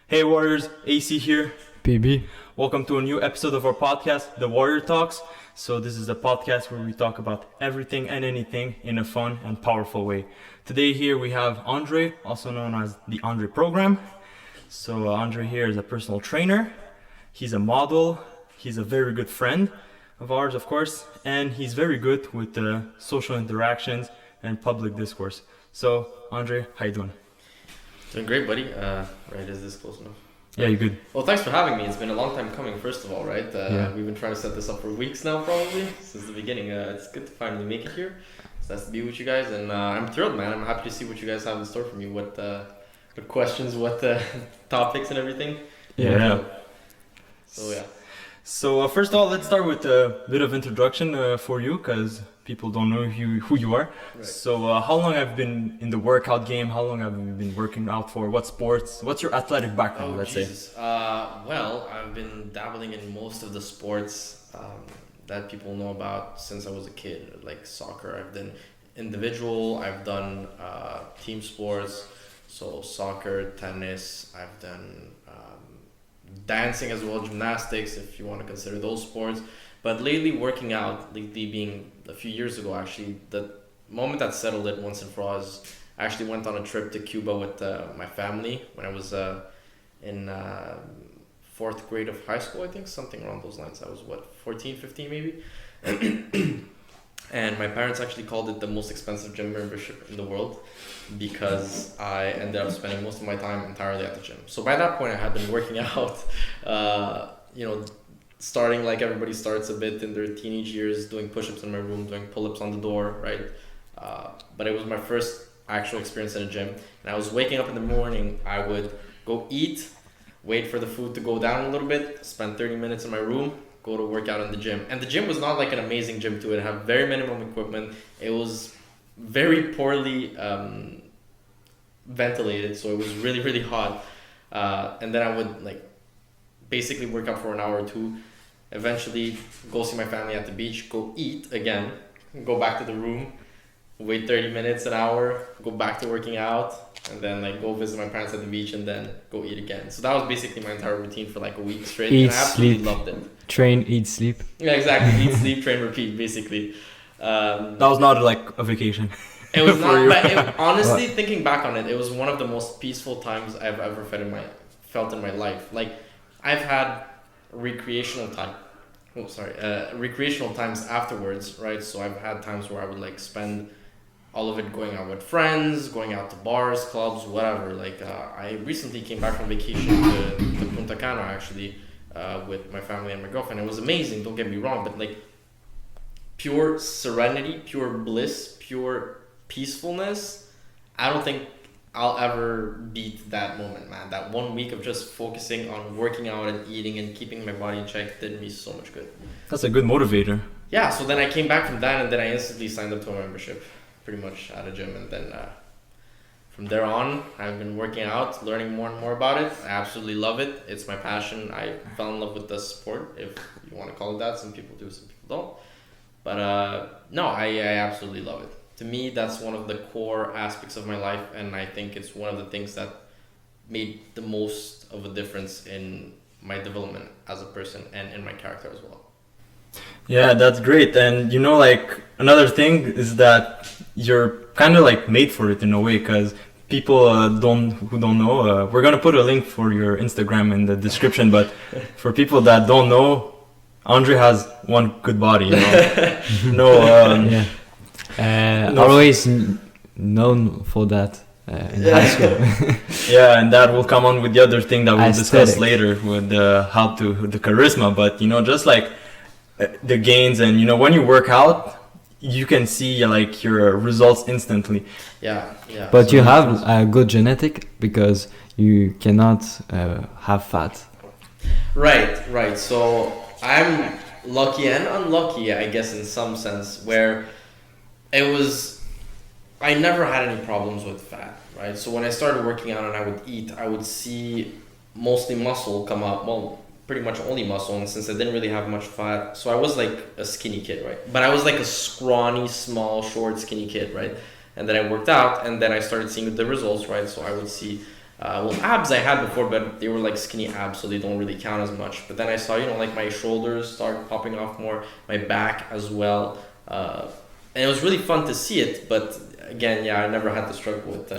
Hey Warriors, AC here. PB. Welcome to a new episode of our podcast, The Warrior Talks. So this is a podcast where we talk about everything and anything in a fun and powerful way. Today here we have Andrei, also known as the Andrei Program. So Andrei here is a personal trainer. He's a model. He's a very good friend of ours, of course, and he's very good with social interactions and public discourse. So Andrei, how you doing? Doing great, buddy. Right, is this close enough? Yeah, you good? Well, thanks for having me. It's been a long time coming, first of all, right? Yeah. We've been trying to set this up for weeks now, probably, since the beginning. It's good to finally make it here. It's nice to be with you guys, and I'm thrilled, man. I'm happy to see what you guys have in store for me. What questions, what topics and everything. Yeah. So, yeah. So first of all, let's start with a bit of introduction for you, because people don't know who you are. Right. So how long have you been in the workout game? How long have you been working out for? What sports? What's your athletic background, let's say? Well, I've been dabbling in most of the sports that people know about since I was a kid, like soccer. I've done individual, I've done team sports, so soccer, tennis, I've done dancing as well, gymnastics, if you want to consider those sports. But lately, working out, lately being a few years ago, actually, the moment that settled it once and for all is I actually went on a trip to Cuba with my family when I was in fourth grade of high school, I think, something along those lines. I was, 14, 15 maybe? And my parents actually called it the most expensive gym membership in the world because I ended up spending most of my time entirely at the gym. So by that point, I had been working out, starting like everybody starts a bit in their teenage years, doing push-ups in my room, doing pull-ups on the door, right? But it was my first actual experience in a gym. And I was waking up in the morning, I would go eat, wait for the food to go down a little bit, spend 30 minutes in my room, go to work out in the gym. And the gym was not like an amazing gym too. It had very minimum equipment. It was very poorly ventilated, so it was really, really hot. And then I would basically work out for an hour or two, eventually go see my family at the beach, go eat again, go back to the room, wait 30 minutes, an hour, go back to working out, and then go visit my parents at the beach and then go eat again. So that was basically my entire routine for a week straight. Eat, and I absolutely sleep. loved it. Train, eat, sleep. Yeah, exactly. Eat, sleep, train, repeat, basically. That was not like a vacation. It was for not, you. but honestly, thinking back on it, it was one of the most peaceful times I've ever felt in my life. I've had recreational times afterwards, right? So I've had times where I would spend all of it going out with friends, going out to bars, clubs, whatever. I recently came back from vacation to Punta Cana actually, with my family and my girlfriend. It was amazing, don't get me wrong, but pure serenity, pure bliss, pure peacefulness, I don't think I'll ever beat that moment, man. That 1 week of just focusing on working out and eating and keeping my body in check did me so much good. That's a good motivator. Yeah, so then I came back from that and then I instantly signed up to a membership, pretty much at a gym. And then from there on, I've been working out, learning more and more about it. I absolutely love it. It's my passion. I fell in love with the sport, if you want to call it that. Some people do, some people don't. But no, I absolutely love it. To me, that's one of the core aspects of my life, and I think it's one of the things that made the most of a difference in my development as a person and in my character as well. Yeah, that's great. And another thing is that you're kind of made for it in a way, because people who don't know, we're gonna put a link for your Instagram in the description. But for people that don't know, Andrei has one good body. Yeah. Always known for that in high school. Yeah, and that will come on with the other thing that we'll discuss Aesthetic. later with the charisma. But just the gains, and when you work out, you can see your results instantly. Yeah. But So you have a good genetic because you cannot have fat. Right. So I'm lucky and unlucky, I guess, in some sense, where I never had any problems with fat, right? So when I started working out and I would eat, I would see mostly muscle come up. Well, pretty much only muscle, and since I didn't really have much fat, so I was a skinny kid, right? But I was a scrawny, small, short, skinny kid, right? And then I worked out, and then I started seeing the results, right? So I would see Well, abs I had before, but they were like skinny abs, so they don't really count as much. But then I saw, like my shoulders start popping off more, my back as well. And it was really fun to see it, but again, yeah, I never had to struggle with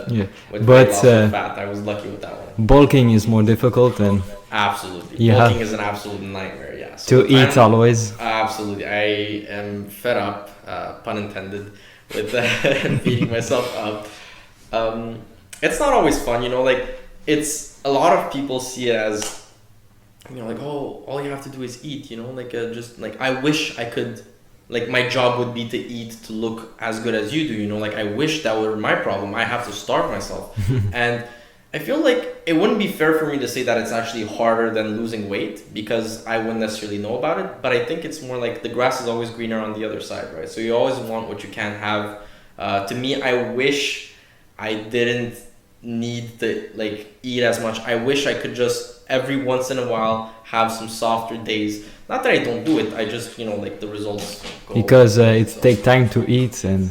weight loss and fat. I was lucky with that one. Bulking is more difficult and absolutely. Bulking is an absolute nightmare. Yeah. So to eat always. Absolutely, I am fed up, pun intended, with beating myself up. It's not always fun, like it's a lot of people see it as, like, oh, all you have to do is eat, like just like I wish I could. Like my job would be to eat to look as good as you do, like I wish that were my problem. I have to starve myself. And I feel like it wouldn't be fair for me to say that it's actually harder than losing weight because I wouldn't necessarily know about it. But I think it's more like the grass is always greener on the other side, right? So you always want what you can't have. To me, I wish I didn't need to like eat as much. I wish I could just every once in a while have some softer days. Not that I don't do it, I just, like the results go because it takes time to eat and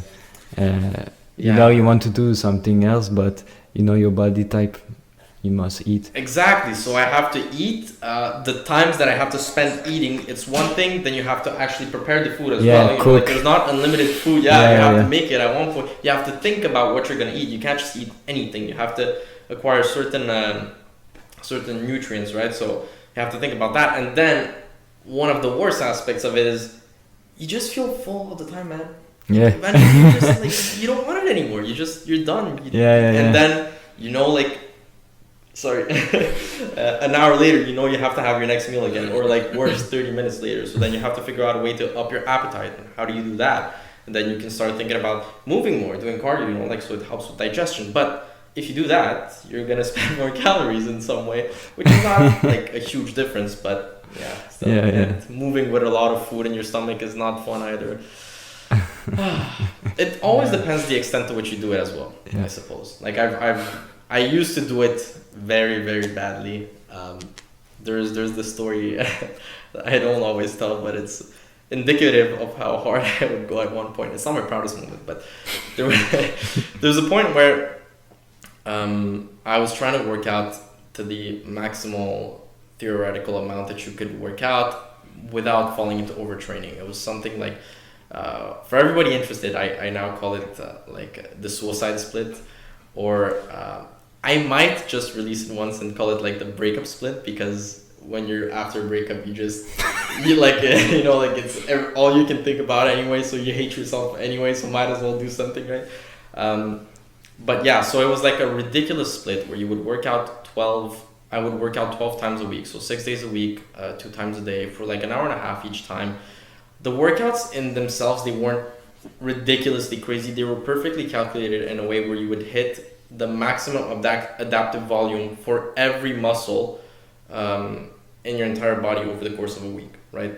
you want to do something else, but your body type, you must eat. Exactly, so I have to eat. The times that I have to spend eating, it's one thing, then you have to actually prepare the food as well. Cook. Like there's not unlimited food, you have to make it at one point. You have to think about what you're going to eat. You can't just eat anything. You have to acquire certain nutrients, right? So you have to think about that. And then one of the worst aspects of it is you just feel full all the time, man. Yeah. Eventually you just like you don't want it anymore. You're done. And then an hour later, you have to have your next meal again, or like worse, 30 minutes later. So then you have to figure out a way to up your appetite. And how do you do that? And then you can start thinking about moving more, doing cardio, so it helps with digestion. But if you do that, you're gonna spend more calories in some way, which is not like a huge difference, but moving with a lot of food in your stomach is not fun either. It always depends the extent to which you do it as well, I suppose. Like I used to do it very, very badly. There's this story that I don't always tell, but it's indicative of how hard I would go at one point. It's not my proudest moment, but there was a point where I was trying to work out to the maximal theoretical amount that you could work out without falling into overtraining. It was something like, for everybody interested, I now call it like the suicide split, or I might just release it once and call it like the breakup split, because when you're after a breakup, you like it's all you can think about anyway, so you hate yourself anyway, so might as well do something, right? But yeah, so it was like a ridiculous split where you would work out 12 times a week, so 6 days a week, 2 times a day for like an hour and a half each time. The workouts in themselves, they weren't ridiculously crazy. They were perfectly calculated in a way where you would hit the maximum of that adaptive volume for every muscle in your entire body over the course of a week, right?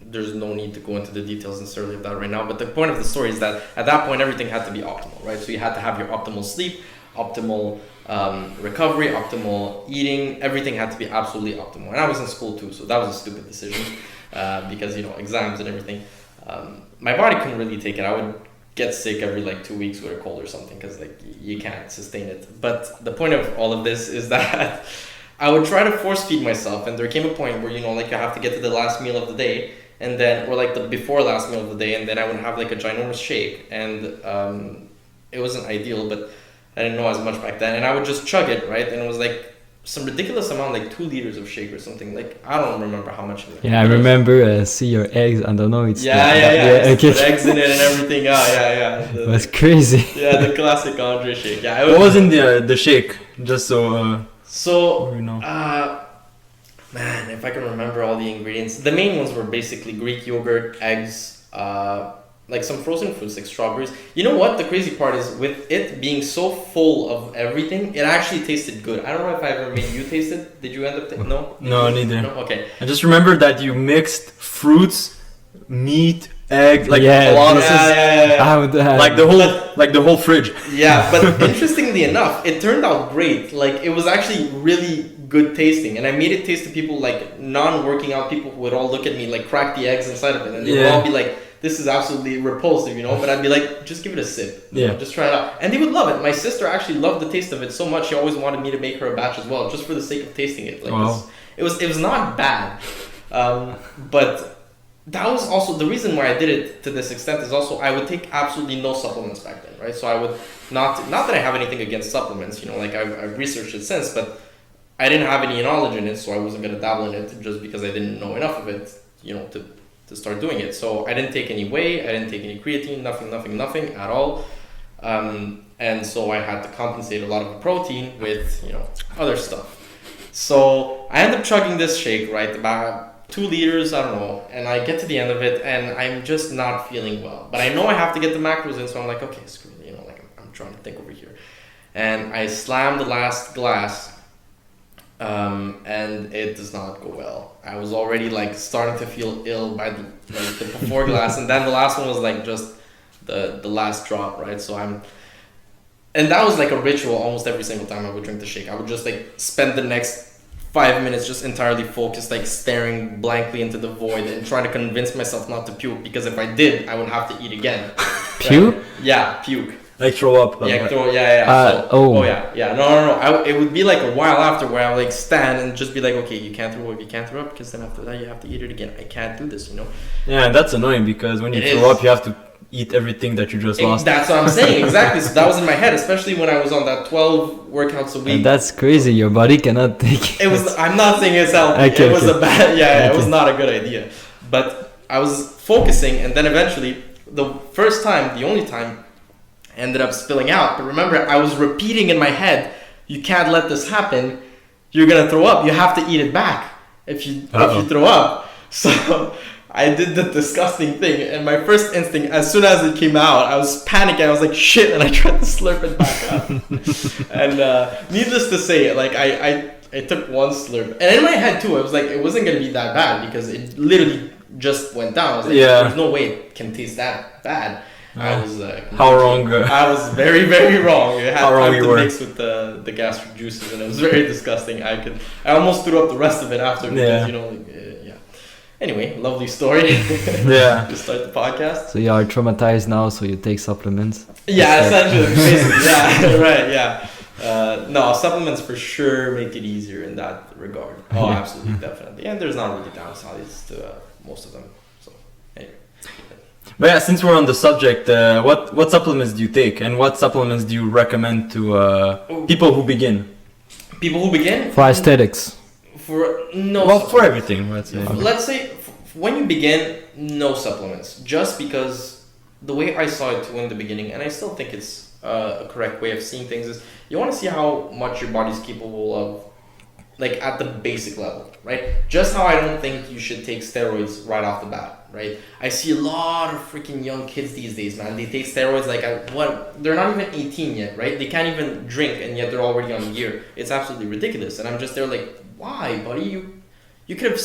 There's no need to go into the details necessarily of that right now, but the point of the story is that at that point everything had to be optimal, right? So you had to have your optimal sleep, optimal recovery, optimal eating, everything had to be absolutely optimal. And I was in school too, so that was a stupid decision because exams and everything. My body couldn't really take it. I would get sick every like 2 weeks with a cold or something because like you can't sustain it. But the point of all of this is that I would try to force feed myself, and there came a point where like I have to get to the last meal of the day, and then or like the before last meal of the day, and then I would have like a ginormous shake, and it wasn't ideal, but I didn't know as much back then, and I would just chug it, right? And it was like some ridiculous amount, like 2 liters of shake or something. Like I don't remember how much. Yeah, I remember see your eggs. I don't know. It's okay. Put eggs in it and everything. Yeah. That's crazy. Yeah, the classic Andrei shake. Yeah. What was in the shake? Just so. Man, if I can remember all the ingredients, the main ones were basically Greek yogurt, eggs, like some frozen fruits like strawberries. You know what? The crazy part is with it being so full of everything, it actually tasted good. I don't know if I ever made you taste it. Did you end up no? No, neither. No? Okay. I just remember that you mixed fruits, meat, egg, like yeah, like the whole fridge. Yeah, but interestingly enough, it turned out great. Like it was actually really good tasting, and I made it taste to people like non-working out people who would all look at me like crack the eggs inside of it, and they would all be like, this is absolutely repulsive, but I'd be like, just give it a sip. Just try it out. And they would love it. My sister actually loved the taste of it so much, she always wanted me to make her a batch as well, just for the sake of tasting it. It was not bad. But that was also the reason why I did it to this extent is also I would take absolutely no supplements back then, right? So I would not that I have anything against supplements, I've researched it since, but I didn't have any knowledge in it, so I wasn't going to dabble in it just because I didn't know enough of it, to start doing it. So I didn't take any whey, I didn't take any creatine, nothing at all. And so I had to compensate a lot of the protein with, other stuff. So I ended up chugging this shake, right, about 2 liters, I don't know, and I get to the end of it and I'm just not feeling well. But I know I have to get the macros in, so I'm like, okay, screw it, I'm trying to think over here. And I slammed the last glass, and it does not go well. I was already starting to feel ill by the before glass, and then the last one was just the last drop, right? So and that was a ritual almost every single time I would drink the shake. I would just spend the next 5 minutes just entirely focused, staring blankly into the void and trying to convince myself not to puke, because if I did, I would have to eat again. Puke? Right? Yeah, puke. Throw up. Yeah. No. It would be a while after where I would stand and just be like, okay, you can't throw up, because then after that you have to eat it again. I can't do this, Yeah, and that's annoying because when you throw up, you have to eat everything that you just lost. That's what I'm saying, exactly. So that was in my head, especially when I was on that 12 workouts a week. And that's crazy. Your body cannot take it. I'm not saying it's healthy. It was a bad. It was not a good idea. But I was focusing, and then eventually, the only time, I ended up spilling out. But remember, I was repeating in my head, "You can't let this happen. You're gonna throw up. You have to eat it back if you throw up." So I did the disgusting thing, and my first instinct, as soon as it came out, I was panicking. I was like, shit, and I tried to slurp it back up. And needless to say, I took one slurp. And in my head, too, I was like, it wasn't going to be that bad, because it literally just went down. I was like, there's no way it can taste that bad. I was how wrong? I was very, very wrong. It had how wrong time to were. mix with the gastric juices, and it was very disgusting. I almost threw up the rest of it after, because Anyway, lovely story. Yeah. To start the podcast. So you are traumatized now, so you take supplements? Yeah, essentially. Basically, yeah, right, yeah. No, supplements for sure make it easier in that regard. Oh, absolutely, definitely. And there's not really downsides to most of them. So, anyway. But yeah, since we're on the subject, what supplements do you take, and what supplements do you recommend to people who begin? People who begin? For aesthetics. For everything, let's say. Let's say when you begin, no supplements. Just because the way I saw it too in the beginning, and I still think it's a correct way of seeing things, is you want to see how much your body's capable of, at the basic level, right? Just how I don't think you should take steroids right off the bat, right? I see a lot of freaking young kids these days, man. They take steroids they're not even 18 yet, right? They can't even drink, and yet they're already on gear. It's absolutely ridiculous, and I'm just there why, buddy? You could have,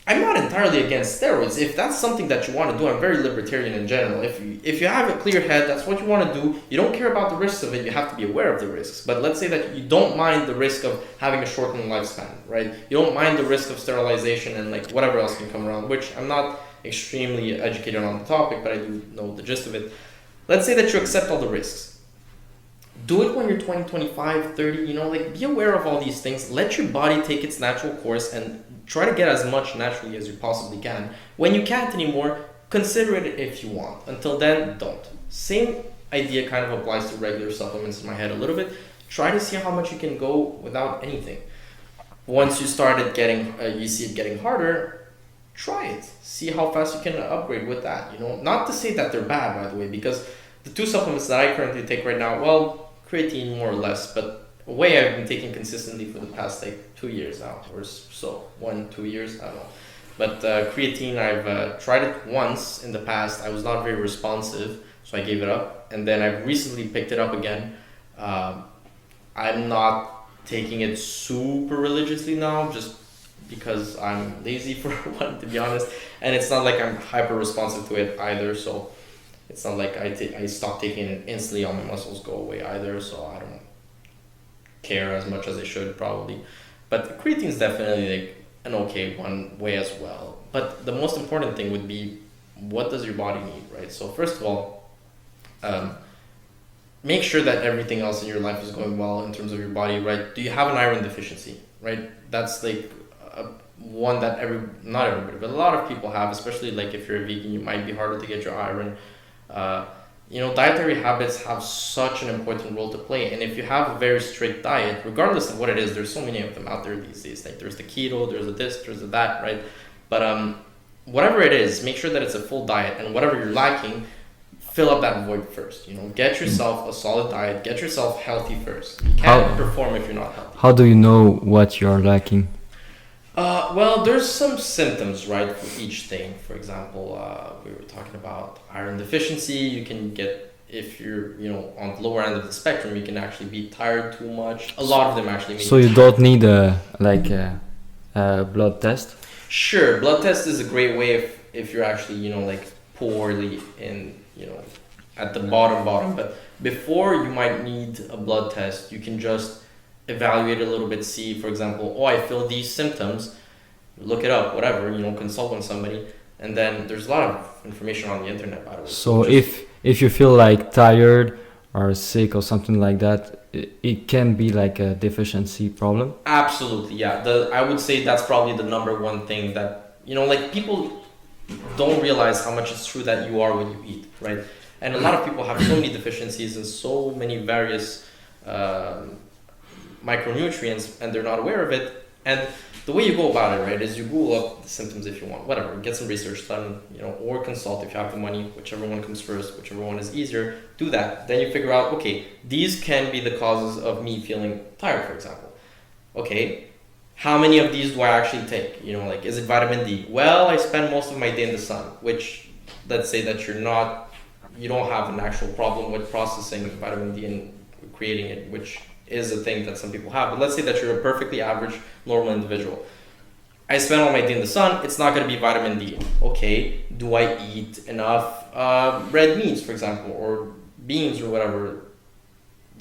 I'm not entirely against steroids. If that's something that you want to do, I'm very libertarian in general. If you have a clear head, that's what you want to do. You don't care about the risks of it. You have to be aware of the risks. But let's say that you don't mind the risk of having a shortened lifespan, right? You don't mind the risk of sterilization and whatever else can come around, which I'm not extremely educated on the topic, but I do know the gist of it. Let's say that you accept all the risks. Do it when you're 20, 25, 30, be aware of all these things. Let your body take its natural course and try to get as much naturally as you possibly can. When you can't anymore, consider it if you want. Until then, don't. Same idea kind of applies to regular supplements in my head a little bit. Try to see how much you can go without anything. Once you started you see it getting harder, try it. See how fast you can upgrade with that. Not to say that they're bad, by the way, because the 2 supplements that I currently take right now, creatine more or less, but whey I've been taking consistently for the past 2 years now, or so, 1-2 years, I don't know. But creatine, I've tried it once in the past. I was not very responsive, so I gave it up, and then I've recently picked it up again. I'm not taking it super religiously now, just because I'm lazy for one, to be honest, and it's not like I'm hyper responsive to it either, so it's not like I stop taking it instantly, all my muscles go away either, so I don't care as much as I should probably. But creatine is definitely an okay one way as well. But the most important thing would be what does your body need, right? So first of all, make sure that everything else in your life is going well in terms of your body, right? Do you have an iron deficiency, right? That's like one that not everybody, but a lot of people have, especially like if you're a vegan, you might be harder to get your iron. Dietary habits have such an important role to play. And if you have a very strict diet, regardless of what it is, there's so many of them out there these days. Like there's the keto, there's the this, there's the that, right? But whatever it is, make sure that it's a full diet, and whatever you're lacking, fill up that void first. Get yourself a solid diet, get yourself healthy first. You can't perform if you're not healthy. How do you know what you're lacking? Well, there's some symptoms, right, for each thing. For example, we were talking about iron deficiency. You can get, if you're, on the lower end of the spectrum, you can actually be tired too much. A lot of them actually. So you don't need a blood test? Sure, blood test is a great way if you're actually, poorly in, at the bottom. But before you might need a blood test, you can just evaluate a little bit, see, for example, I feel these symptoms, look it up, whatever, consult with somebody, and then there's a lot of information on the internet about it. So if you feel like tired or sick or something like that, it can be like a deficiency problem? Absolutely, yeah. I would say that's probably the number one thing that, people don't realize how much it's true that you are what you eat, right? And a lot of people have so many deficiencies and so many various micronutrients, and they're not aware of it. And the way you go about it, right, is you Google up the symptoms if you want, whatever, get some research done, or consult if you have the money, whichever one comes first, whichever one is easier, do that. Then you figure out, okay, these can be the causes of me feeling tired, for example. Okay, how many of these do I actually take? Is it vitamin D? Well, I spend most of my day in the sun, which, let's say that you don't have an actual problem with processing vitamin D and creating it, which is a thing that some people have. But let's say that you're a perfectly average, normal individual. I spend all my day in the sun, it's not going to be vitamin D. Okay, do I eat enough red meats, for example, or beans or whatever?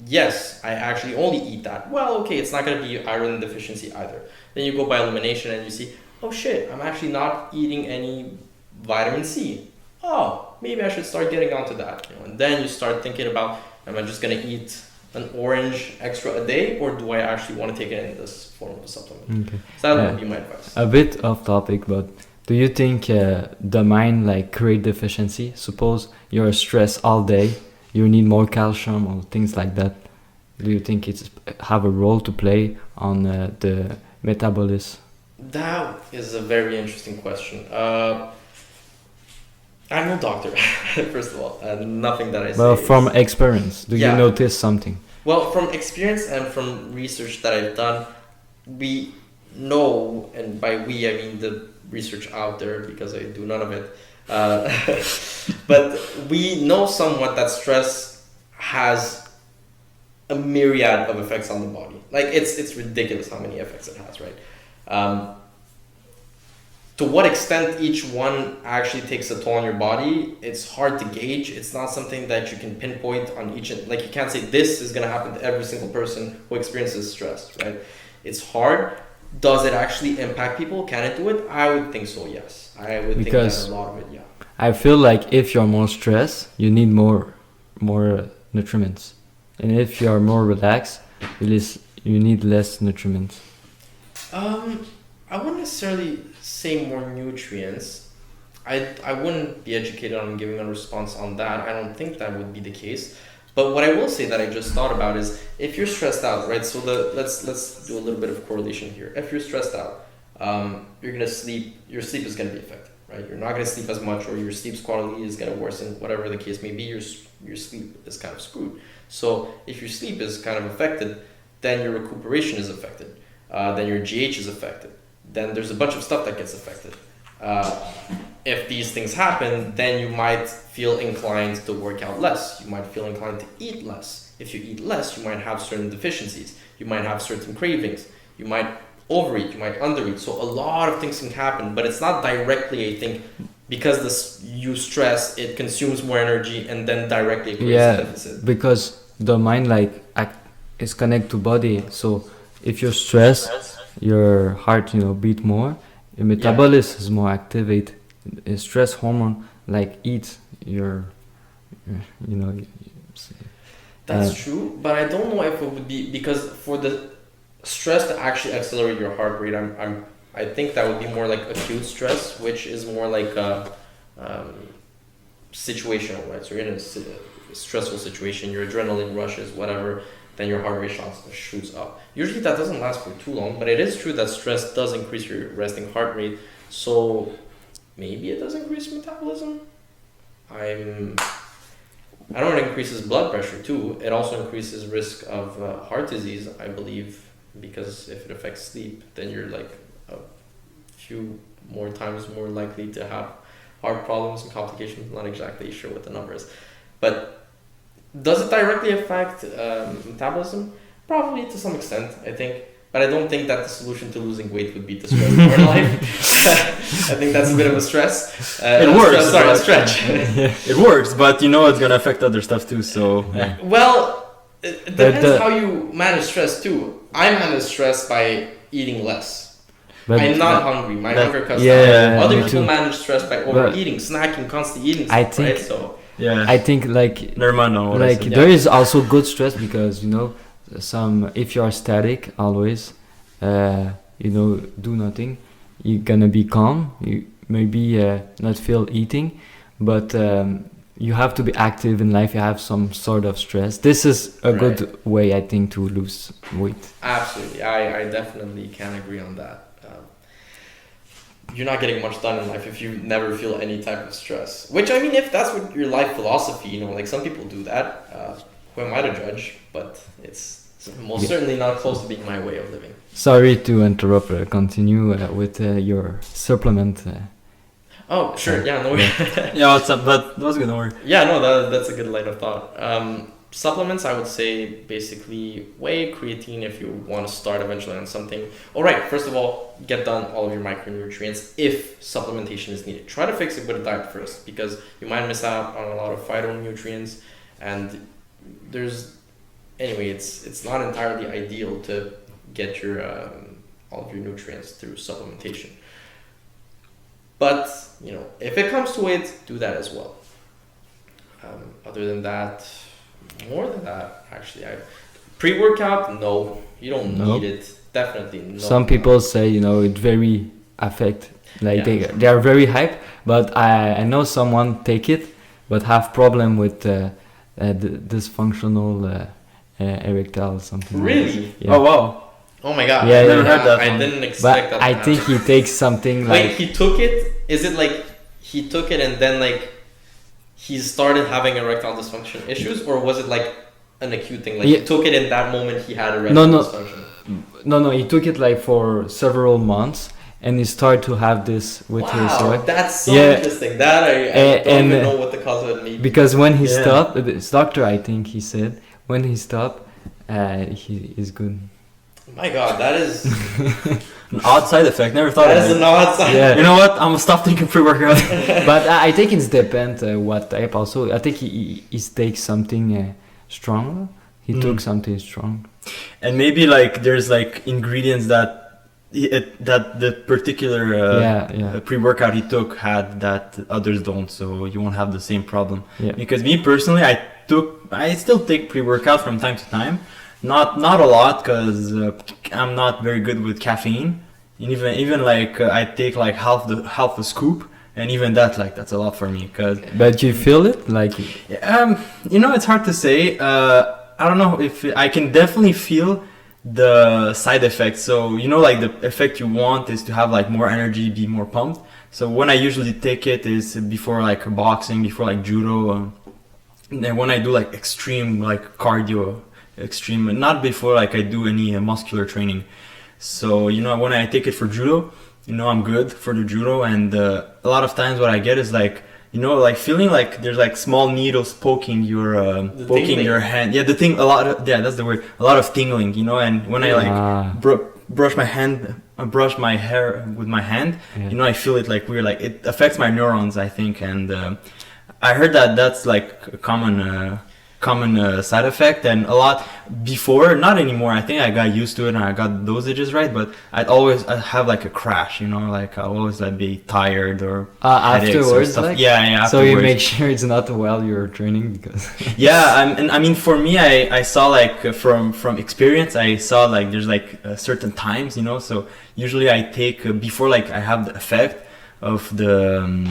Yes, I actually only eat that. Well, okay, it's not going to be iron deficiency either. Then you go by elimination and you see, oh shit, I'm actually not eating any vitamin C. Oh, maybe I should start getting onto that. And then you start thinking about, am I just going to eat an orange extra a day, or do I actually want to take it in this form of a supplement? Okay. So that would be my advice. A bit off topic, but do you think the mind create deficiency? Suppose you're stressed all day, you need more calcium or things like that. Do you think it's have a role to play on the metabolism? That is a very interesting question. I'm no doctor, first of all. Nothing that I say. Well, from experience, do you notice something? Well, from experience and from research that I've done, we know, and by we I mean the research out there, because I do none of it. But we know somewhat that stress has a myriad of effects on the body. It's ridiculous how many effects it has, right? To what extent each one actually takes a toll on your body, it's hard to gauge. It's not something that you can pinpoint on each. You can't say this is going to happen to every single person who experiences stress, right? It's hard. Does it actually impact people? Can it do it? I would think so, yes. I would think that a lot of it, yeah. I feel like if you're more stressed, you need more nutriments. And if you're more relaxed, you need less nutriments. I wouldn't necessarily say more nutrients. I wouldn't be educated on giving a response on that. I don't think that would be the case. But what I will say that I just thought about is, if you're stressed out, right? So let's do a little bit of correlation here. If you're stressed out, you're gonna sleep. Your sleep is gonna be affected, right? You're not gonna sleep as much, or your sleep's quality is gonna worsen. Whatever the case may be, your sleep is kind of screwed. So if your sleep is kind of affected, then your recuperation is affected. Then your GH is affected. Then there's a bunch of stuff that gets affected. If these things happen, then you might feel inclined to work out less. You might feel inclined to eat less. If you eat less, you might have certain deficiencies. You might have certain cravings. You might overeat. You might undereat. So a lot of things can happen, but it's not directly, I think, because you stress, it consumes more energy and then directly creates a deficit. Because the mind is connected to body. So if you're stressed, your heart beat more, your metabolism is more activated, stress hormone like eat your, you know. That's true, but I don't know if it would be because for the stress to actually accelerate your heart rate, I think that would be more like acute stress, which is more like situational, right? So you're in a stressful situation, your adrenaline rushes, whatever, then your heart rate shoots up. Usually that doesn't last for too long, but it is true that stress does increase your resting heart rate. So maybe it does increase metabolism. I know it increases blood pressure too. It also increases risk of heart disease, I believe, because if it affects sleep, then you're like a few more times more likely to have heart problems and complications. I'm not exactly sure what the number is, but does it directly affect metabolism? Probably to some extent, I think. But I don't think that the solution to losing weight would be to stress more life. I think that's a bit of a stress. It works. Sorry, a stretch. It works, but you know it's gonna affect other stuff too. So Well, it depends how you manage stress too. I manage stress by eating less. I'm not hungry. My hunger cuts down. Other people too. manage stress by overeating, snacking, constantly eating stuff, I think, right? So I think like there is also good stress because if you are static always, do nothing, you're gonna be calm. You maybe not feel eating, but you have to be active in life. You have some sort of stress. This is a good way, I think, to lose weight. Absolutely, I definitely can agree on that. You're not getting much done in life if you never feel any type of stress. Which, I mean, if that's what your life philosophy, like some people do that. Who am I to judge? But it's most certainly not close to being my way of living. Sorry to interrupt. Continue with your supplement. Oh, sure. Yeah, no. Yeah, what's up? But that was good. Don't worry. Yeah, no, that's a good line of thought. Supplements, I would say basically whey, creatine if you want to start eventually on something. All right, first of all, get done all of your micronutrients if supplementation is needed. Try to fix it with a diet first because you might miss out on a lot of phytonutrients and it's not entirely ideal to get your all of your nutrients through supplementation. But, if it comes to it, do that as well. Other than that, more than that, actually, pre-workout, no, you don't need it. Definitely no. Some people say, it very affect, they are very hype, but I know someone take it, but have problem with dysfunctional erectile something. Really? Like yeah. Oh wow. Oh my god. Yeah, I never heard that. I didn't expect that. I think he takes something like. Wait, he took it? Is it like he took it and then he started having erectile dysfunction issues, or was it like an acute thing? Like he took it in that moment he had erectile dysfunction? No, he took it like for several months. And he started to have this with his erect. That's so interesting. That I don't even know what the cause of it means. Because when he stopped, his doctor, I think he said, when he stopped, he is good. My God, that is an odd side effect. Never thought of it. That is an odd side. Yeah. You know what? I'm gonna stop taking pre-workout. But I think it depends what type. Also, I think he takes something strong. He took something strong. And maybe there's ingredients that the particular pre-workout he took had that others don't, so you won't have the same problem. Because me personally, I still take pre-workout from time to time, not a lot because I'm not very good with caffeine, and even I take half the scoop, and even that's a lot for me. But you feel it it's hard to say. I don't know if I can definitely feel the side effects. So the effect you want is to have more energy, be more pumped. So when I usually take it is before boxing, before judo, and when I do extreme cardio, not before I do any muscular training. So when I take it for judo, I'm good for the judo, and a lot of times what I get is feeling there's small needles poking your hand. Yeah, that's the word. A lot of tingling, and when I brush my hair with my hand, I feel it weird. It affects my neurons, I think, and I heard that's a common common side effect. And a lot before, not anymore. I think I got used to it and I got dosages right. But I'd have like a crash, you know, like I always like be tired or headaches or afterwards, stuff. like? Yeah. So you Afterwards. make sure it's not while you're training because Yeah, and I mean for me, I saw like from experience, I saw like there's like certain times, you know. So usually I take before like I have the effect of the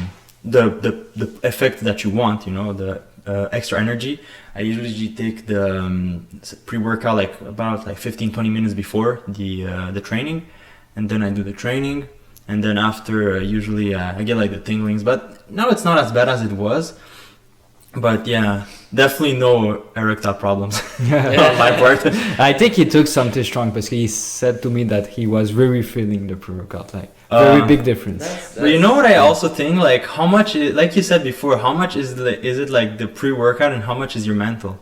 effect that you want, you know, the extra energy. I usually take the pre-workout like about like 15-20 minutes before the training, and then I do the training, and then after usually I get like the tinglings, but now it's not as bad as it was. But yeah, definitely no erectile problems on my part. I think he took something strong because he said to me that he was really feeling the pre-workout, like very big difference. But you know what I also think, like how much, like you said before, how much is it like the pre-workout and how much is your mental?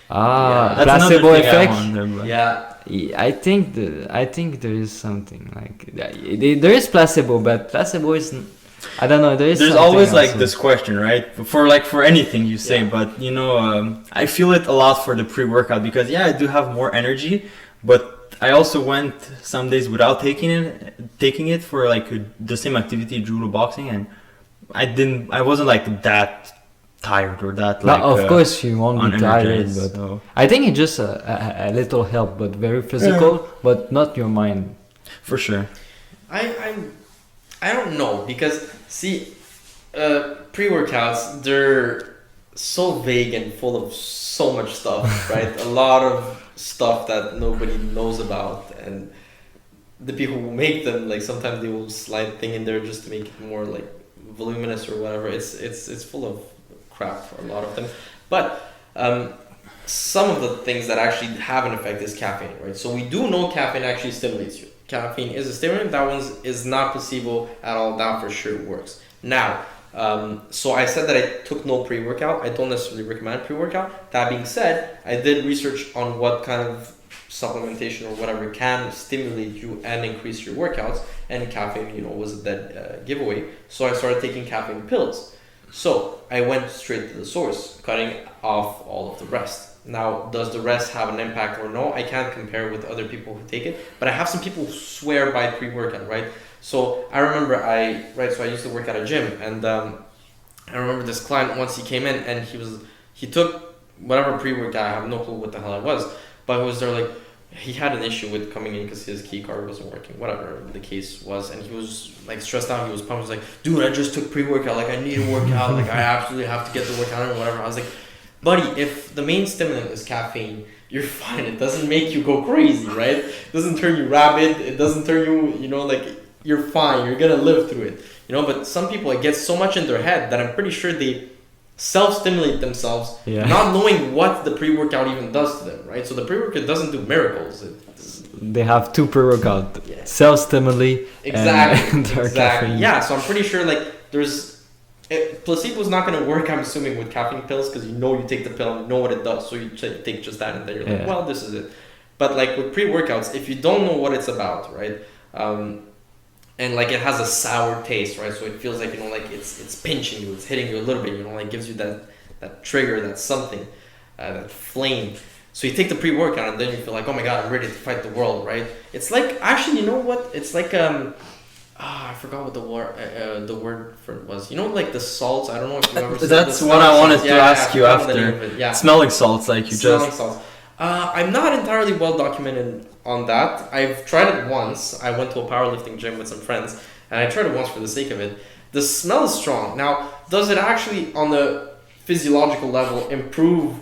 Yeah. That's Placebo another thing I effect. wonder, but- Yeah. I think there is something like there is placebo, but placebo is I don't know. There's always like also. this question, right? For anything you say, Yeah. but you know, I feel it a lot for the pre-workout because yeah, I do have more energy, but I also went some days without taking it for like the same activity, judo, boxing, and I wasn't like that tired or that like. No, of course you won't be tired, unenergized, but so. I think it's just a little help, but very physical, but not your mind. For sure. I don't know because see, pre-workouts they're so vague and full of so much stuff, right? A lot of stuff that nobody knows about, and the people who make them like sometimes they will slide thing in there just to make it more like voluminous or whatever. It's full of crap for a lot of them, but some of the things that actually have an effect is caffeine, right? So we do know caffeine actually stimulates you. Caffeine is a stimulant. That one is not placebo at all. That for sure works. Now, so I said that I took no pre-workout. I don't necessarily recommend pre-workout. That being said, I did research on what kind of supplementation or whatever can stimulate you and increase your workouts. And caffeine, you know, was a dead giveaway. So I started taking caffeine pills. So I went straight to the source, cutting off all of the rest. Now, does the rest have an impact or no? I can't compare with other people who take it, but I have some people who swear by pre-workout, right? So I remember so I used to work at a gym, and I remember this client once he came in and he took whatever pre-workout, I have no clue what the hell it was, but it was there like, he had an issue with coming in because his key card wasn't working, whatever the case was, and he was like stressed out, he was pumped, he was like, dude, I just took pre-workout, like I need to work out, like I absolutely have to get the workout or whatever. I was like, buddy, if the main stimulant is caffeine, you're fine. It doesn't make you go crazy, right? It doesn't turn you rabid. It doesn't turn you, you know, like you're fine. You're gonna live through it, you know. But some people, it gets so much in their head that I'm pretty sure they self-stimulate themselves, not knowing what the pre-workout even does to them, right? So the pre-workout doesn't do miracles. They have two pre-workout, Yeah. self-stimulate and their caffeine. Yeah, so I'm pretty sure like placebo is not going to work, I'm assuming, with caffeine pills because you know you take the pill and you know what it does, so you take just that and then you're like, well, this is it. But like with pre-workouts, if you don't know what it's about, right, and like it has a sour taste, right, so it feels like, you know, like it's pinching you, it's hitting you a little bit, you know, like gives you that trigger, that something, that flame. So you take the pre-workout and then you feel like, oh my god, I'm ready to fight the world, right? It's like, actually, you know what, it's like I forgot what the word for it was. You know, like the salts. I don't know if you've ever. That's what I wanted to ask you after. Yeah. Smelling salts, like you Smelling just. salts. I'm not entirely well documented on that. I've tried it once. I went to a powerlifting gym with some friends, and I tried it once for the sake of it. The smell is strong. Now, does it actually, on the physiological level, improve,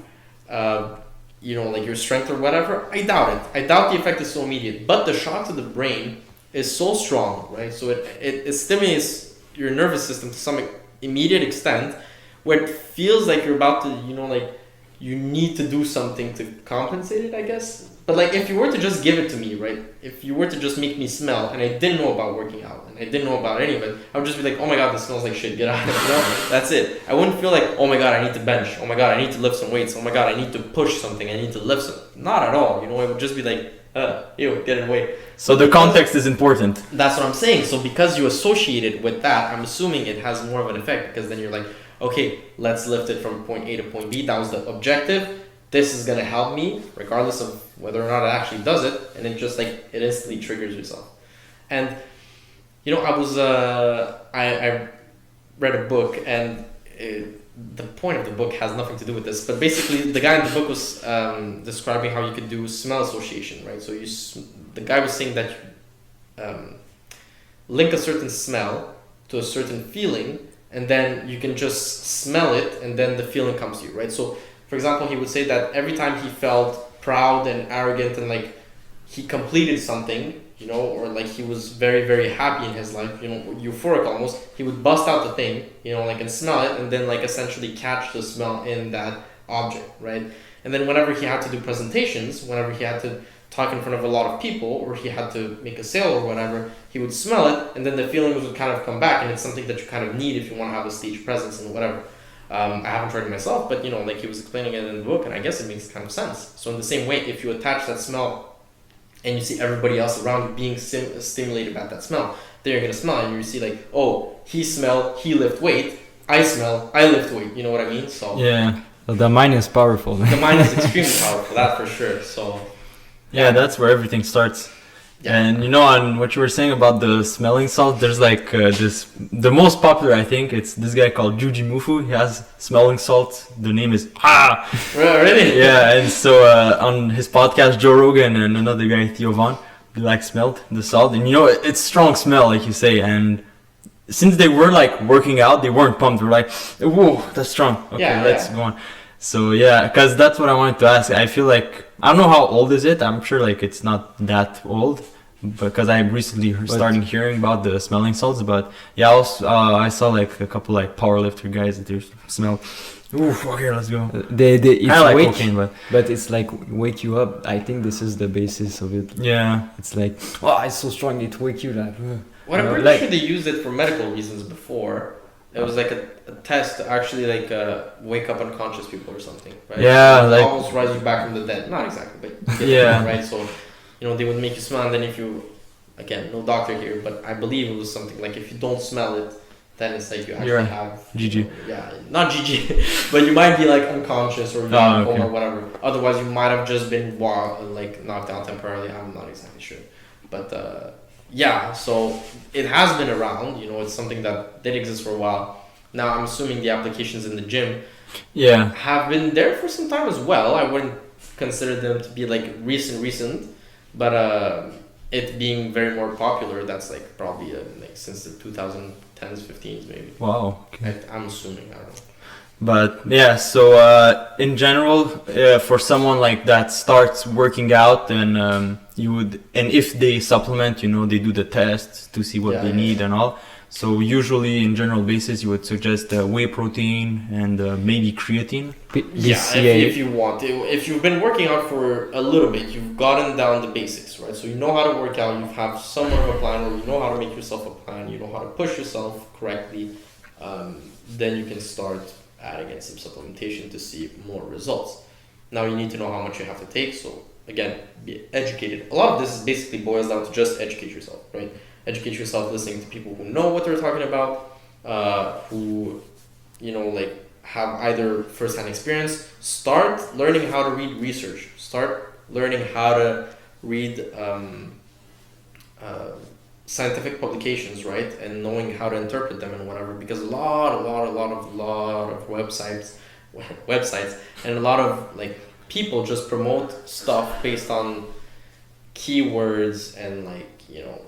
you know, like your strength or whatever? I doubt it. I doubt the effect is so immediate. But the shot to the brain is so strong, right? So it stimulates your nervous system to some immediate extent where it feels like you're about to, you know, like you need to do something to compensate it, I guess. But like if you were to just give it to me, right? If you were to just make me smell and I didn't know about working out and I didn't know about any of it, I would just be like, oh my god, this smells like shit, get out of it, you know? That's it. I wouldn't feel like, oh my god, I need to bench. Oh my god, I need to lift some weights. Oh my god, I need to push something. I need to lift something. Not at all, you know? It would just be like, ew, get it away. So the context is important. That's what I'm saying. So because you associate it with that, I'm assuming it has more of an effect because then you're like, okay, let's lift it from point A to point B. That was the objective. This is gonna help me, regardless of whether or not it actually does it. And it just like it instantly triggers yourself. And you know, I read a book, and the point of the book has nothing to do with this, but basically the guy in the book was describing how you could do smell association, right? So the guy was saying that link a certain smell to a certain feeling, and then you can just smell it, and then the feeling comes to you, right? So for example, he would say that every time he felt proud and arrogant and like he completed something, you know, or like he was very, very happy in his life, you know, euphoric almost, he would bust out the thing, you know, like and smell it, and then like essentially catch the smell in that object, right? And then whenever he had to do presentations, whenever he had to talk in front of a lot of people, or he had to make a sale or whatever, he would smell it, and then the feelings would kind of come back, and it's something that you kind of need if you want to have a stage presence and whatever. I haven't tried it myself, but you know, like he was explaining it in the book, and I guess it makes kind of sense. So in the same way, if you attach that smell and you see everybody else around you being stimulated by that smell, then you're gonna smell it, and you see like, oh, he smelled, he lift weight, I smell, I lift weight. You know what I mean? So yeah, the mind is powerful. The mind is extremely powerful, that for sure. So yeah, that's where everything starts. Yeah. And you know, on what you were saying about the smelling salt, there's like the most popular, I think, it's this guy called Juji Mufu. He has smelling salt. The name is Really? Yeah, and so on his podcast, Joe Rogan and another guy, Theo Von, they like smelled the salt, and you know, it's strong smell, like you say. And since they were like working out, they weren't pumped. They were like, whoa, that's strong. Okay, let's go on. So yeah, because that's what I wanted to ask. I feel like, I don't know how old is it. I'm sure like it's not that old, because I recently started hearing about the smelling salts. But yeah, also, I saw like a couple like powerlifter guys that they smell. Oof, okay, let's go. It's I like wake, cocaine, but it's like wake you up. I think this is the basis of it. Yeah, it's like, oh, it's so strong. It wake you like. Well, I'm pretty sure they used it for medical reasons before. It was like a test to actually like wake up unconscious people or something, right? Yeah, so like almost rise you back from the dead. Not exactly, but yeah, right. So, you know, they would make you smell, and then if you, again, no doctor here, but I believe it was something like if you don't smell it, then it's like you actually have GG. You know, yeah, not GG, but you might be like unconscious or or whatever. Otherwise, you might have just been like knocked out temporarily. I'm not exactly sure, but. Yeah, so it has been around, you know, it's something that did exist for a while. Now, I'm assuming the applications in the gym have been there for some time as well. I wouldn't consider them to be like recent, but it being very more popular, that's like probably like since the 2010s, 15s maybe. Wow. Okay. I'm assuming, I don't know. But yeah, so in general, for someone like that starts working out, and you would, and if they supplement, you know, they do the tests to see what they need and all. So usually, in general basis, you would suggest whey protein and maybe creatine. If you want to. If you've been working out for a little bit, you've gotten down the basics, right? So you know how to work out, you have somewhat of a plan, or you know how to make yourself a plan, you know how to push yourself correctly, then you can start adding in some supplementation to see more results. Now you need to know how much you have to take, so again, be educated. A lot of this basically boils down to just educate yourself, right? Educate yourself listening to people who know what they're talking about, who, you know, like have either first-hand experience. Start learning how to read research. Start learning how to read scientific publications, right? And knowing how to interpret them and whatever, because a lot of websites and a lot of like people just promote stuff based on keywords and like, you know,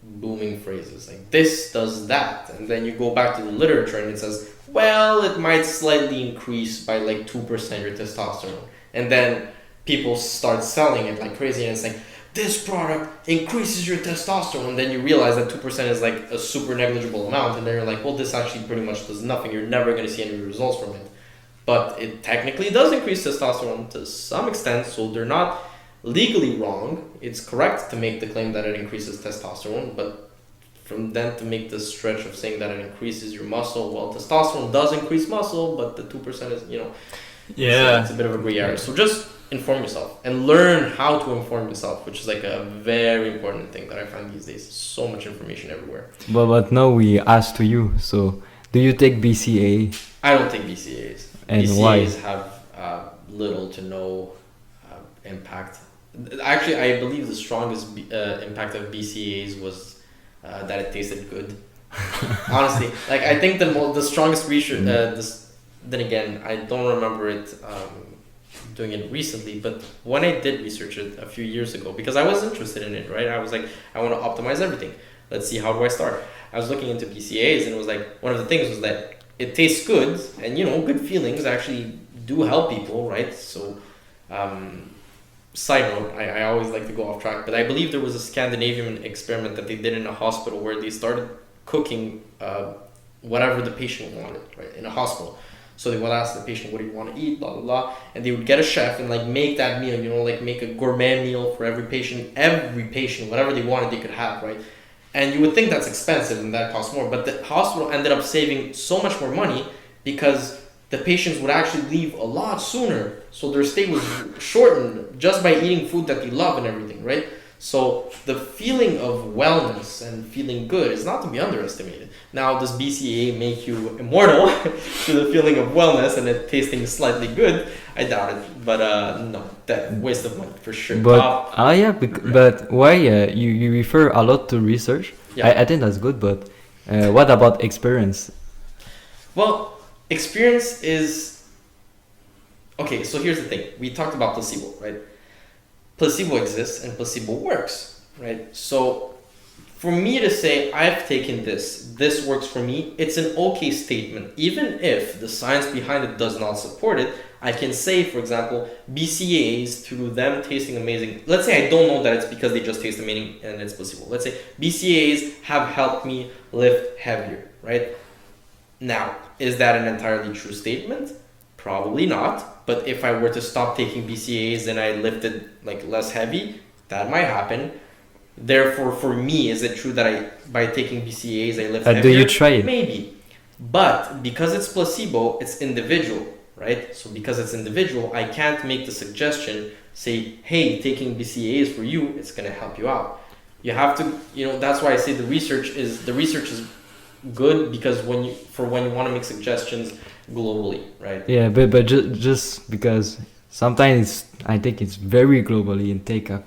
booming phrases like this does that, and then you go back to the literature and it says, well, it might slightly increase by like 2% your testosterone, and then people start selling it like crazy, and it's like, this product increases your testosterone, and then you realize that 2% is like a super negligible amount, and then you're like, well, this actually pretty much does nothing. You're never going to see any results from it. But it technically does increase testosterone to some extent, so they're not legally wrong. It's correct to make the claim that it increases testosterone, but from then to make the stretch of saying that it increases your muscle, well, testosterone does increase muscle, but the 2% is, you know, it's a bit of a gray area. So just inform yourself and learn how to inform yourself, which is like a very important thing that I find these days. So much information everywhere. But now we ask to you, so Do you take BCA? I don't take BCAAs. And BCAAs why? have little to no impact. Actually, I believe the strongest impact of BCAAs was that it tasted good. Honestly, like I think the strongest research. Then again, I don't remember it doing it recently, but when I did research it a few years ago, because I was interested in it, right? I was like, I want to optimize everything. Let's see, how do I start? I was looking into BCAAs, and it was like one of the things was that it tastes good, and good feelings actually do help people, right? So, side note, I always like to go off track, but I believe there was a Scandinavian experiment that they did in a hospital where they started cooking whatever the patient wanted, right, in a hospital. So they would ask the patient, what do you want to eat, blah, blah, blah. And they would get a chef and like make that meal, like make a gourmet meal for every patient, whatever they wanted, they could have, right? And you would think that's expensive and that costs more, but the hospital ended up saving so much more money because the patients would actually leave a lot sooner. So their stay was shortened just by eating food that they love and everything, right? So the feeling of wellness and feeling good is not to be underestimated. Now, does BCAA make you immortal to the feeling of wellness and it tasting slightly good? I doubt it. But no, that waste of money for sure. But but why you refer a lot to research? Yeah. I think that's good. But what about experience? Well, experience is okay. So here's the thing: we talked about placebo, right? Placebo exists and placebo works, right? So for me to say I've taken this works for me, it's an okay statement. Even if the science behind it does not support it, I can say, for example, BCAAs, through them tasting amazing. Let's say I don't know that it's because they just taste amazing and it's placebo. Let's say BCAAs have helped me lift heavier, right? Now, is that an entirely true statement? Probably not. But if I were to stop taking BCAAs and I lifted like less heavy, that might happen. Therefore, for me, is it true that by taking BCAAs I lift heavier? Do you try it? Maybe. But because it's placebo, it's individual, right? So because it's individual, I can't make the suggestion, say, hey, taking BCAAs for you, it's going to help you out. You have to, that's why I say the research is good because when you want to make suggestions globally, right? Yeah, but just because sometimes I think it's very globally and take a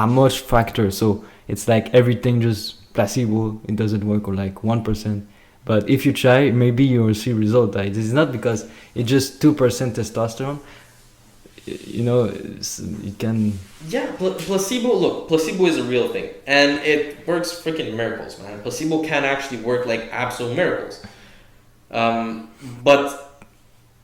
much factor. So it's like everything just placebo. It doesn't work, or like 1%. But if you try, maybe you will see result. Right? It's not because it's just 2% testosterone. It can. Yeah, placebo. Look, placebo is a real thing, and it works freaking miracles, man. Placebo can actually work like absolute miracles. But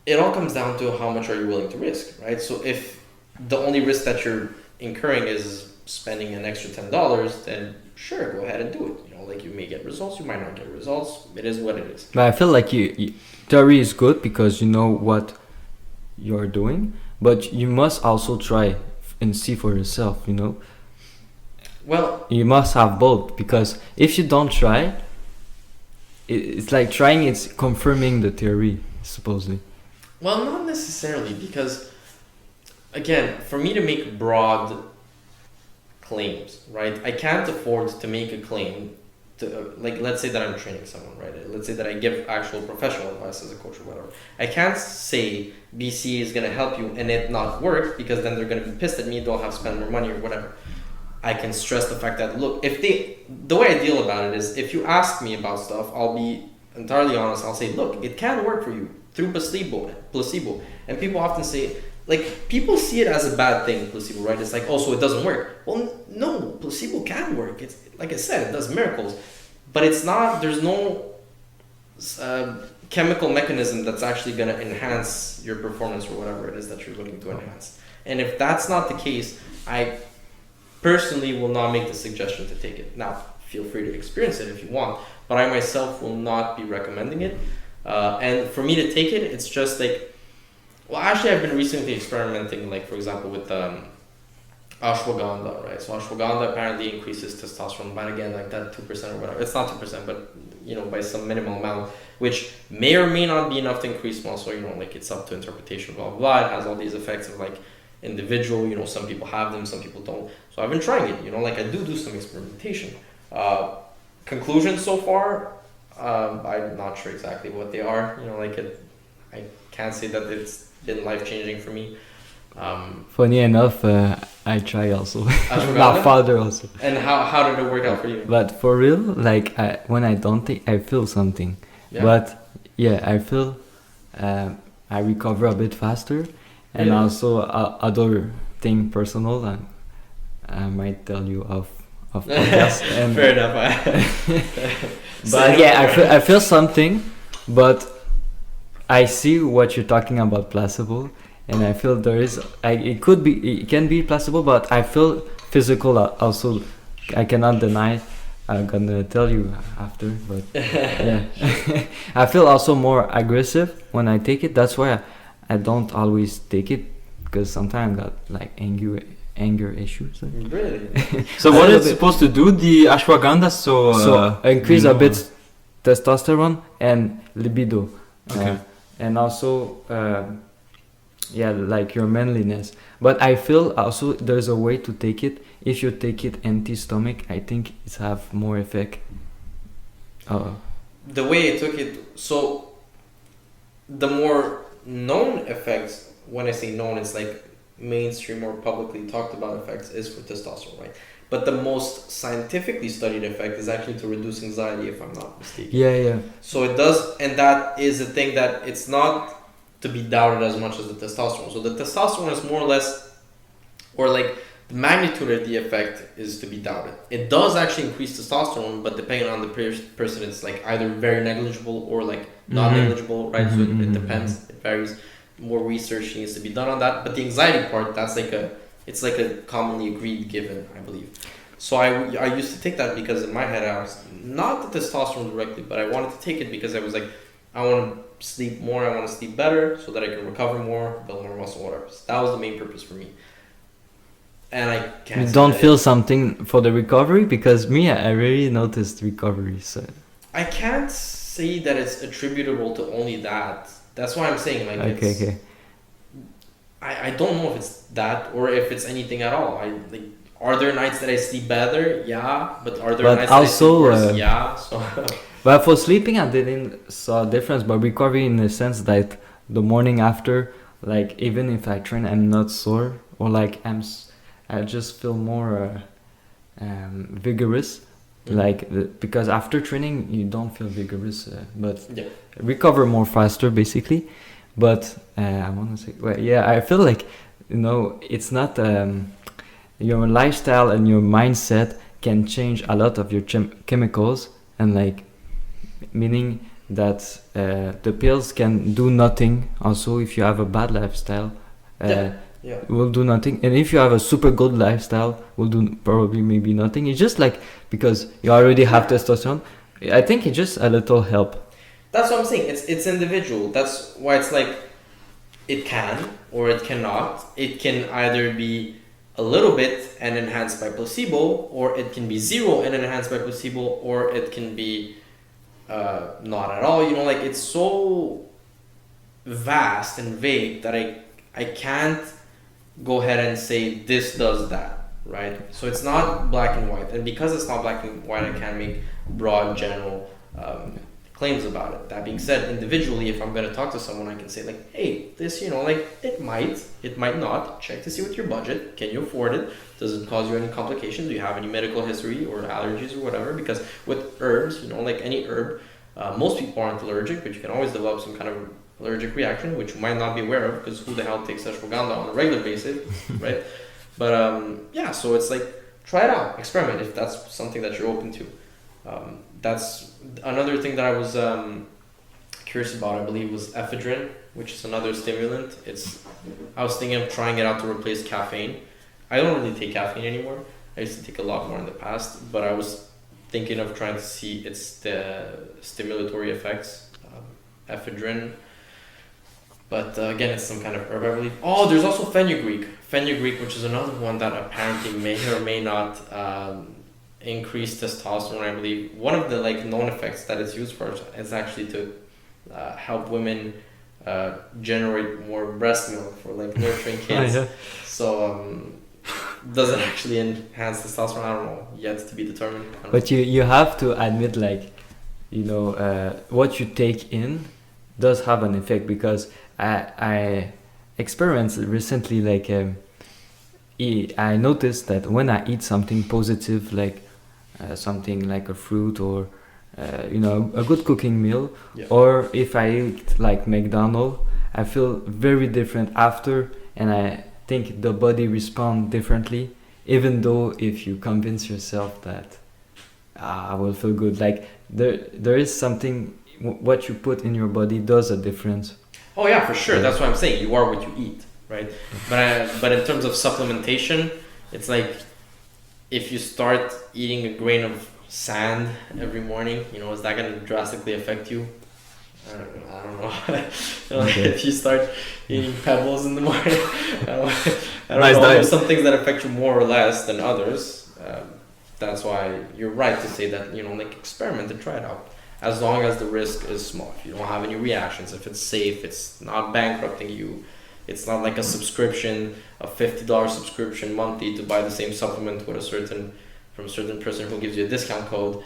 it all comes down to how much are you willing to risk, right? So if the only risk that you're incurring is spending an extra $10, then sure, go ahead and do it. Like you may get results, you might not get results. It is what it is. But I feel like theory is good because you know what you're doing, but you must also try and see for yourself, Well, you must have both, because if you don't try, it's like trying, it's confirming the theory, supposedly. Well, not necessarily, because again, for me to make broad claims, right? I can't afford to make a claim to, like, let's say that I'm training someone, right? Let's say that I give actual professional advice as a coach or whatever. I can't say BCA is going to help you and it not work, because then they're going to be pissed at me, they'll have spent more money or whatever. I can stress the fact that, look, the way I deal about it is, if you ask me about stuff, I'll be entirely honest. I'll say, look, it can work for you through placebo. And people often say, like, people see it as a bad thing, placebo, right? It's like, oh, so it doesn't work. Well, no, placebo can work. It's, like I said, it does miracles. But it's not, there's no chemical mechanism that's actually going to enhance your performance or whatever it is that you're looking to enhance. And if that's not the case, I personally will not make the suggestion to take it. Now, feel free to experience it if you want, but I myself will not be recommending it. And for me to take it, it's just like, well, actually, I've been recently experimenting, like, for example, with ashwagandha, right? So ashwagandha apparently increases testosterone, but again, like that 2% or whatever. It's not 2%, but, by some minimal amount, which may or may not be enough to increase muscle, like it's up to interpretation, blah, blah, blah. It has all these effects of, like, individual, some people have them, some people don't. So I've been trying it, like I do some experimentation. Conclusion so far, I'm not sure exactly what they are. I can't say that it's been life changing for me. Funny enough, I try also. Ashwagandha? My father also. And how did it work out for you? But for real, like when I don't take, I feel something. Yeah. But yeah, I feel I recover a bit faster, and Yeah. also other thing personal. I might tell you of podcast. And Fair enough. but yeah, I feel something, but I see what you're talking about placebo, and I feel there is. It can be placebo, but I feel physical also. I cannot deny. I'm gonna tell you after, but yeah, I feel also more aggressive when I take it. That's why I don't always take it, because sometimes I got like anger issues. Really? So what it's supposed to do, the ashwagandha? So increase a bit testosterone and libido. Okay. And also yeah, like your manliness. But I feel also there's a way to take it. If you take it empty stomach, I think it have more effect. The way I took it, so the more known effects, when I say known, it's like mainstream or publicly talked about effects, is for testosterone, right? But the most scientifically studied effect is actually to reduce anxiety, if I'm not mistaken. Yeah. So it does, and that is a thing that it's not to be doubted as much as the testosterone. So the testosterone is more or less, or like the magnitude of the effect is to be doubted. It does actually increase testosterone, but depending on the person, it's like either very negligible or like not negligible, right? So it depends. It varies. More research needs to be done on that. But the anxiety part, it's like a commonly agreed given, I believe. So I used to take that because in my head I was not the testosterone directly, but I wanted to take it because I was like, I want to sleep more, I want to sleep better so that I can recover more, build more muscle, whatever. So that was the main purpose for me. And I can't. You don't feel something for the recovery? Because me, I really noticed recovery. So I can't say that it's attributable to only that. That's why I'm saying like okay. I don't know if it's that or if it's anything at all. Are there nights that I sleep better? Yeah, but are there nights also, that I sleep worse? Yeah. So but for sleeping, I didn't saw a difference. But recovery in the sense that the morning after, like even if I train, I'm not sore, or like I just feel more vigorous. Like because after training you don't feel vigorous, but yeah. recover more faster basically. But I want to say, well, yeah, I feel like it's not your lifestyle and your mindset can change a lot of your chemicals, and like meaning that the pills can do nothing. Also, if you have a bad lifestyle, will do nothing, and if you have a super good lifestyle, will do probably maybe nothing. It's just like because you already have testosterone, I think it's just a little help. That's what I'm saying. It's individual. That's why it's like it can or it cannot. It can either be a little bit and enhanced by placebo, or it can be zero and enhanced by placebo, or it can be not at all. Like it's so vast and vague that I can't go ahead and say this does that, right? So it's not black and white, and because it's not black and white, I can't make broad general claims about it. That being said, individually, if I'm going to talk to someone, I can say like, hey, this, like it might not. Check to see with your budget. Can you afford it? Does it cause you any complications? Do you have any medical history or allergies or whatever? Because with herbs, like any herb, most people aren't allergic, but you can always develop some kind of allergic reaction, which you might not be aware of, because who the hell takes ashwagandha on a regular basis, right? But yeah, so it's like, try it out, experiment if that's something that you're open to. That's another thing that I was curious about, I believe, was ephedrine, which is another stimulant. I was thinking of trying it out to replace caffeine. I don't really take caffeine anymore. I used to take a lot more in the past, but I was thinking of trying to see the stimulatory effects. Ephedrine. But again, it's some kind of herb, I believe. Oh, there's also fenugreek. Fenugreek, which is another one that apparently may or may not increase testosterone, I believe. One of the known effects that it's used for is actually to help women generate more breast milk for nurturing kids. Yeah. So does it actually enhance testosterone? I don't know, yet to be determined. But you have to admit what you take in does have an effect, because I experienced recently, like I noticed that when I eat something positive, like something like a fruit, or a good cooking meal, Yeah. or if I eat like McDonald's, I feel very different after, and I think the body responds differently, even though if you convince yourself that I will feel good, like there is something, what you put in your body does a difference. Oh yeah, for sure. That's what I'm saying. You are what you eat, right? But in terms of supplementation, it's like if you start eating a grain of sand every morning, is that going to drastically affect you? I don't know. Okay. If you start eating pebbles in the morning, I don't Nice know. diet. There's some things that affect you more or less than others. That's why you're right to say that, like experiment and try it out. As long as the risk is small. If you don't have any reactions, if it's safe, it's not bankrupting you, it's not like a subscription, a $50 subscription monthly to buy the same supplement with from a certain person who gives you a discount code.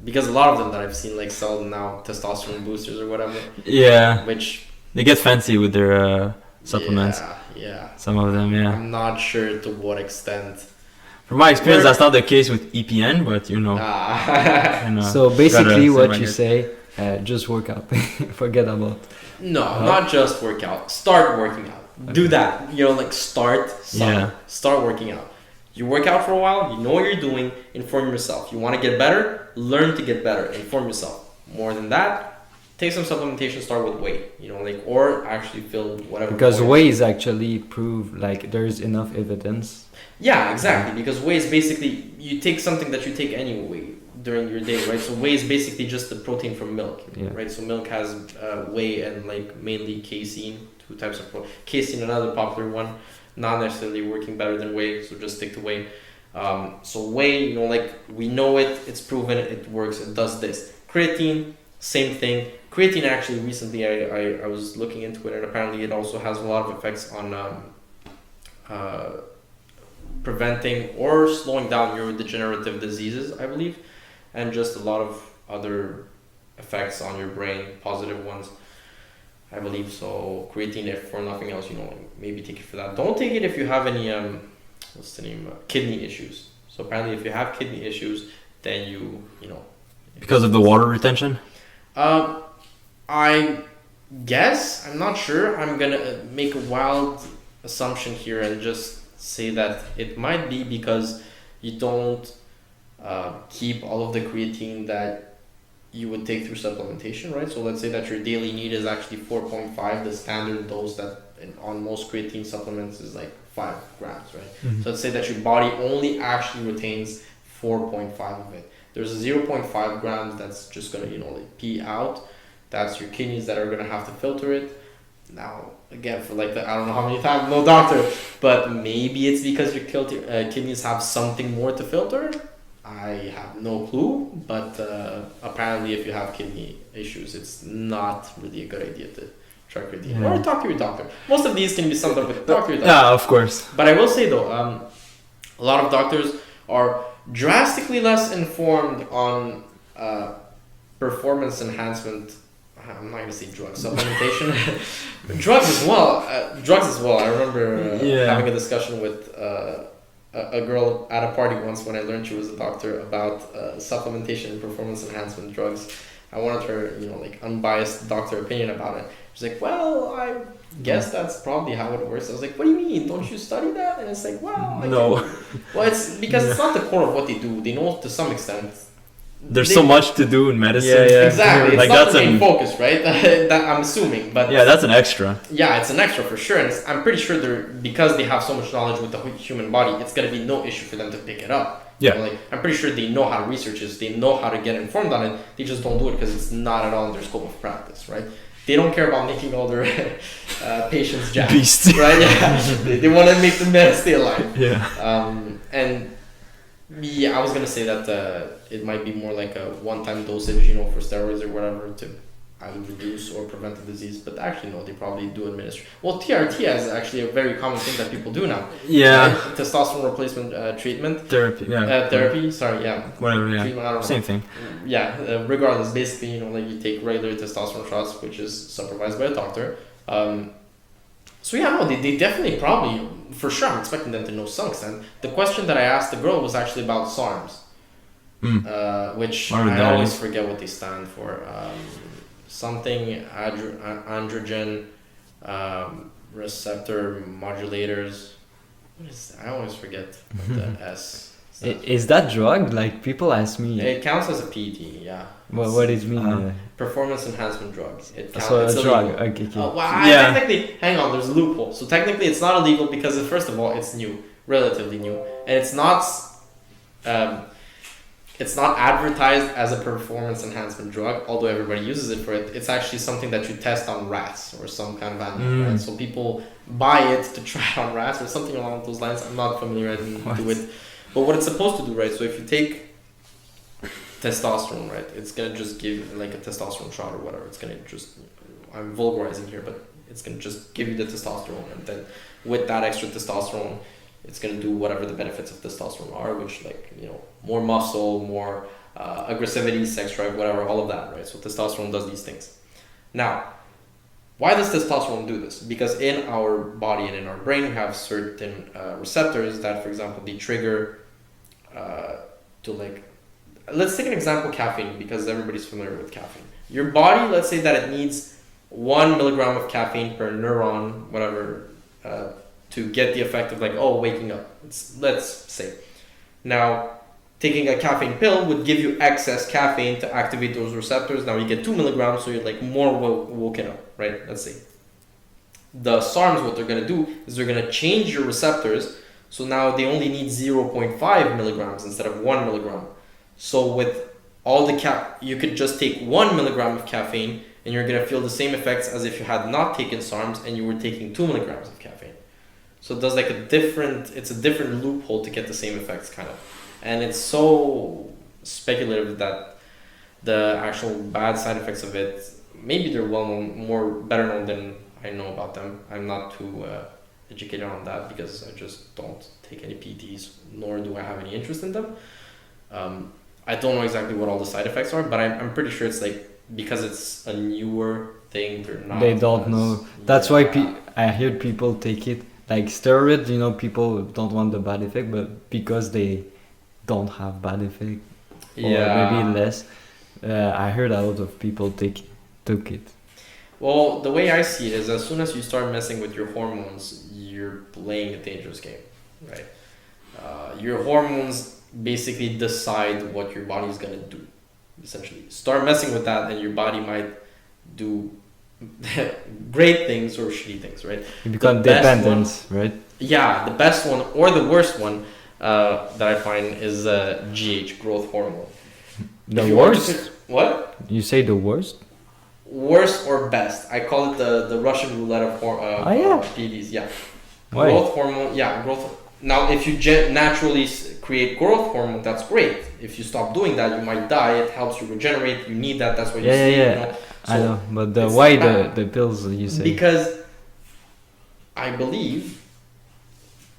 Because a lot of them that I've seen like sell now testosterone boosters or whatever. Yeah. Which They get fancy with their supplements. Yeah. Some of them, yeah. I'm not sure to what extent. From my experience, that's not the case with EPN, but So basically, gotta what you say say, just work out, forget about. No, not just work out. Start working out. Do that. Start working out. You work out for a while, you know what you're doing, inform yourself. You want to get better, learn to get better, inform yourself. More than that, take some supplementation, start with whey, or actually fill whatever. Because whey is actually proved, like there's enough evidence. Yeah, exactly. Because whey is basically, you take something that you take anyway during your day, right? So whey is basically just the protein from milk, right? So milk has whey and like mainly casein, two types of protein. Casein, another popular one, not necessarily working better than whey, so just stick to whey. So whey, we know it, it's proven, it works, it does this. Creatine, same thing. Creatine actually recently I was looking into it, and apparently it also has a lot of effects on preventing or slowing down neurodegenerative diseases, I believe, and just a lot of other effects on your brain, positive ones, I believe. So creatine, if for nothing else, maybe take it for that. Don't take it if you have any kidney issues. So apparently if you have kidney issues, then because of the water retention? I guess, I'm not sure. I'm gonna make a wild assumption here and just say that it might be because you don't keep all of the creatine that you would take through supplementation, right? So let's say that your daily need is actually 4.5. The standard dose that on most creatine supplements is like 5 grams, right? Mm-hmm. So let's say that your body only actually retains 4.5 of it. There's a 0.5 grams that's just gonna pee out. That's your kidneys that are gonna have to filter it. Now, again, for I don't know how many times, no doctor, but maybe it's because your kidneys have something more to filter. I have no clue, but apparently if you have kidney issues, it's not really a good idea to try creatine. Yeah. Or talk to your doctor. Most of these can be summed up with talk to your doctor. Yeah, of course. But I will say though, a lot of doctors are drastically less informed on performance enhancement. I'm not gonna say drugs, supplementation. drugs as well. I remember having a discussion with a girl at a party once when I learned she was a doctor about supplementation and performance enhancement drugs. I wanted her, unbiased doctor opinion about it. She's like, well, I guess that's probably how it works. I was like, what do you mean? Don't you study that? And it's like, well, no. Well, it's because it's not the core of what they do. They know to some extent. There's so much to do in medicine. Yeah. Exactly. It's like not that's the main focus, right? that I'm assuming, but yeah, that's an extra. Yeah, it's an extra for sure, and I'm pretty sure because they have so much knowledge with the human body, it's gonna be no issue for them to pick it up. Yeah. I'm pretty sure they know how to research this, they know how to get informed on it. They just don't do it because it's not at all in their scope of practice, right? They don't care about making all their patients jacked, beasts, right? Yeah, they want to make them stay alive. Yeah. And yeah, I was gonna say that it might be more like a one-time dosage, for steroids or whatever. either reduce or prevent the disease, but actually no, they probably do administer. Well, TRT is actually a very common thing that people do now. Yeah. Right? Testosterone replacement treatment. Therapy. Yeah. Therapy. Sorry. Yeah. Whatever. Yeah. Treatment, I don't know. Same thing. Yeah. Regardless, basically, like you take regular testosterone shots, which is supervised by a doctor. So yeah, no, they definitely probably, for sure, I'm expecting them to know some extent. The question that I asked the girl was actually about SARMs, which I always forget what they stand for. Something androgen receptor modulators. What is that? I always forget what the S. Is that drug? Like people ask me. It counts as a PED, yeah. What does it mean? Performance enhancement drugs. It counts. So it's a drug. illegal. Okay. Well, Yeah. technically, hang on. There's a loophole. So technically, it's not illegal because first of all, it's new, relatively new, and it's not advertised as a performance enhancement drug. Although everybody uses it for it, it's actually something that you test on rats or some kind of animal. Right? So people buy it to try it on rats or something along those lines. I'm not familiar with it. But what it's supposed to do, right? So if you take testosterone, right, it's gonna just give like a testosterone shot or whatever. It's gonna just, I'm vulgarizing here, but it's gonna just give you the testosterone, and then with that extra testosterone, it's gonna do whatever the benefits of testosterone are, which like more muscle, more aggressivity, sex drive, whatever, all of that, right? So testosterone does these things. Now, why does testosterone do this? Because in our body and in our brain, we have certain receptors that, for example, they trigger to like, let's take an example, caffeine, because everybody's familiar with caffeine. Your body, let's say that it needs 1 milligram of caffeine per neuron, whatever, to get the effect of like, waking up. Let's say. Now, taking a caffeine pill would give you excess caffeine to activate those receptors. Now you get 2 milligrams, so you're like more woken up, right? Let's say. The SARMs, what they're going to do is they're going to change your receptors. So now they only need 0.5 milligrams instead of 1 milligram. So with all the you could just take 1 milligram of caffeine and you're going to feel the same effects as if you had not taken SARMs and you were taking 2 milligrams of caffeine. So it does like it's a different loophole to get the same effects kind of. And it's so speculative that the actual bad side effects of it, maybe they're better known than I know about them. I'm not too educated on that because I just don't take any PTs, nor do I have any interest in them. I don't know exactly what all the side effects are, but I'm pretty sure it's like, because it's a newer thing, they don't know. That's why I hear people take it like steroids. People don't want the bad effect, but because they don't have bad effect, or maybe less. I heard a lot of people took it. Well, the way I see it is, as soon as you start messing with your hormones, you're playing a dangerous game, right? Your hormones basically decide what your body is gonna do. Essentially, start messing with that, and your body might do great things or shitty things, right? You become dependent, right? Yeah, the best one or the worst one that I find is GH, growth hormone. The worst? What? You say the worst? Worst or best? I call it the Russian roulette of PDs. Yeah. Why? Growth hormone. Yeah, growth. Now, if you naturally create growth hormone, that's great. If you stop doing that, you might die. It helps you regenerate. You need that. That's why you sleep. Yeah. So I know, but why the pills you say? Because I believe,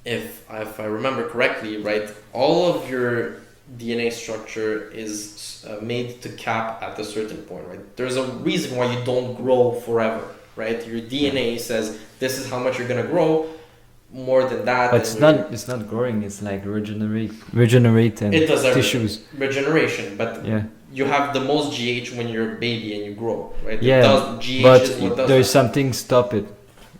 if I remember correctly, right, all of your DNA structure is made to cap at a certain point, right? There's a reason why you don't grow forever, right? Your DNA says this is how much you're gonna grow. More than that, but it's not growing. It's like regenerate and it does tissues. Regeneration, but you have the most GH when you're a baby and you grow, right? Yeah, GH but is what does there's that. something stop it.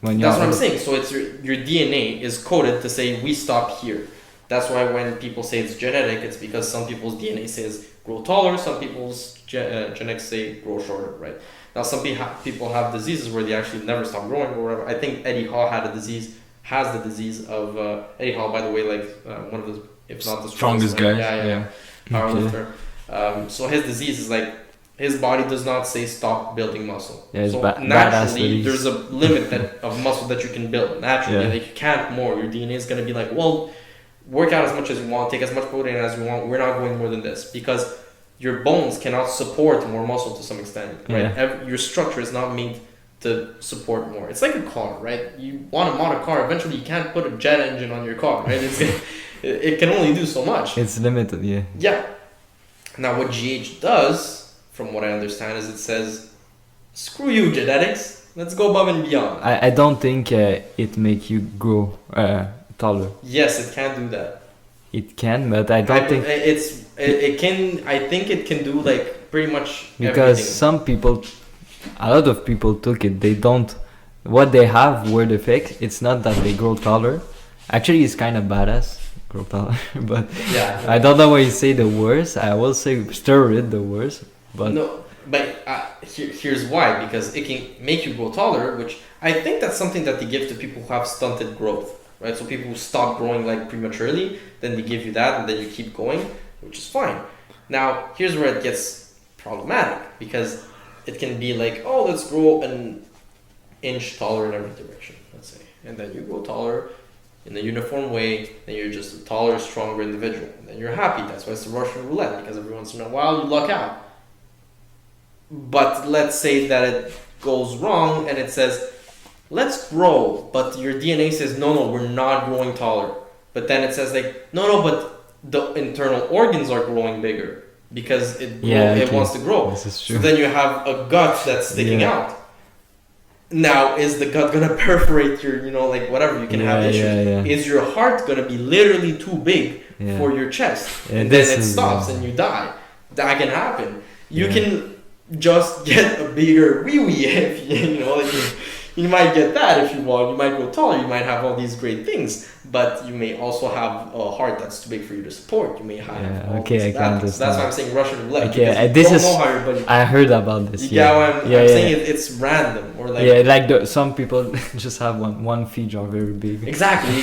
That's what I'm saying. So it's your DNA is coded to say we stop here. That's why when people say it's genetic, it's because some people's DNA says grow taller, some people's genetics say grow shorter, right? Now some people have diseases where they actually never stop growing or whatever. I think Eddie Hall has the disease of Eddie Hall, by the way, like one of the, if not the strongest guy. Yeah. Powerlifter. So his disease is like, his body does not say stop building muscle. Yeah, so naturally, there's a limit of muscle that you can build. Naturally, like you can't more. Your DNA is gonna be like, well, work out as much as you want, take as much protein as you want. We're not going more than this because your bones cannot support more muscle to some extent. Right? Yeah. Your structure is not made to support more. It's like a car, right? You want to mod a car, eventually you can't put a jet engine on your car, right? It can only do so much. It's limited, yeah. Yeah. Now what GH does, from what I understand, is it says, screw you genetics, let's go above and beyond. I don't think it make you grow taller. Yes, it can do that. It can, but I don't think it can. I think it can do like pretty much because everything. some people, a lot of people took it. They don't. What they have weird effects. It's not that they grow taller. Actually, it's kind of badass grow taller, but Yeah. I don't know why you say the worst. I will say steroid the worst, but No, but here's why, because it can make you grow taller, which I think that's something that they give to people who have stunted growth, right? So people who stop growing like prematurely, then they give you that, and then you keep going, which is fine. Now, here's where it gets problematic, because it can be like, oh, let's grow an inch taller in every direction, let's say, and then you grow taller in a uniform way, then you're just a taller, stronger individual, and then you're happy. That's why it's the Russian roulette, because every once in a while you luck out. But let's say that it goes wrong and it says, let's grow, but your DNA says, no, we're not growing taller. But then it says like, no, but the internal organs are growing bigger because it wants to grow. This is true. So then you have a gut that's sticking out. Now, is the gut gonna perforate your, like whatever, you can have issues. Is your heart gonna be literally too big for your chest? And then it stops and you die. That can happen. You can just get a bigger wee-wee if you might get that if you want. You might grow taller, you might have all these great things, but you may also have a heart that's too big for you to support. You may have all these I can understand. So that's why I'm saying Russian roulette. Okay, Because you don't know how your body. I heard about this. You get what I'm saying? It's random, or like some people just have one feet are very big. Exactly.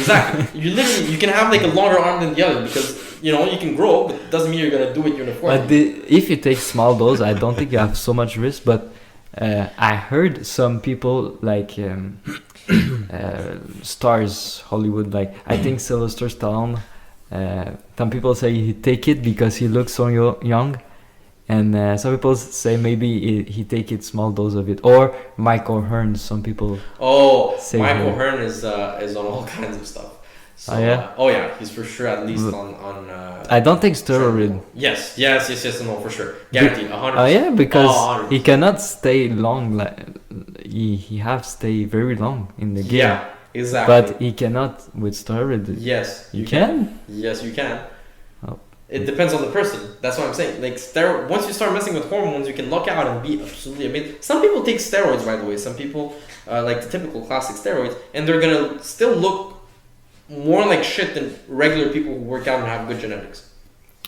You can have like a longer arm than the other because you can grow, but it doesn't mean you're gonna do it uniformly. But if you take small dose, I don't think you have so much risk. But I heard some people like stars Hollywood, like I think Sylvester Stallone. Some people say he take it because he looks so young, and some people say maybe he take it small dose of it. Or Michael Hearn. Some people. Say Michael Hearn is on all kinds of stuff. So, he's for sure at least on. I don't think steroid. Yes, no, for sure, guaranteed, 100%. Because 100%. he cannot stay long. Like he have stay very long in the game. Yeah, exactly. But he cannot with steroid. Yes, you can. Yes, you can. Oh. It depends on the person. That's what I'm saying. Like once you start messing with hormones, you can luck out and be absolutely amazing. Some people take steroids, by the way. Some people like the typical classic steroids, and they're gonna still look more like shit than regular people who work out and have good genetics.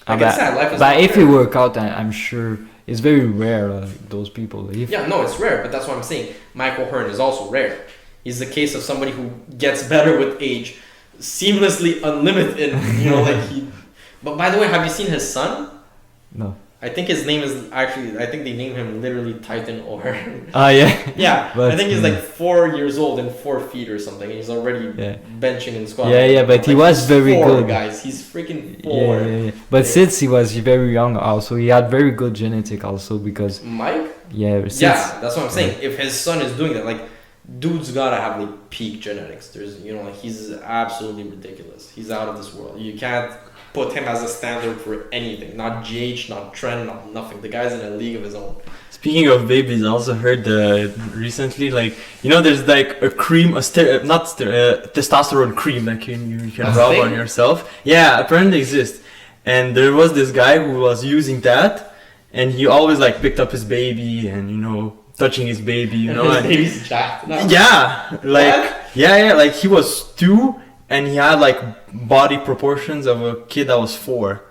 It's sad. Life is but if you work out, I'm sure it's very rare. Those people. It's rare. But that's what I'm saying. Michael Hearn is also rare. He's the case of somebody who gets better with age, seamlessly unlimited. But by the way, have you seen his son? No. I think his name is actually. I think they named him literally Titan or. Yeah. But I think he's like 4 years old and 4 feet or something, and he's already benching and squatting. But he was very good. Guys, he's freaking 4. Yeah. But since he was very young, also he had very good genetic, also because. Mike. That's what I'm saying. If his son is doing that, like, dude's gotta have like peak genetics. There's, he's absolutely ridiculous. He's out of this world. You can't put him as a standard for anything. Not GH, not trend, not nothing. The guy's in a league of his own. Speaking of babies, I also heard recently, there's like a cream, testosterone cream that you can rub on yourself. Yeah, apparently exists. And there was this guy who was using that, and he always picked up his baby and touching his baby, His baby's jacked. No. Yeah, he was 2. And he had body proportions of a kid that was 4,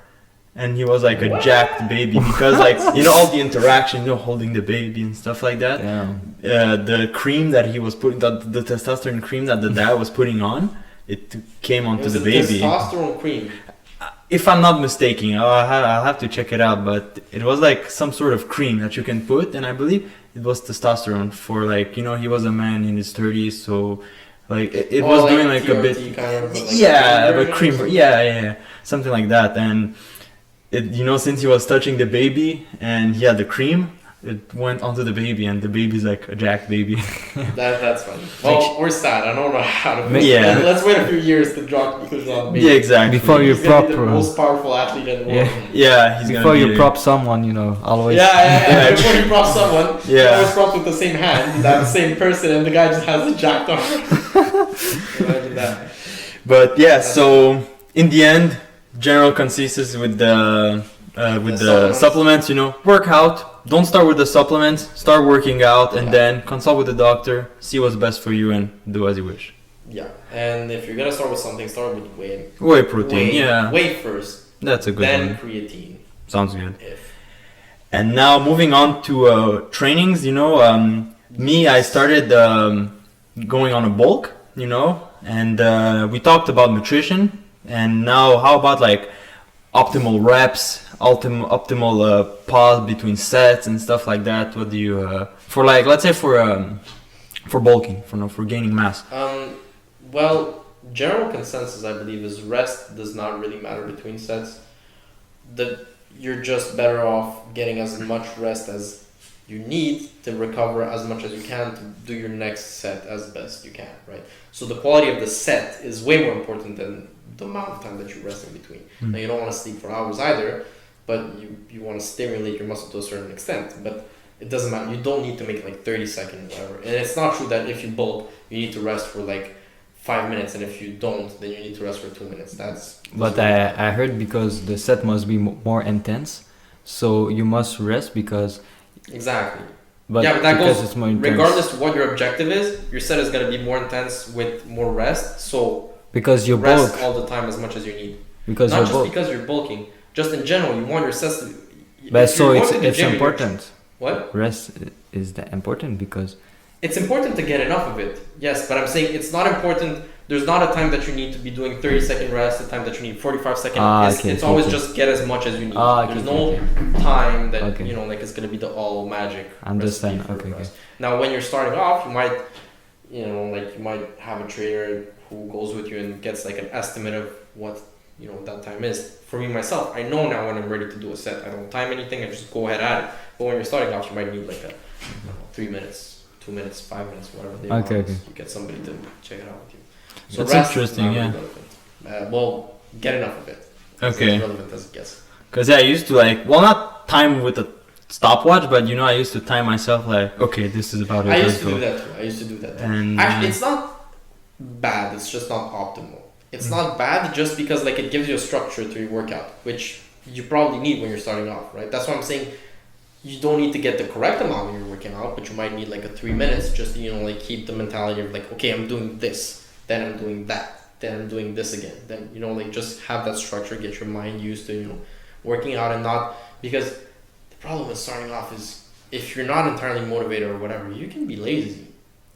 and he was a jacked baby because all the interaction, holding the baby and stuff like that. Yeah. The cream that he was putting, the testosterone cream that the dad was putting on, it came onto the baby. Testosterone cream. If I'm not mistaken, I'll have to check it out. But it was some sort of cream that you can put, and I believe it was testosterone for he was a man in his 30s, so. It was doing a bit, kind of, but cream, something like that. And since he was touching the baby and he had the cream, it went onto the baby, and the baby's like a jacked baby. That's funny. Well, or sad. I don't know how to. Yeah. Let's wait a few years to draw conclusions on baby. Yeah, exactly. Before you He's gonna be prop, the most powerful athlete in the world. yeah. he's Before gonna you be prop someone, always. Yeah. Before you prop someone, you Yeah. always prop with the same hand, that same person, and the guy just has a jacked arm. Imagine that. But yeah, so in the end, general consensus with the supplements, work out. Don't start with the supplements. Start working out, and then consult with the doctor. See what's best for you, and do as you wish. Yeah, and if you're gonna start with something, start with whey. Whey protein, yeah. Whey first. That's a good then one. creatine. Sounds good. If. And now moving on to trainings, me, I started going on a bulk, and we talked about nutrition. And now, how about like optimal reps, optimal pause between sets and stuff like that? What do you for like, let's say for bulking, for gaining mass? Well, general consensus, I believe, is rest does not really matter between sets. You're just better off getting as much rest as you need to recover as much as you can to do your next set as best you can, right? So the quality of the set is way more important than the amount of time that you rest in between. Now, you don't want to sleep for hours either, but you want to stimulate your muscle to a certain extent. But it doesn't matter. You don't need to make like 30 seconds, whatever. And it's not true that if you bulk, you need to rest for like 5 minutes, and if you don't, then you need to rest for 2 minutes. But I heard because the set must be more intense, so you must rest because. Exactly. But yeah, but that because goes it's more intense. regardless of what your objective is. Your set is going to be more intense with more rest. So because you rest bulk all the time as much as you need. because not you just bulk. because you're bulking. Just in general, you want your sets to. But if so you're it's going to the gym, important. What? Rest is that important because. It's important to get enough of it, yes, but I'm saying it's not important. There's not a time that you need to be doing 30-second rest, a time that you need 45-second. It's always just get as much as you need. There's no time that, like it's going to be the all magic. Understand, okay. Now, when you're starting off, you might, you might have a trainer who goes with you and gets like an estimate of what, that time is. For me, myself, I know now when I'm ready to do a set. I don't time anything, I just go ahead at it. But when you're starting off, you might need like 3 minutes, 2 minutes, 5 minutes, whatever they want. Okay. You get somebody to check it out with you. So That's rest interesting, is yeah. not really relevant. Well, get enough of it. It's Okay. as relevant as it gets. Because I used to not time with a stopwatch, but I used to time myself like, okay, this is about it. I used let's to go. do that too. And Actually, it's not bad. It's just not optimal. It's not bad just because like it gives you a structure to your workout, which you probably need when you're starting off, right? That's why I'm saying you don't need to get the correct amount when you're working out, but you might need like a 3 minutes just to, keep the mentality of like, okay, I'm doing this, then I'm doing that, then I'm doing this again. Then, just have that structure, get your mind used to, working out and not, because the problem with starting off is if you're not entirely motivated or whatever, you can be lazy.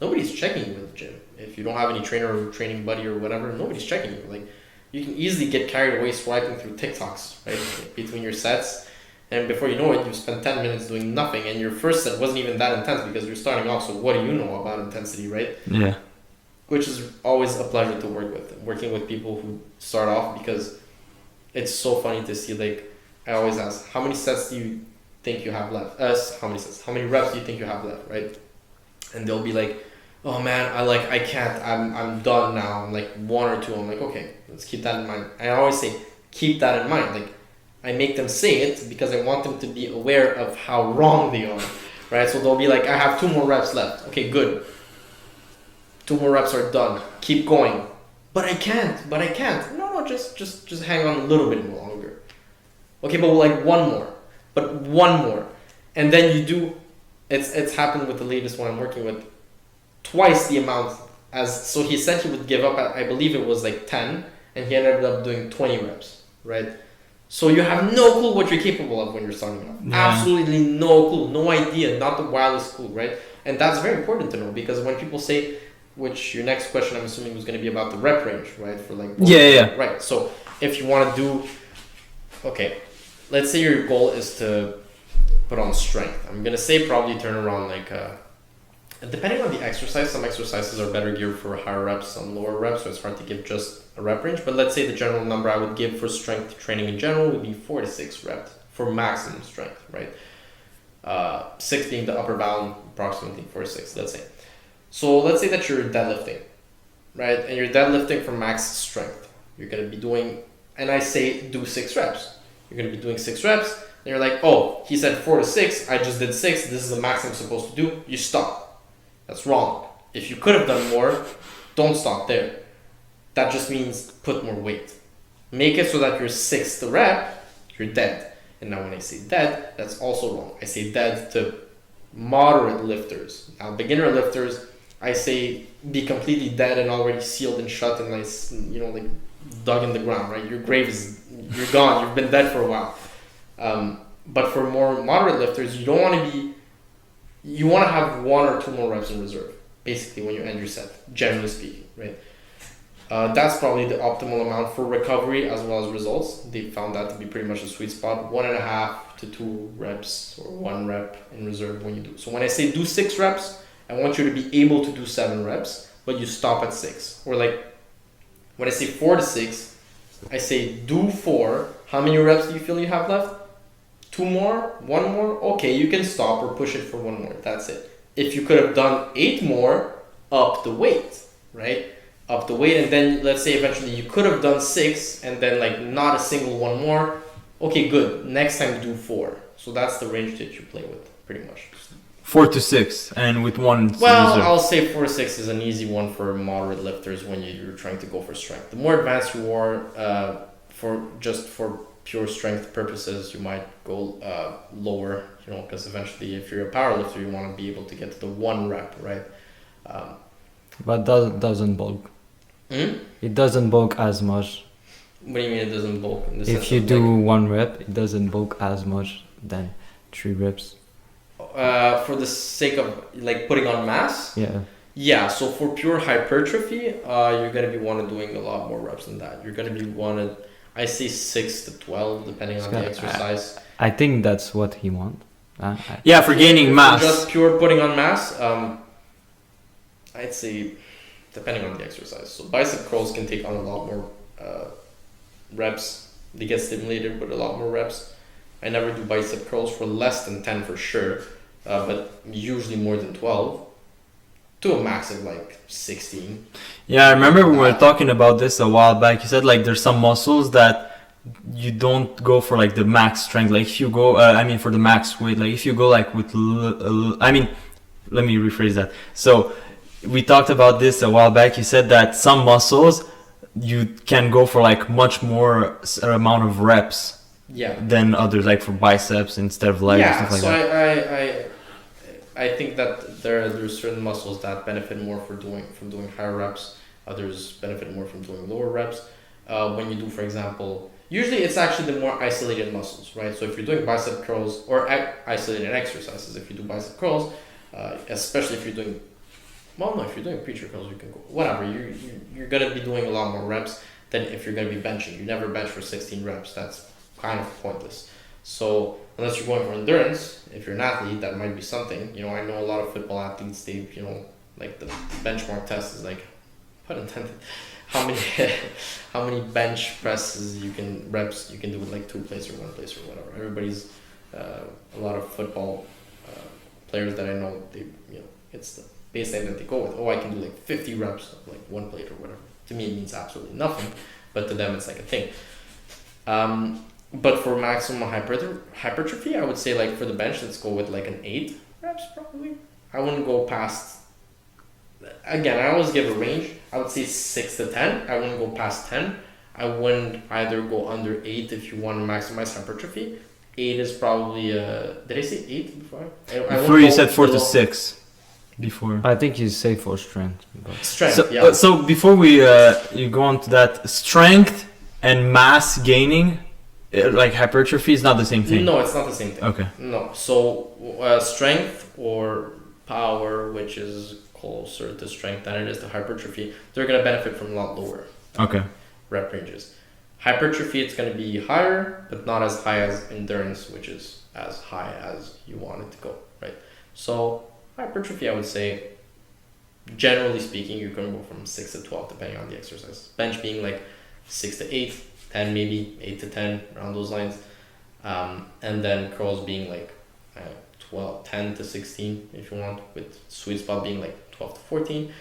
Nobody's checking you at the gym. If you don't have any trainer or training buddy or whatever, nobody's checking you. Like, you can easily get carried away swiping through TikToks, right? Between your sets. And before you know it, you've spent 10 minutes doing nothing. And your first set wasn't even that intense because you're starting off. So what do you know about intensity, right? Yeah. Which is always a pleasure to work with. Working with people who start off, because it's so funny to see, like, I always ask, how many sets do you think you have left? How many sets? How many reps do you think you have left, right? And they'll be like, oh man, I can't, I'm done now. I'm like 1 or 2. I'm like, okay, let's keep that in mind. I always say, keep that in mind. Like, I make them say it because I want them to be aware of how wrong they are, right? So they'll be like, I have 2 more reps left. Okay, good. 2 more reps are done. Keep going. But I can't. No, just hang on a little bit longer. Okay, but like 1 more. But 1 more. And then you do, it's happened with the latest one I'm working with, twice the amount as, so he said he would give up at, I believe it was like 10, and he ended up doing 20 reps, right? So you have no clue what you're capable of when you're starting off. Yeah. Absolutely no clue, no idea, not the wildest clue, right? And that's very important to know, because when people say, which your next question I'm assuming was going to be about the rep range, right? For like, Yeah. Right, so if you want to do, okay, let's say your goal is to put on strength. I'm going to say probably turn around like depending on the exercise, some exercises are better geared for higher reps, some lower reps, so it's hard to give just a rep range. But let's say the general number I would give for strength training in general would be 4 to 6 reps for maximum strength, right? 6 being the upper bound, approximately 4 to 6, let's say. So let's say that you're deadlifting, right? And you're deadlifting for max strength. You're going to be doing, and I say do 6 reps. You're going to be doing 6 reps, and you're like, oh, he said 4 to 6, I just did 6, this is the max I'm supposed to do. You stop. That's wrong. If you could have done more, don't stop there. That just means put more weight. Make it so that your 6th rep, you're dead. And now when I say dead, that's also wrong. I say dead to moderate lifters. Now beginner lifters, I say be completely dead and already sealed and shut and like dug in the ground, right? Your grave is, you're gone. You've been dead for a while. But for more moderate lifters, you don't want to be, you want to have 1 or 2 more reps in reserve, basically, when you end your set, generally speaking, right? That's probably the optimal amount for recovery as well as results. They found that to be pretty much a sweet spot, 1.5 to 2 reps or 1 rep in reserve when you do. So when I say do 6 reps, I want you to be able to do 7 reps, but you stop at 6. Or like, when I say 4 to 6, I say do 4. How many reps do you feel you have left? 2 more, 1 more, okay, you can stop or push it for 1 more, that's it. If you could have done 8 more, up the weight, right? Up the weight, and then let's say eventually you could have done 6 and then like not a single 1 more, okay, good, next time do 4. So that's the range that you play with, pretty much. 4 to 6, and with 1 Well, reserve. I'll say 4 to 6 is an easy one for moderate lifters when you're trying to go for strength. The more advanced you are, for pure strength purposes, you might go lower, because eventually if you're a power lifter, you want to be able to get to the 1 rep, right? But doesn't bulk. Hmm? It doesn't bulk as much. What do you mean it doesn't bulk? In the If sense you of, do like, 1 rep, it doesn't bulk as much than 3 reps. for the sake of like putting on mass? Yeah. Yeah, so for pure hypertrophy, you're going to be doing a lot more reps than that. You're going to be I say 6 to 12, depending on the exercise. I think that's what he wants. Yeah, for gaining mass. For just pure putting on mass, I'd say depending on the exercise. So bicep curls can take on a lot more reps. They get stimulated with a lot more reps. I never do bicep curls for less than 10 for sure, but usually more than 12. To a max of like 16. Yeah, I remember we were talking about this a while back. You said like there's some muscles that you don't go for like the max strength. Like if you go, for the max weight, like if you go like with, let me rephrase that. So we talked about this a while back. You said that some muscles you can go for like much more amount of reps than others, like for biceps instead of legs. Yeah, stuff like so that. I think that there's certain muscles that benefit more from doing higher reps. Others benefit more from doing lower reps. When you do, for example, usually it's actually the more isolated muscles, right? So if you're doing bicep curls or isolated exercises, if you do bicep curls, especially if you're doing, if you're doing preacher curls, you can go whatever. You're gonna be doing a lot more reps than if you're gonna be benching. You never bench for 16 reps. That's kind of pointless. So unless you're going for endurance, if you're an athlete, that might be something. I know a lot of football athletes, they, like the benchmark test is like, pun intended, how many bench presses reps you can do with like 2 plates or 1 place or whatever. Everybody's, a lot of football players that I know, they, it's the baseline that they go with. Oh, I can do like 50 reps of like 1 plate or whatever. To me, it means absolutely nothing, but to them, it's like a thing. But for maximum hypertrophy, I would say like for the bench, let's go with like an 8 reps probably. I wouldn't go past, again, I always give a range. I would say 6 to 10. I wouldn't go past 10. I wouldn't either go under 8 if you want to maximize hypertrophy. 8 is probably, did I say 8 before? Before you said 4 to 6. Before. I think you say for strength. Strength, So before you go on to that, strength and mass gaining, like hypertrophy, is not the same thing. No, it's not the same thing. Okay. No, so strength or power, which is closer to strength than it is to hypertrophy, they're going to benefit from a lot lower rep ranges. Hypertrophy, it's going to be higher, but not as high as endurance, which is as high as you want it to go, right? So hypertrophy, I would say generally speaking, you can go from 6 to 12 depending on the exercise. Bench being like 6 to 8, 10 maybe, 8 to 10, around those lines. And then curls being like 10 to 16 if you want, with sweet spot being like 12 to 14.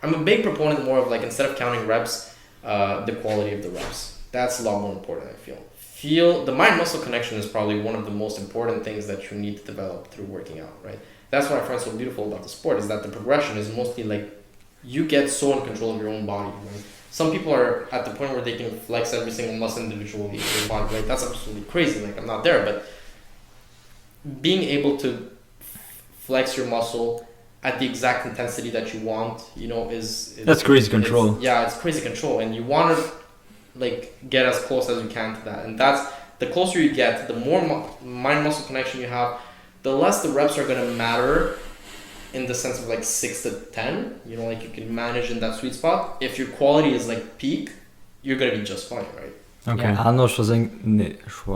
I'm a big proponent more of like, instead of counting reps, the quality of the reps. That's a lot more important, I feel. The mind-muscle connection is probably one of the most important things that you need to develop through working out, right? That's what I find so beautiful about the sport, is that the progression is mostly like, you get so in control of your own body, right? Some people are at the point where they can flex every single muscle individually in their body, right? That's absolutely crazy, like I'm not there, but being able to flex your muscle at the exact intensity that you want, you know, that's crazy control. It's crazy control, and you want to like get as close as you can to that. And that's, the closer you get, the more mind muscle connection you have, the less the reps are gonna matter, in the sense of like 6 to 10. You know, like you can manage in that sweet spot. If your quality is like peak, you're gonna be just fine, right? Okay. Yeah, Arnold Schwarzenegger,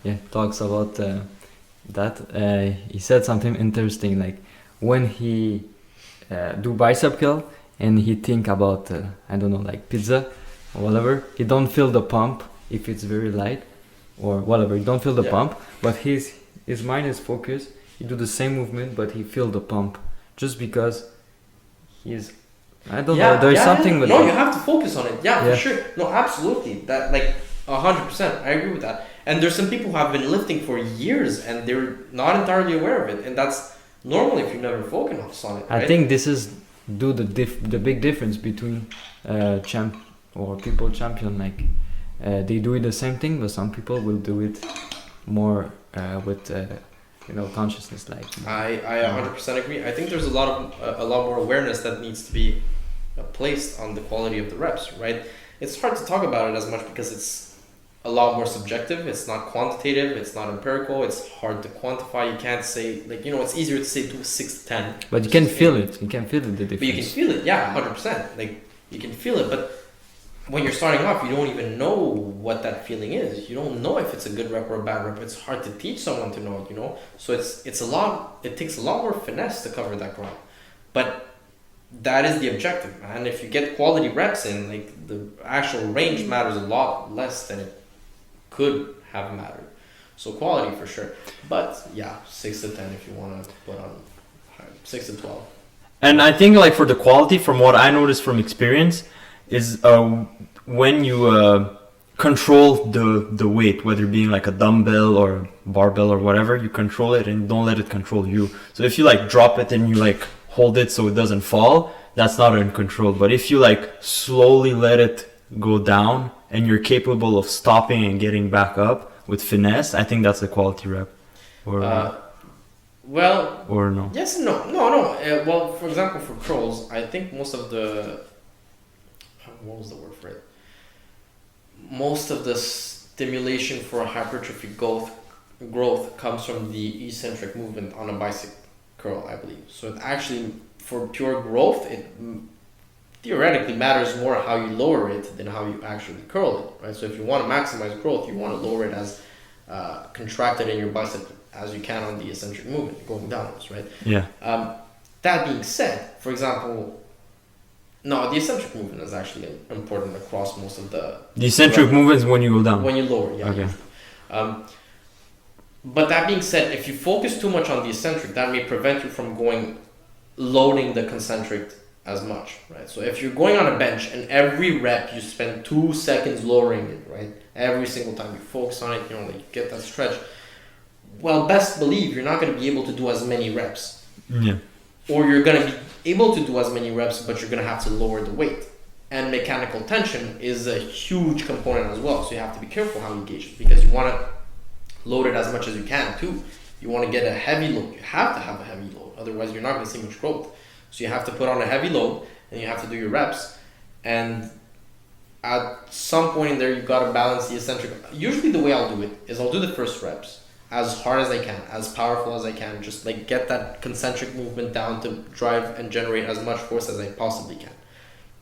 yeah, talks about that. He said something interesting, like when he do bicep curl and he think about I don't know, like pizza or whatever, he don't feel the pump if it's very light or whatever. He don't feel the pump, but his mind is focused. He do the same movement, but he feel the pump just because he's, I don't know. There's something with no, that. you have to focus on it. Yeah, for sure. No, absolutely. That, like 100%. I agree with that. And there's some people who have been lifting for years and they're not entirely aware of it, and that's normal if you never focus on it. Right? I think this is the big difference between champ or people champion. Like they do it the same thing, but some people will do it more with consciousness. Like I 100% agree. I think there's a lot more awareness that needs to be placed on the quality of the reps. Right? It's hard to talk about it as much because it's a lot more subjective. It's not quantitative. It's not empirical. It's hard to quantify. You can't say, like, you know, it's easier to say do 6 to 10. But you can feel it. You can feel the difference. But you can feel it, yeah, 100%. Like, you can feel it, but when you're starting off, you don't even know what that feeling is. You don't know if it's a good rep or a bad rep. It's hard to teach someone to know it, you know? So it takes a lot more finesse to cover that ground. But that is the objective, man. If you get quality reps in, like, the actual range matters a lot less than it could have mattered. So quality for sure. But yeah, 6 to 10 if you want to put on 6 to 12. And I think, like, for the quality, from what I noticed from experience, is when you control the weight, whether being like a dumbbell or barbell or whatever, you control it and don't let it control you. So if you like drop it and you like hold it so it doesn't fall, that's not in control. But if you like slowly let it go down and you're capable of stopping and getting back up with finesse, I think that's a quality rep. Or or no? Yes and no. Well, for example, for curls, I think most of the, what was the word for it? Most of the stimulation for hypertrophy growth comes from the eccentric movement on a bicep curl, I believe. So it actually, for pure growth, it theoretically matters more how you lower it than how you actually curl it, right? So if you want to maximize growth, you want to lower it as contracted in your bicep as you can on the eccentric movement, going downwards, right? Yeah. That being said, for example, no, the eccentric movement is actually important across most of the... The eccentric movement is when you go down? When you lower, yeah. Okay. But that being said, if you focus too much on the eccentric, that may prevent you from loading the concentric as much, right? So if you're going on a bench and every rep you spend 2 seconds lowering it, right? Every single time you focus on it, you know, like you get that stretch. Well, best believe you're not going to be able to do as many reps. Yeah. Or you're going to be able to do as many reps, but you're going to have to lower the weight. And mechanical tension is a huge component as well. So you have to be careful how you gauge it, because you want to load it as much as you can too. You want to get a heavy load. You have to have a heavy load. Otherwise, you're not going to see much growth. So you have to put on a heavy load and you have to do your reps. And at some point in there, you've got to balance the eccentric. Usually the way I'll do it is I'll do the first reps as hard as I can, as powerful as I can, just like get that concentric movement down to drive and generate as much force as I possibly can.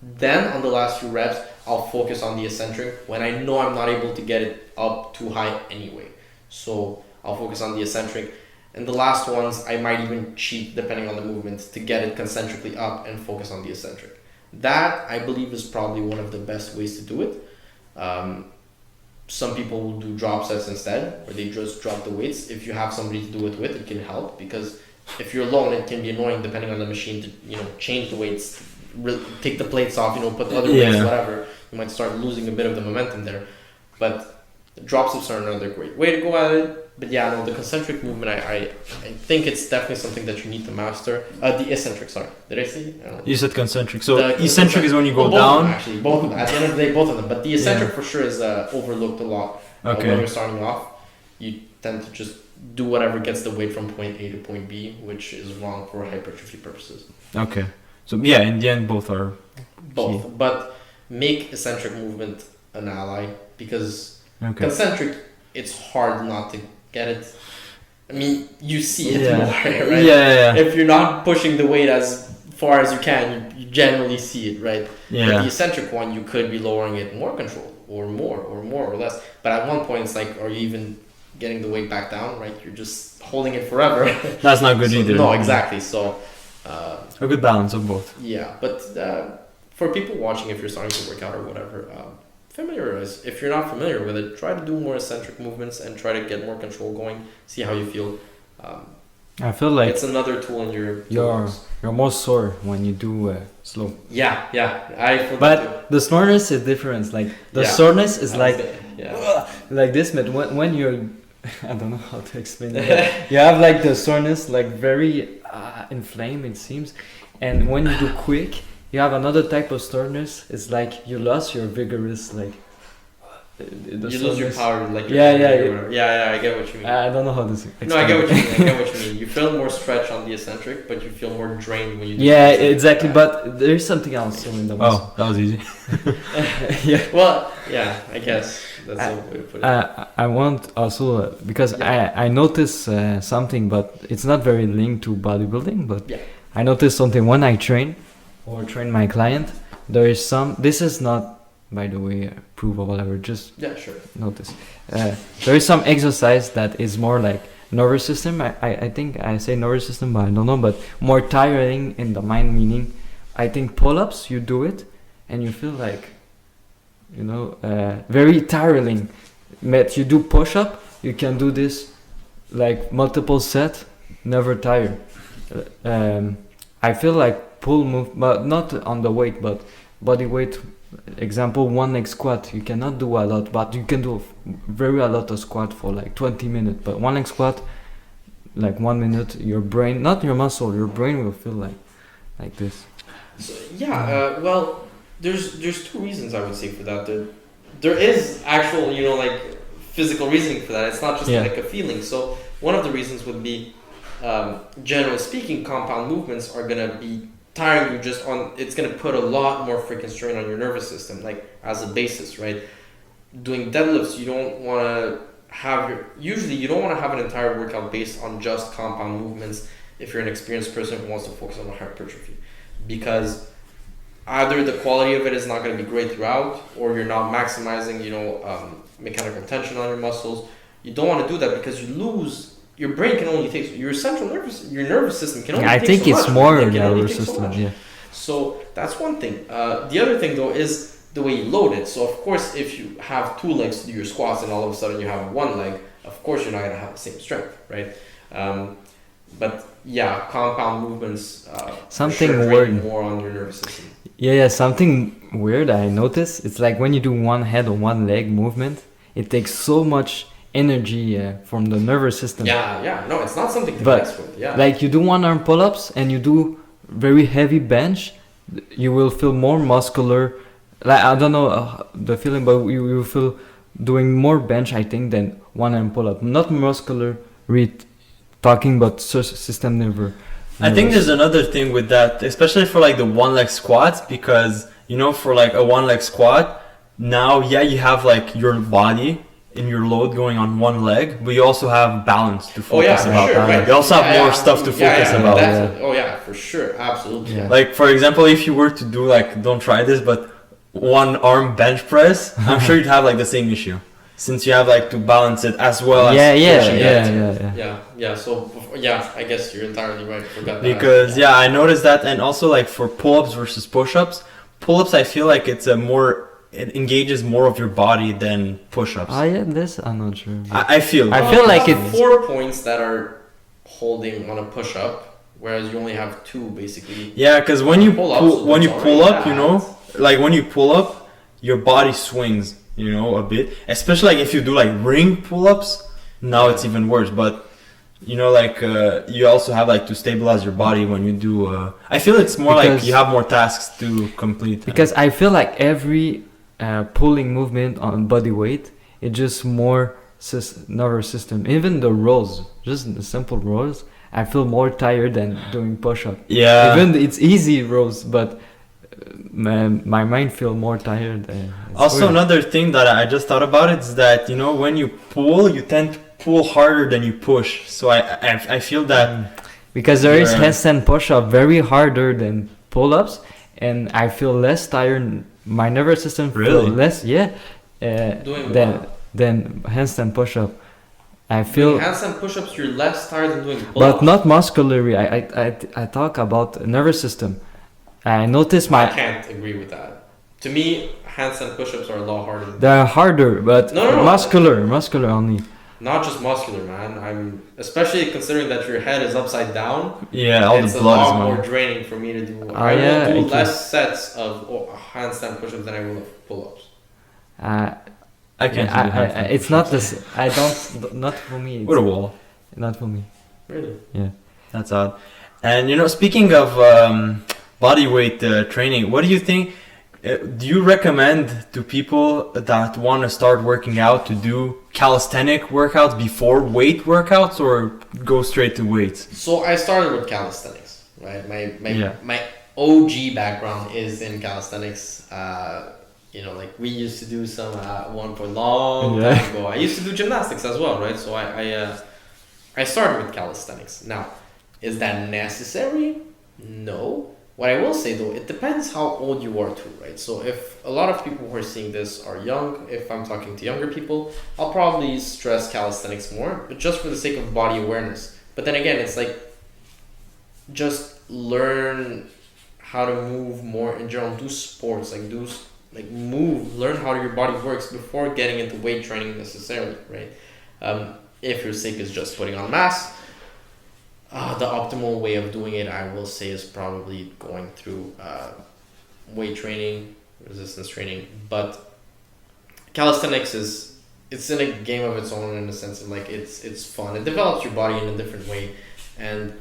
Then on the last few reps, I'll focus on the eccentric when I know I'm not able to get it up too high anyway. So I'll focus on the eccentric, And the last ones, I might even cheat depending on the movement to get it concentrically up and focus on the eccentric. That, I believe, is probably one of the best ways to do it. Some people will do drop sets instead, where they just drop the weights. If you have somebody to do it with, it can help, because if you're alone, it can be annoying depending on the machine to, change the weights, take the plates off, put the other weights, whatever. You might start losing a bit of the momentum there. But drop steps are another great way to go at it. But yeah, no, the concentric movement, I think it's definitely something that you need to master. The eccentric, sorry. Did I say? You said concentric. So eccentric is when you go down? Actually, both of them. At the end of the day, both of them. But the eccentric for sure is overlooked a lot. When you're starting off, you tend to just do whatever gets the weight from point A to point B, which is wrong for hypertrophy purposes. Okay. So yeah, in the end, both are both. Key. But make eccentric movement an ally, because concentric, it's hard not to get it. I mean, you see it more, right? Yeah. If you're not pushing the weight as far as you can, you generally see it, right? Yeah. But the eccentric one, you could be lowering it more controlled, or more or less. But at one point, it's like, are you even getting the weight back down, right? You're just holding it forever. That's not good either. No, exactly. So a good balance of both. Yeah, but for people watching, if you're starting to work out or whatever, familiarize. If you're not familiar with it, try to do more eccentric movements and try to get more control going. See how you feel. I feel like it's another tool in your tools. You're more sore when you do slow. Yeah, I feel but that too. The soreness is different. Like the soreness is like this, but when you're I don't know how to explain it. You have like the soreness, like very inflamed, it seems, and when you do quick, you have another type of soreness. It's like you lost your vigorous, like you lose your power, like yeah. I get what you mean. I don't know how to explain. No, I get what you mean. You feel more stretch on the eccentric, but you feel more drained when you do exactly. But there is something else in the muscle. Oh, that was easy. Well, yeah, I guess that's the way to put it. I want also because I noticed something, but it's not very linked to bodybuilding. But I noticed something when I train my client. There is some. This is not, by the way, proof or whatever. Just notice. There is some exercise that is more like nervous system. I think I say nervous system, but I don't know. But more tiring in the mind, meaning I think pull-ups. You do it, and you feel like, very tiring. But you do push-up. You can do this like multiple set, never tire. I feel like pull move, but not on the weight, but body weight. Example, one leg squat. You cannot do a lot, but you can do a lot of squat for like 20 minutes. But one leg squat, like 1 minute, your brain, not your muscle, your brain will feel like this. So, well, there's two reasons I would say for that. There is actual, like physical reasoning for that. It's not just like a feeling. So one of the reasons would be, generally speaking, compound movements are gonna be tiring you it's going to put a lot more freaking strain on your nervous system, like as a basis, right? Doing deadlifts, you don't want to have an entire workout based on just compound movements if you're an experienced person who wants to focus on hypertrophy, because either the quality of it is not going to be great throughout, or you're not maximizing, mechanical tension on your muscles. You don't want to do that because you lose. Your brain can only take your nervous system can only take so much. I think it's more nervous system. So that's one thing. The other thing though is the way you load it. So of course, if you have two legs to do your squats and all of a sudden you have one leg, of course you're not gonna have the same strength, right? But yeah, compound movements something weird more on your nervous system. Yeah, something weird I noticed. It's like when you do one head or one leg movement, it takes so much energy from the nervous system. No, it's not something to mess with. Like you do one arm pull-ups and you do very heavy bench, you will feel more muscular. Like I don't know the feeling, but you will feel doing more bench, I think, than one arm pull-up. Not muscular, talking about system nervous. I think there's another thing with that, especially for like the one leg squats, because for like a one leg squat, now you have like your body in your load going on one leg, but you also have balance to focus about. Sure, right. You also have more stuff to focus about. For sure, absolutely. Yeah. Like for example, if you were to do like, don't try this, but one arm bench press, I'm sure you'd have like the same issue. since you have like to balance it as well yeah, as yeah, pushing it. Yeah. So yeah, I guess you're entirely right. Forgot that. Because I noticed that, and also like for pull-ups versus push-ups, pull-ups I feel like it engages more of your body than push-ups. Yeah, this I'm not sure. I feel like you it- have 4 points that are holding on a push-up, whereas you only have 2 basically. Yeah, because when you Pull-ups, pull, when you it's pull already up, you bad. know, like when you pull up, your body swings, you know, a bit. Especially like if you do like ring pull-ups, now it's even worse. But you know, like you also have like to stabilize your body when you do. I feel it's more like Because- you have more tasks to complete. Because I feel like every pulling movement on body weight, it's just more nervous system. Even the rolls, just the simple rolls, I feel more tired than doing push-up. Yeah. Even it's easy rolls, but my mind feel more tired. It's Also, weird. another thing that I just thought about is that, you know, when you pull, you tend to pull harder than you push. So I feel that. Because there is Yeah. handstand push-up very harder than pull-ups, and I feel less tired. My nervous system feel Really? less, Doing than handstand push-up. I Doing feel, handstand push-ups, you're less tired than doing pull-ups. but not muscularly. I talk about nervous system. I notice I can't agree with that. To me, handstand push-ups are a lot harder. they're harder, but No. muscular only. Not just muscular, man. I'm especially considering that your head is upside down. Yeah, all It's the a blood lot is more more. draining for me to do. Ah, I yeah, will do it less sets of handstand push-ups than I will of pull-ups. I can't do handstand It's not this. I don't. Not for me. With a wall. Not for me. Really? Yeah. That's odd. And you know, speaking of body weight training, what do you think? Do you recommend to people that want to start working out to do calisthenic workouts before weight workouts, or go straight to weights? So I started with calisthenics, right? Yeah. My OG background is in calisthenics. You know, like we used to do some one for a long Yeah. time ago. I used to do gymnastics as well, right? So I started with calisthenics. Now, is that necessary? No. What I will say though, it depends how old you are too, right? So if a lot of people who are seeing this are young, if I'm talking to younger people, I'll probably stress calisthenics more, but just for the sake of body awareness. But then again, it's like just learn how to move more in general, do sports, move, learn how your body works before getting into weight training necessarily, right? If your sake is just putting on mass, the optimal way of doing it, I will say, is probably going through weight training, resistance training. But calisthenics it's in a game of its own, in the sense of like it's fun. It develops your body in a different way, and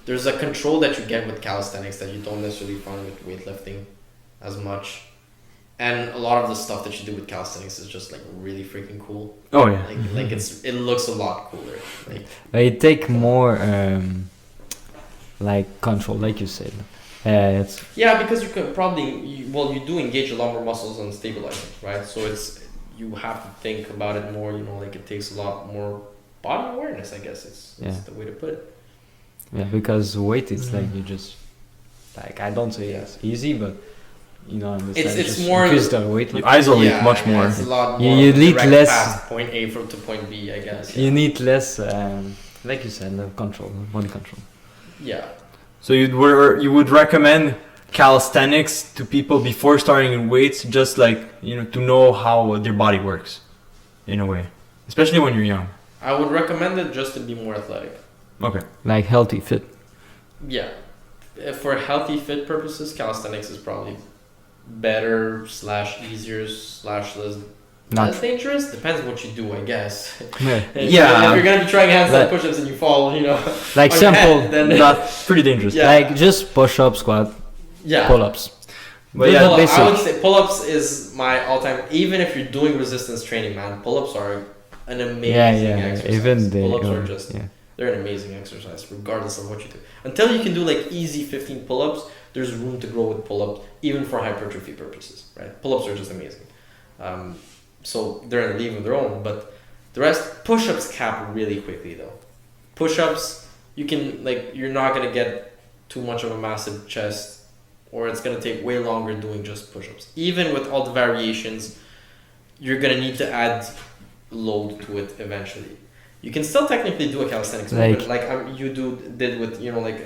there's a control that you get with calisthenics that you don't necessarily find with weightlifting as much. And a lot of the stuff that you do with calisthenics is just like really freaking cool. Oh yeah. Like it looks a lot cooler. Like It take more like control, like you said. It's yeah, because you could probably you do engage a lot more muscles on stabilizing, right? So you have to think about it more. You know, like it takes a lot more body awareness. I guess it's the way to put it. because weight is like you just like I don't say it's easy, but you know understand. It's just more increase the weight. You isolate much more. It's a lot You- more. you need direct less- past point A to point B, I guess. You need less, like you said, control, body control. Yeah. So you would recommend calisthenics to people before starting in weights, just like, you know, to know how their body works, in a way, especially when you're young. I would recommend it just to be more athletic. Okay. Like healthy, fit. Yeah. For healthy fit purposes, calisthenics is probably better / easier / less dangerous. Depends what you do, I guess. If you're gonna be trying handstand Like- push-ups and you fall, you know, Like on your simple, head, then Not pretty dangerous. Yeah. like just push up, squat, yeah. pull ups. But yeah, Pull-up- basic. I would say pull-ups is my all-time. Even if you're doing resistance training, man, pull-ups are an amazing exercise. Even they pull-ups are just they're an amazing exercise, regardless of what you do. Until you can do like easy 15 pull-ups, there's room to grow with pull-ups, even for hypertrophy purposes, right? Pull-ups are just amazing. So they're in a league of their own, but the rest, push-ups cap really quickly though. Push-ups, you can you're not gonna get too much of a massive chest, or it's gonna take way longer doing just push-ups. Even with all the variations, you're gonna need to add load to it eventually. You can still technically do a calisthenics Like- movement, like did with like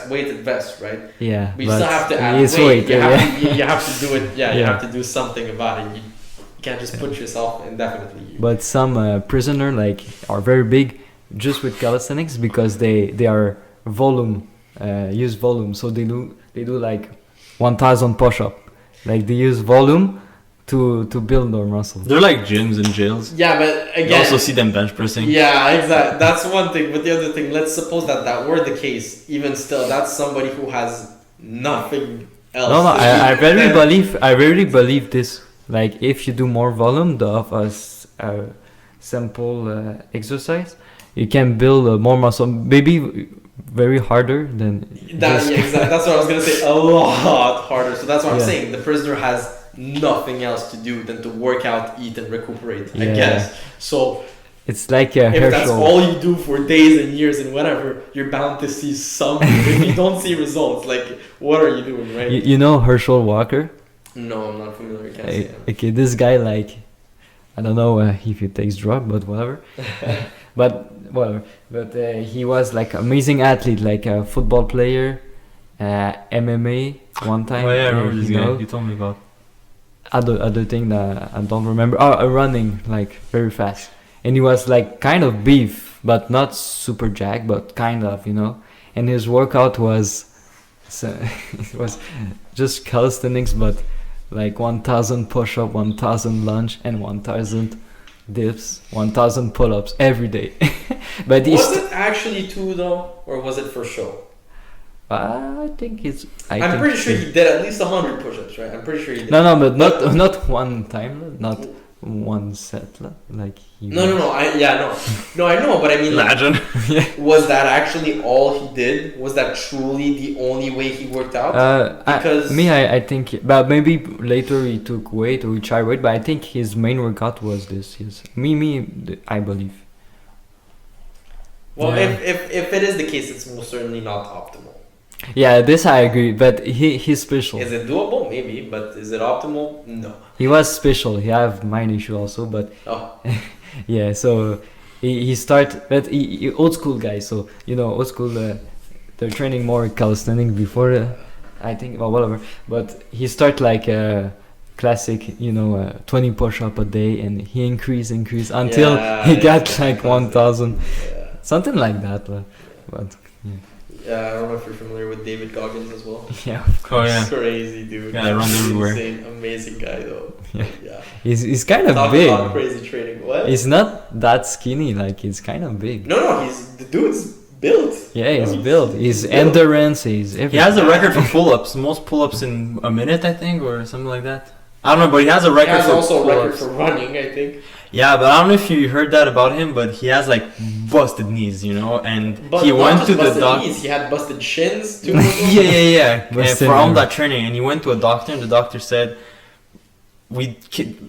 weighted vest, right? Yeah, But you still have to add it's weight. You, yeah. you have to do it. Yeah, you Yeah. have to do something about it. You can't just put yourself indefinitely. But some prisoner like are very big just with calisthenics because they are volume use volume, so they do like 1,000 push-up, like they use volume to build their muscles. They're like gyms and jails. Yeah, but You again, also see them bench pressing. yeah, exactly. That's one thing. But the other thing, let's suppose that were the case. Even still, that's somebody who has nothing else. No, to do. I really And- believe this. Like if you do more volume of a simple exercise, you can build more muscle. Maybe very harder than That, just- yeah, exactly. That's what I was gonna say. A lot harder. So that's what I'm Yeah. saying. The prisoner has nothing else to do than to work out, eat, and recuperate. I Yeah. guess. So It's like a if that's Herschel. all you do for days and years and whatever, you're bound to see some. If you don't see results, like what are you doing, right? You know Herschel Walker? No, I'm not familiar. I can't say him. Okay, this guy like I don't know if he takes drug, but whatever. But whatever. But he was like amazing athlete, like a football player, MMA one time. Oh yeah, I remember this you guy. know. You told me about. Other thing that I don't remember. Oh, running like very fast, and he was like kind of beef, but not super jack, but kind of, you know. And his workout was, it was just calisthenics, but like 1,000 push-up, 1,000 lunge, and 1,000 dips, 1,000 pull-ups every day. But he's Was it actually two though, or was it for show? I think it's. I'm pretty sure he did at least 100 push-ups, right? I'm pretty sure he did. No, but not one time, not one set, like he. No. No, I know, but I mean, like, Imagine. was that actually all he did? Was that truly the only way he worked out? Because- I think, but maybe later he took weight or he tried weight, but I think his main workout was this. Yes, I believe. Well, Yeah. if it is the case, it's most certainly not optimal. Yeah, this I agree, but he's special. Is it doable? Maybe, but is it optimal? No. He was special. He have mind issue also, but Oh, yeah. So he start, but he old school guy. So you know, old school. They're training more calisthenics before. I think, well, whatever. But he start like classic, 20 push-up a day, and he increase until Yeah, he got yeah, like 1,000, yeah. something like that. But Yeah, I don't know if you're familiar with David Goggins as well. yeah, Oh yeah. Crazy dude. Yeah, I run everywhere. Insane, amazing guy though. Yeah. Yeah. he's kind of Talk big. about crazy training. What? He's not that skinny. Like he's kind of big. No, the dude's built. Yeah, he's He's built. He's built. endurance. He's everything. He has a record for pull-ups, most pull-ups in a minute, I think, or something like that. I don't know, but he has a He record has for also a record pull-ups. for running, I think. Yeah, but I don't know if you heard that about him, but he has like busted knees, and But he not went just to the busted doctor. knees, he had busted shins too. Yeah. And Busted for all nerve. that training, and he went to a doctor, and the doctor said,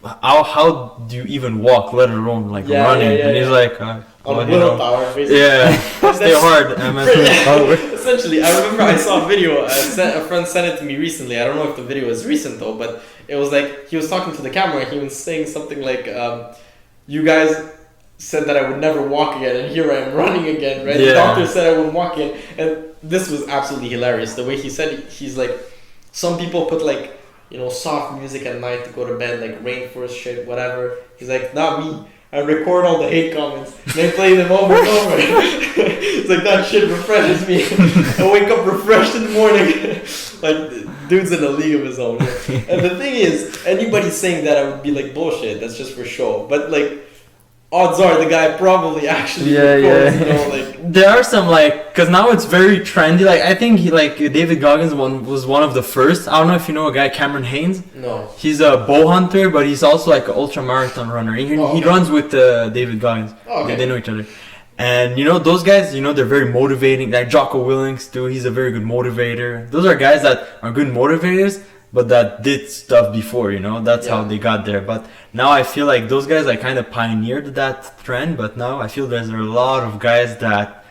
how do you even walk, let alone like Yeah, running? yeah, And he's yeah. like, On well, you know, willpower, basically. yeah, stay hard. I meant Essentially, I remember I saw a video. A friend sent it to me recently. I don't know if the video is recent though, but it was like he was talking to the camera and he was saying something like, "You guys said that I would never walk again, and here I am running again." Right? The Yeah. doctor said I wouldn't walk again, and this was absolutely hilarious. The way he said it, he's like, some people put like, soft music at night to go to bed, like rainforest shit, whatever. He's like, not me. I record all the hate comments and I play them over and over. It's like that shit refreshes me. I wake up refreshed in the morning. Like, dude's in a league of his own. And the thing is, anybody saying that I would be like, bullshit, that's just for show. But like, odds are the guy probably actually records, there are some because now it's very trendy. Like I think David Goggins was one of the first. I don't know if you know a guy, Cameron Haynes. No. He's a bow hunter, but he's also like an ultra marathon runner. He okay. runs with David Goggins. Oh, okay. They know each other. And those guys, they're very motivating. Like Jocko Willings too, he's a very good motivator. Those are guys that are good motivators, but that did stuff before, that's how they got there. But now I feel like those guys kind of pioneered that trend, but now I feel there's a lot of guys that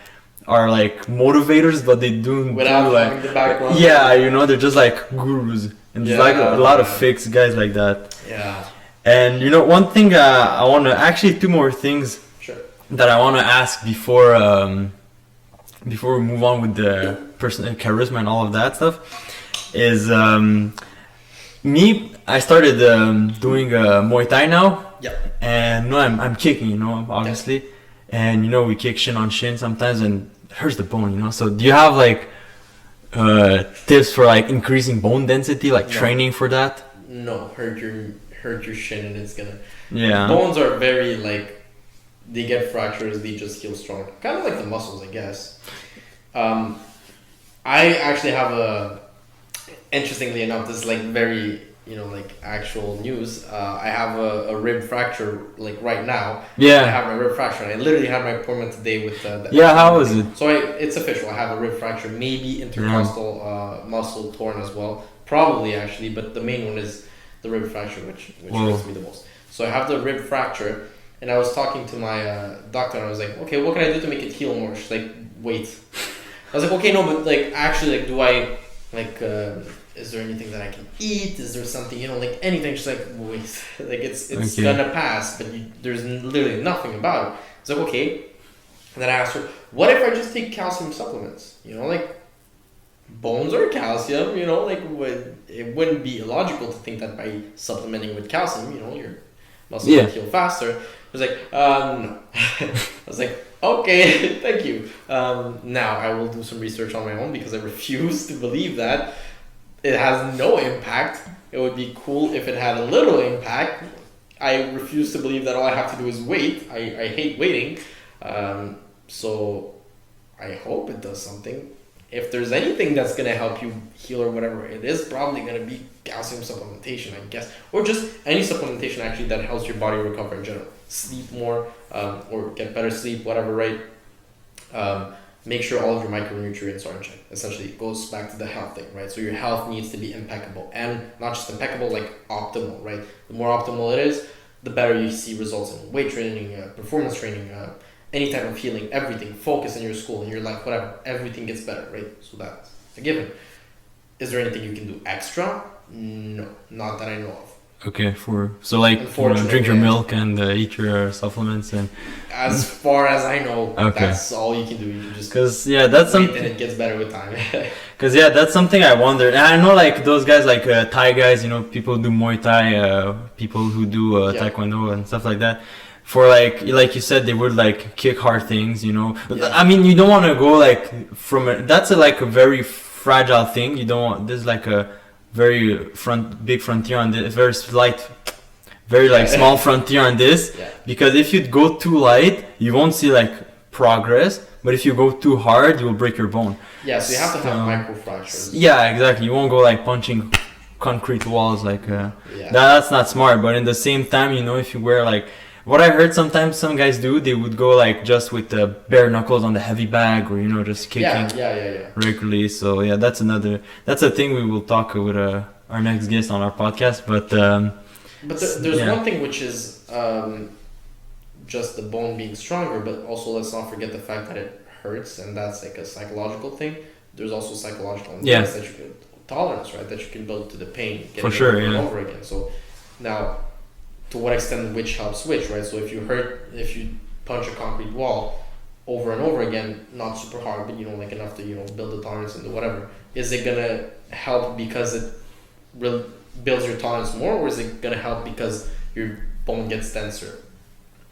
are like motivators, but they do Without like having the background. yeah, they're just like gurus, and there's like a lot of fake guys like that. Yeah. And you know, one thing I want to actually two more things Sure. that I want to ask before we move on with the personal charisma and all of that stuff is me. I started doing Muay Thai now, Yeah. and no, I'm kicking, you know, obviously, and you know we kick shin on shin sometimes, and it hurts the bone, you know. So do you have like tips for like increasing bone density, like No. training for that? No, hurt your shin and it's gonna. Yeah. Bones are very like, they get fractures, they just heal strong. Kind of like the muscles, I guess. I actually have interestingly enough, this is like very, you know, like actual news. I have a rib fracture like right now. Yeah. I have my rib fracture and I literally had my appointment today with the Yeah, how was it? So it's official. I have a rib fracture, maybe intercostal muscle torn as well. Probably actually, but the main one is the rib fracture, which hurts me the most. So I have the rib fracture, and I was talking to my doctor, and I was like, okay, what can I do to make it heal more? She's like, wait. I was like, okay, no, but like actually, like, do I like? Is there anything that I can eat? Is there something, you know, like anything? She's like, wait, like it's Okay. gonna pass, but there's literally nothing about it. It's like, okay. And then I asked her, what if I just take calcium supplements? You know, like bones are calcium, you know, like it wouldn't be illogical to think that by supplementing with calcium, you know, your muscles will heal faster. I was like, no. I was like, okay, thank you. Now I will do some research on my own because I refuse to believe that it has no impact. It would be cool if it had a little impact. I refuse to believe that all I have to do is wait. I hate waiting. So I hope it does something. If there's anything that's going to help you heal or whatever, it is probably going to be calcium supplementation, I guess. Or just any supplementation actually that helps your body recover in general. Sleep more, or get better sleep, whatever, right? Make sure all of your micronutrients are in check. Essentially, it goes back to the health thing, right? So your health needs to be impeccable. And not just impeccable, like optimal, right? The more optimal it is, the better you see results in weight training, performance training, any type of healing, everything, focus in your school, in your life, whatever, everything gets better, right? So that's a given. Is there anything you can do extra? No, not that I know of. Okay, so like drink your milk and eat your supplements and. As far as I know, Okay. that's all you can do. You just Cause yeah, that's wait something. and it gets better with time. Cause yeah, that's something I wonder. And I know like those guys like Thai guys, you know, people who do Muay Thai, people who do Taekwondo and stuff like that. For like you said, they would like kick hard things, you know. Yeah. I mean, you don't want to go like from that's like a very fragile thing. You don't want, there's like a very big frontier on this, very slight, very like small frontier on this. Yeah. Because if you go too light, you won't see like progress. But if you go too hard, you will break your bone. Yeah, so you have to have micro fractures. Yeah, exactly. You won't go like punching concrete walls like that's not smart. But in the same time, you know, if you wear like what I heard sometimes some guys do, they would go like just with the bare knuckles on the heavy bag, or you know, just kicking regularly. So yeah, that's a thing we will talk with our next guest on our podcast. But there's one thing which is just the bone being stronger, but also let's not forget the fact that it hurts, and that's like a psychological thing. There's also psychological things that you can tolerance, right? That you can build to the pain, getting it over and over again. So now, to what extent which helps which, right? So if you punch a concrete wall over and over again, not super hard, but you know, like enough to, you know, build the tolerance into whatever, is it gonna help because it builds your tolerance more, or is it gonna help because your bone gets denser?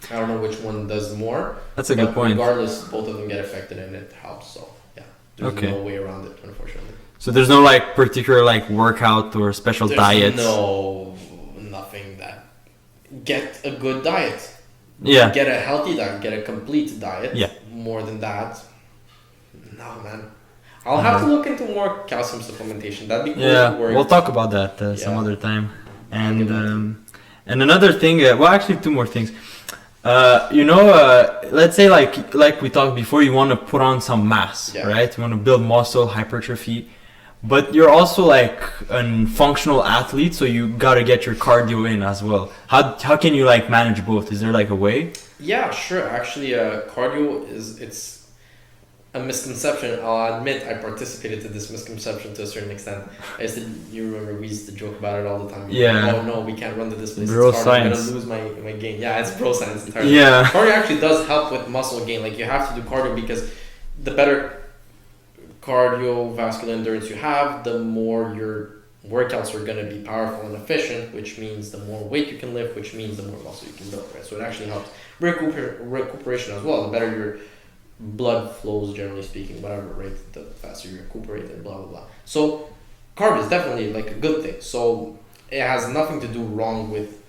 I don't know which one does more. That's a good point. Regardless, both of them get affected and it helps. So yeah, there's no way around it, unfortunately. So there's no like particular like workout or special diets. No, nothing that. Get a good diet. Yeah. Get a healthy diet. Get a complete diet. Yeah. More than that, no, man. I'll have to look into more calcium supplementation. That'd be cool. Yeah, we'll talk about that some other time. And another thing. Well, actually, two more things. You know, let's say like we talked before, you want to put on some mass, right? You want to build muscle, hypertrophy, but you're also like a functional athlete, so you gotta get your cardio in as well. How can you like manage both? Is there like a way? Yeah, sure. Actually, cardio a misconception. I'll admit I participated to this misconception to a certain extent. You remember we used to joke about it all the time. Yeah. Oh no, we can't run to this place. Bro It's hard. science. I'm gonna lose my gain. Yeah, it's bro science entirely. Yeah. Cardio actually does help with muscle gain. Like you have to do cardio because the better cardiovascular endurance you have, the more your workouts are going to be powerful and efficient, which means the more weight you can lift, which means the more muscle you can build, right? So it actually helps recuperation as well. The better your blood flows, generally speaking, whatever, right? The faster you recuperate and blah, blah, blah. So carb is definitely like a good thing. So it has nothing to do wrong with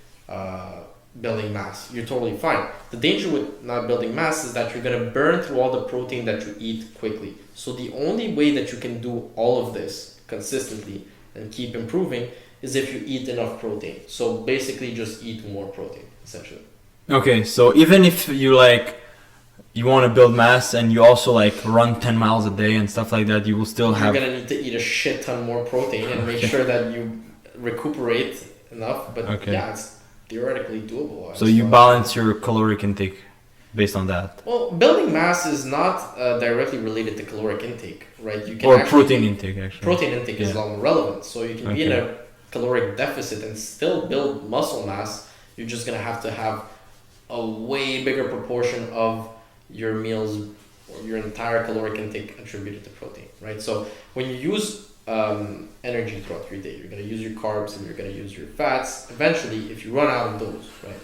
building mass. You're totally fine. The danger with not building mass is that you're going to burn through all the protein that you eat quickly. So the only way that you can do all of this consistently and keep improving is if you eat enough protein. So basically just eat more protein, essentially. Okay, so even if you want to build mass and you also run 10 miles a day and stuff like that, you will still You're going to need to eat a shit ton more protein and make sure that you recuperate enough. But yeah, it's theoretically doable. So you balance your caloric intake based on that. Well, building mass is not directly related to caloric intake, right? You can or protein intake, actually. Protein intake is a lot more relevant. So you can be in a caloric deficit and still build muscle mass. You're just going to have a way bigger proportion of your meals or your entire caloric intake attributed to protein, right? So when you use energy throughout your day, you're going to use your carbs and you're going to use your fats. Eventually, if you run out of those, right,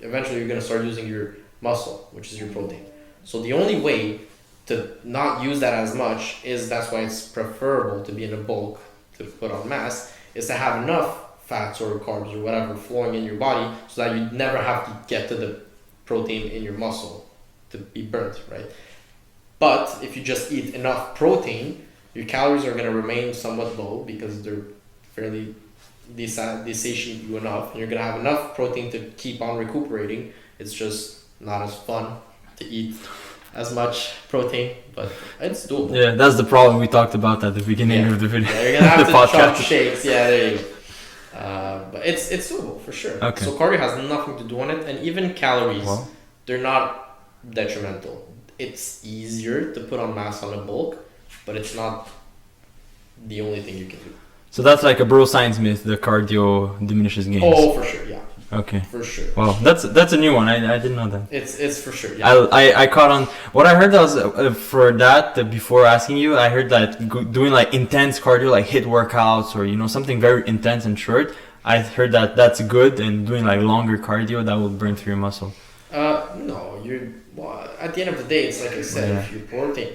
eventually you're going to start using your muscle, which is your protein. So the only way to not use that as much that's why it's preferable to be in a bulk to put on mass, is to have enough fats or carbs or whatever flowing in your body so that you never have to get to the protein in your muscle to be burnt, right? But if you just eat enough protein, your calories are going to remain somewhat low because they're fairly they satiate you enough, and you're going to have enough protein to keep on recuperating. It's just not as fun to eat as much protein, but it's doable. Yeah, that's the problem we talked about at the beginning of the video. Yeah, you're gonna have to chop shakes. Yeah, there you go. But it's doable for sure. Okay. So cardio has nothing to do on it, and even calories, they're not detrimental. It's easier to put on mass on a bulk, but it's not the only thing you can do. So that's like a bro science myth, the cardio diminishes gains. Oh, for sure, yeah. Okay. For sure. Wow, that's a new one. I didn't know that. It's for sure. Yeah. I caught on what I heard was for that before asking you. I heard that doing intense cardio, like HIIT workouts or something very intense and short. I heard that that's good, and doing longer cardio that will burn through your muscle. No, at the end of the day, it's like I said. If your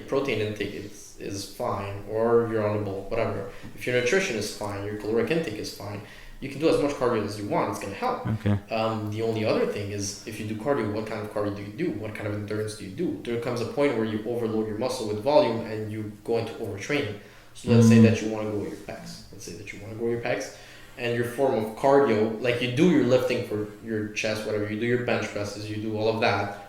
protein intake is fine, or you're on a bulk, whatever. If your nutrition is fine, your caloric intake is fine. You can do as much cardio as you want. It's going to help. Okay. The only other thing is, if you do cardio, what kind of cardio do you do? What kind of endurance do you do? There comes a point where you overload your muscle with volume and you go into overtraining. So let's say that you want to grow your pecs. And your form of cardio, like you do your lifting for your chest, whatever, you do your bench presses, you do all of that.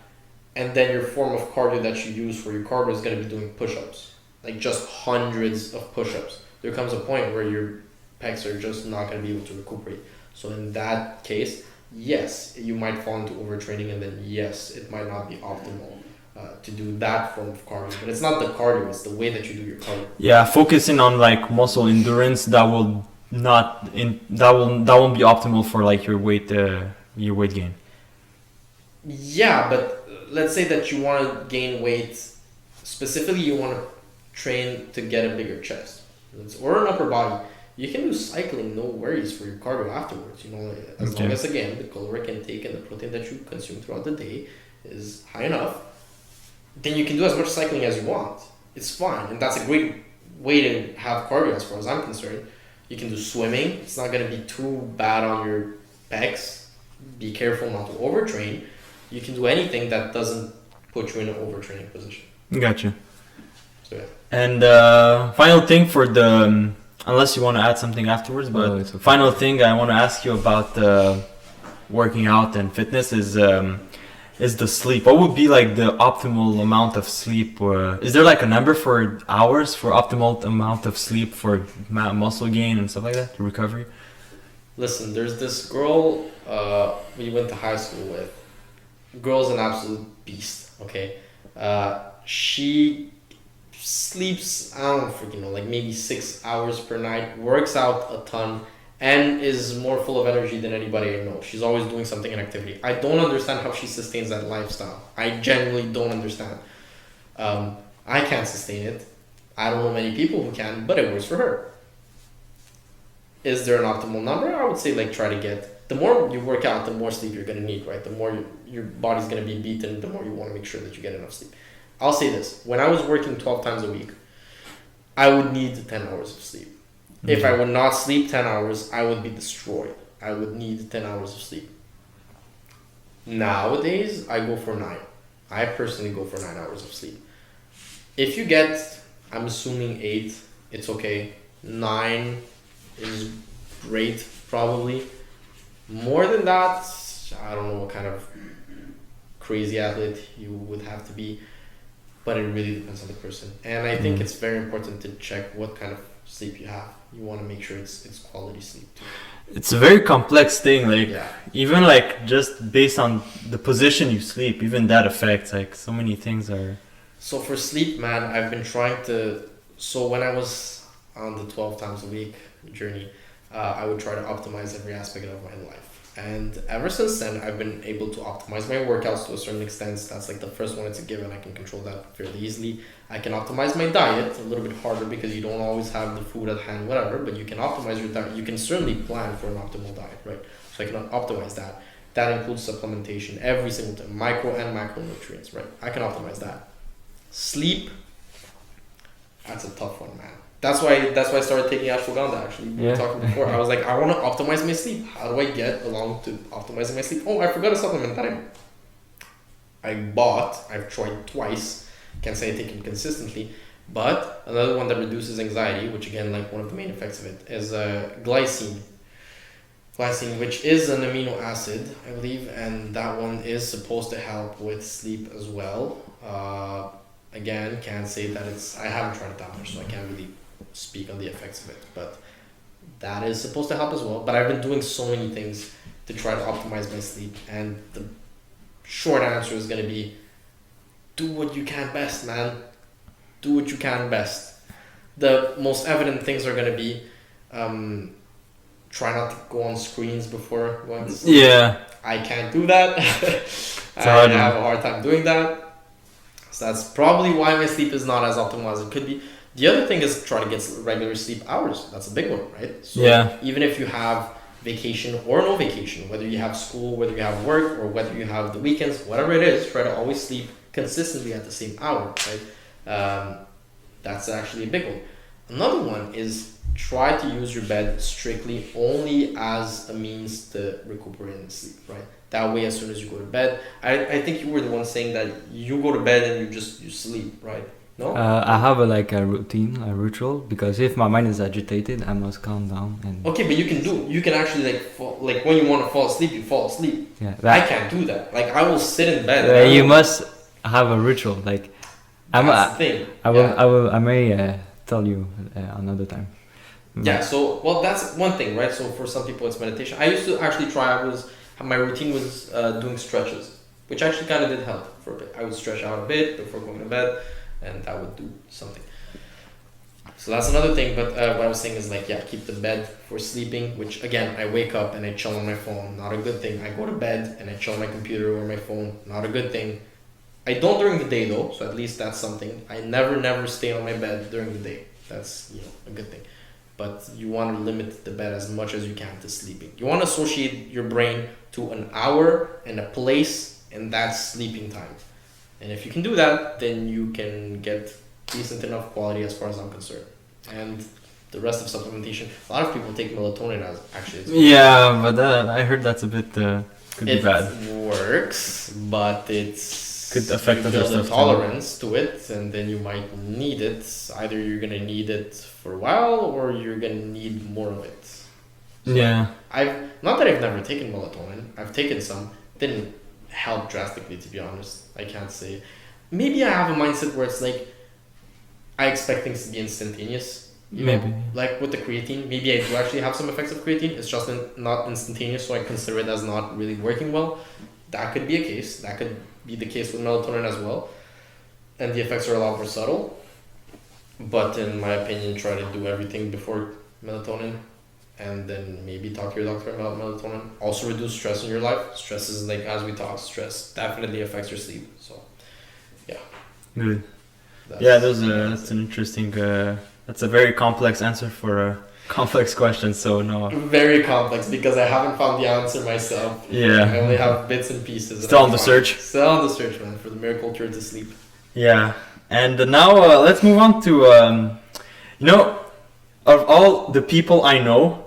And then your form of cardio that you use for your cardio is going to be doing push-ups. Like just hundreds of push-ups. There comes a point where your pecs are just not going to be able to recuperate. So in that case, yes, you might fall into overtraining, and then yes, it might not be optimal to do that form of cardio. But it's not the cardio; it's the way that you do your cardio. Yeah, focusing on muscle endurance that won't be optimal for your weight gain. Yeah, but let's say that you want to gain weight. Specifically, you want to train to get a bigger chest or an upper body. You can do cycling, no worries, for your cardio afterwards. As long as, again, the caloric intake and the protein that you consume throughout the day is high enough, then you can do as much cycling as you want. It's fine, and that's a great way to have cardio as far as I'm concerned. You can do swimming. It's not going to be too bad on your pecs. Be careful not to overtrain. You can do anything that doesn't put you in an overtraining position. Gotcha. So, yeah. And final thing for the... unless you want to add something afterwards, but final thing I want to ask you about working out and fitness is the sleep. What would be the optimal amount of sleep? Is there a number for hours for optimal amount of sleep for muscle gain and stuff like that, recovery? Listen, there's this girl we went to high school with. Girl's an absolute beast, okay? She sleeps, I don't freaking know, like maybe 6 hours per night, works out a ton, and is more full of energy than anybody I know. She's always doing something in activity. I don't understand how she sustains that lifestyle. I genuinely don't understand. I can't sustain it. I don't know many people who can, but it works for her. Is there an optimal number? I would say like try to get, the more you work out, the more sleep you're going to need, right? The more your body's going to be beaten, the more you want to make sure that you get enough sleep. I'll say this, when I was working 12 times a week, I would need 10 hours of sleep. Mm-hmm. If I would not sleep 10 hours, I would be destroyed. I would need 10 hours of sleep. Nowadays, I go for 9. I personally go for 9 hours of sleep. If you get, I'm assuming 8, it's okay. 9 is great, probably. More than that, I don't know what kind of crazy athlete you would have to be, but it really depends on the person. And I think it's very important to check what kind of sleep you have. You want to make sure it's quality sleep too. It's a very complex thing, like even like just based on the position you sleep, even that affects, like so many things are. So for sleep, man, I've been trying to, so when I was on the 12 times a week journey, I would try to optimize every aspect of my life. And ever since then, I've been able to optimize my workouts to a certain extent. That's like the first one, it's a given. I can control that fairly easily. I can optimize my diet a little bit harder because you don't always have the food at hand, whatever, but you can optimize your diet. You can certainly plan for an optimal diet, right? So I can optimize that. That includes supplementation every single time, micro and macronutrients, right? I can optimize that. Sleep, that's a tough one, man. That's why I started taking ashwagandha, actually. We were talking before. I was like, I want to optimize my sleep. How do I get along to optimizing my sleep? Oh, I forgot a supplement that I bought. I've tried twice. Can't say I take it consistently. But another one that reduces anxiety, which again, like one of the main effects of it, is glycine. Glycine, which is an amino acid, I believe, and that one is supposed to help with sleep as well. Again, can't say that I haven't tried it that much, so I can't really speak on the effects of it, but that is supposed to help as well. But I've been doing so many things to try to optimize my sleep, and the short answer is going to be do what you can best, man. Do what you can best. The most evident things are going to be try not to go on screens before going to sleep. I can't do that. I have a hard time doing that. So that's probably why my sleep is not as optimal as it could be. The other thing is try to get regular sleep hours. That's a big one, right? So even if you have vacation or no vacation, whether you have school, whether you have work, or whether you have the weekends, whatever it is, try to always sleep consistently at the same hour, right? That's actually a big one. Another one is try to use your bed strictly only as a means to recuperate and sleep, right? That way, as soon as you go to bed, I think you were the one saying that you go to bed and you sleep, right? No? I have a routine, a ritual, because if my mind is agitated, I must calm down. And okay, but you can actually like when you want to fall asleep, you fall asleep. Yeah, I can't do that. Like I will sit in bed. You must have a ritual. Like that's the thing. I may tell you another time. Yeah. So that's one thing, right? So for some people, it's meditation. I used to actually try. My routine was doing stretches, which actually kind of did help for a bit. I would stretch out a bit before going to bed, and that would do something. So that's another thing, but what I was saying is keep the bed for sleeping, which again, I wake up and I chill on my phone, not a good thing. I go to bed and I chill on my computer or my phone, not a good thing. I don't during the day though, so at least that's something. I never stay on my bed during the day. That's a good thing. But you want to limit the bed as much as you can to sleeping. You want to associate your brain to an hour and a place, and that's sleeping time. And if you can do that, then you can get decent enough quality as far as I'm concerned. And the rest of supplementation, a lot of people take melatonin as actually. But I heard that's a bit could be bad. It works, but it's could affect you build a tolerance to it, and then you might need it. Either you're gonna need it for a while, or you're gonna need more of it. So not that I've never taken melatonin. I've taken some. Didn't help drastically, to be honest. I can't say. Maybe I have a mindset where it's like I expect things to be instantaneous. Maybe. Like with the creatine, maybe I do actually have some effects of creatine. It's just not instantaneous, so I consider it as not really working well. That could be a case. That could be the case with melatonin as well. And the effects are a lot more subtle. but in my opinion, try to do everything before melatonin, and then maybe talk to your doctor about melatonin. Also reduce stress in your life. Stress is like, as we talked, stress definitely affects your sleep. So Good. That's an interesting. That's a very complex answer for a complex question. So no. Very complex because I haven't found the answer myself. Yeah. I only have bits and pieces. Still on the search. Still on the search, man, for the miracle cure to sleep. Yeah, and now let's move on to of all the people I know,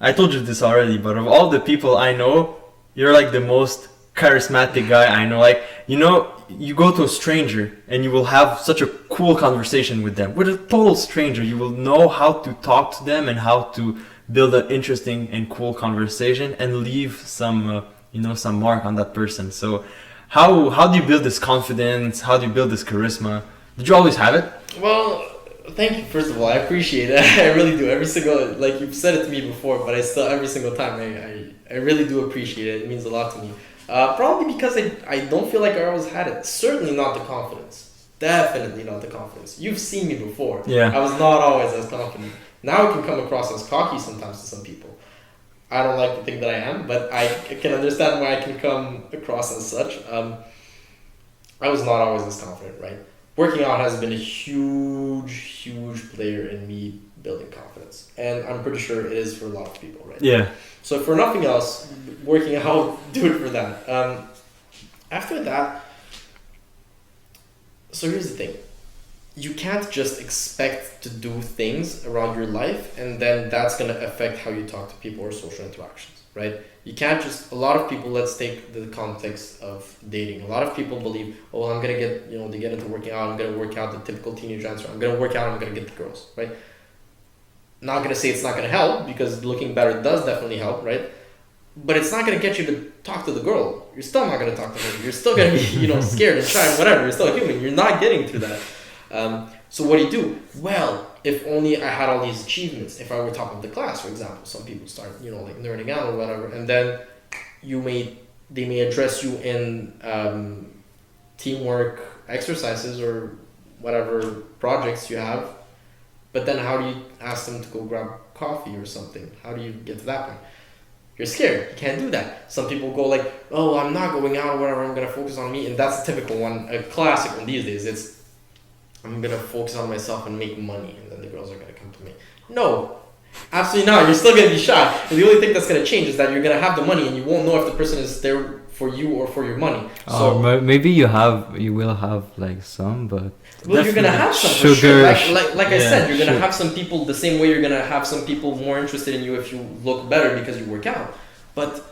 I told you this already, but of all the people I know, you're like the most charismatic guy I know. Like, you go to a stranger and you will have such a cool conversation with them. With a total stranger, you will know how to talk to them and how to build an interesting and cool conversation and leave some some mark on that person. So how do you build this confidence? How do you build this charisma? Did you always have it? Well, thank you. First of all, I appreciate it. I really do. Every single, like you've said it to me before, but I still, every single time, I really do appreciate it. It means a lot to me. Probably because I don't feel like I always had it. Certainly not the confidence. Definitely not the confidence. You've seen me before. Yeah. I was not always as confident. Now I can come across as cocky sometimes to some people. I don't like to think that I am, but I can understand why I can come across as such. I was not always this confident, right? Working out has been a huge player in me building confidence. And I'm pretty sure it is for a lot of people, right? Yeah. So for nothing else, working out, do it for that. After that, so here's the thing. You can't just expect to do things around your life and then that's going to affect how you talk to people or social interactions, right? You can't just, a lot of people, let's take the context of dating. A lot of people believe, oh, I'm going to get, they get into working out, I'm going to work out, the typical teenage answer, I'm going to work out, I'm going to get the girls, right? Not going to say it's not going to help because looking better does definitely help, right? But it's not going to get you to talk to the girl. You're still not going to talk to her. You're still going to be, scared and shy and whatever. You're still a human. You're not getting through that. So what do? Well, if only I had all these achievements, if I were top of the class, for example, some people start, like nerding out or whatever, and then they may address you in teamwork exercises or whatever projects you have, but then how do you ask them to go grab coffee or something? How do you get to that point? You're scared. You can't do that. Some people go like, oh, I'm not going out or whatever, I'm going to focus on me, and that's a typical one, a classic one these days. It's, I'm going to focus on myself and make money, and then the girls are going to come to me. No, absolutely not. You're still going to be shy. And the only thing that's going to change is that you're going to have the money, and you won't know if the person is there for you or for your money. So maybe you will have like some, but well, you're going to have some for sure. Like I said, you're going to have some people the same way you're going to have some people more interested in you if you look better because you work out. But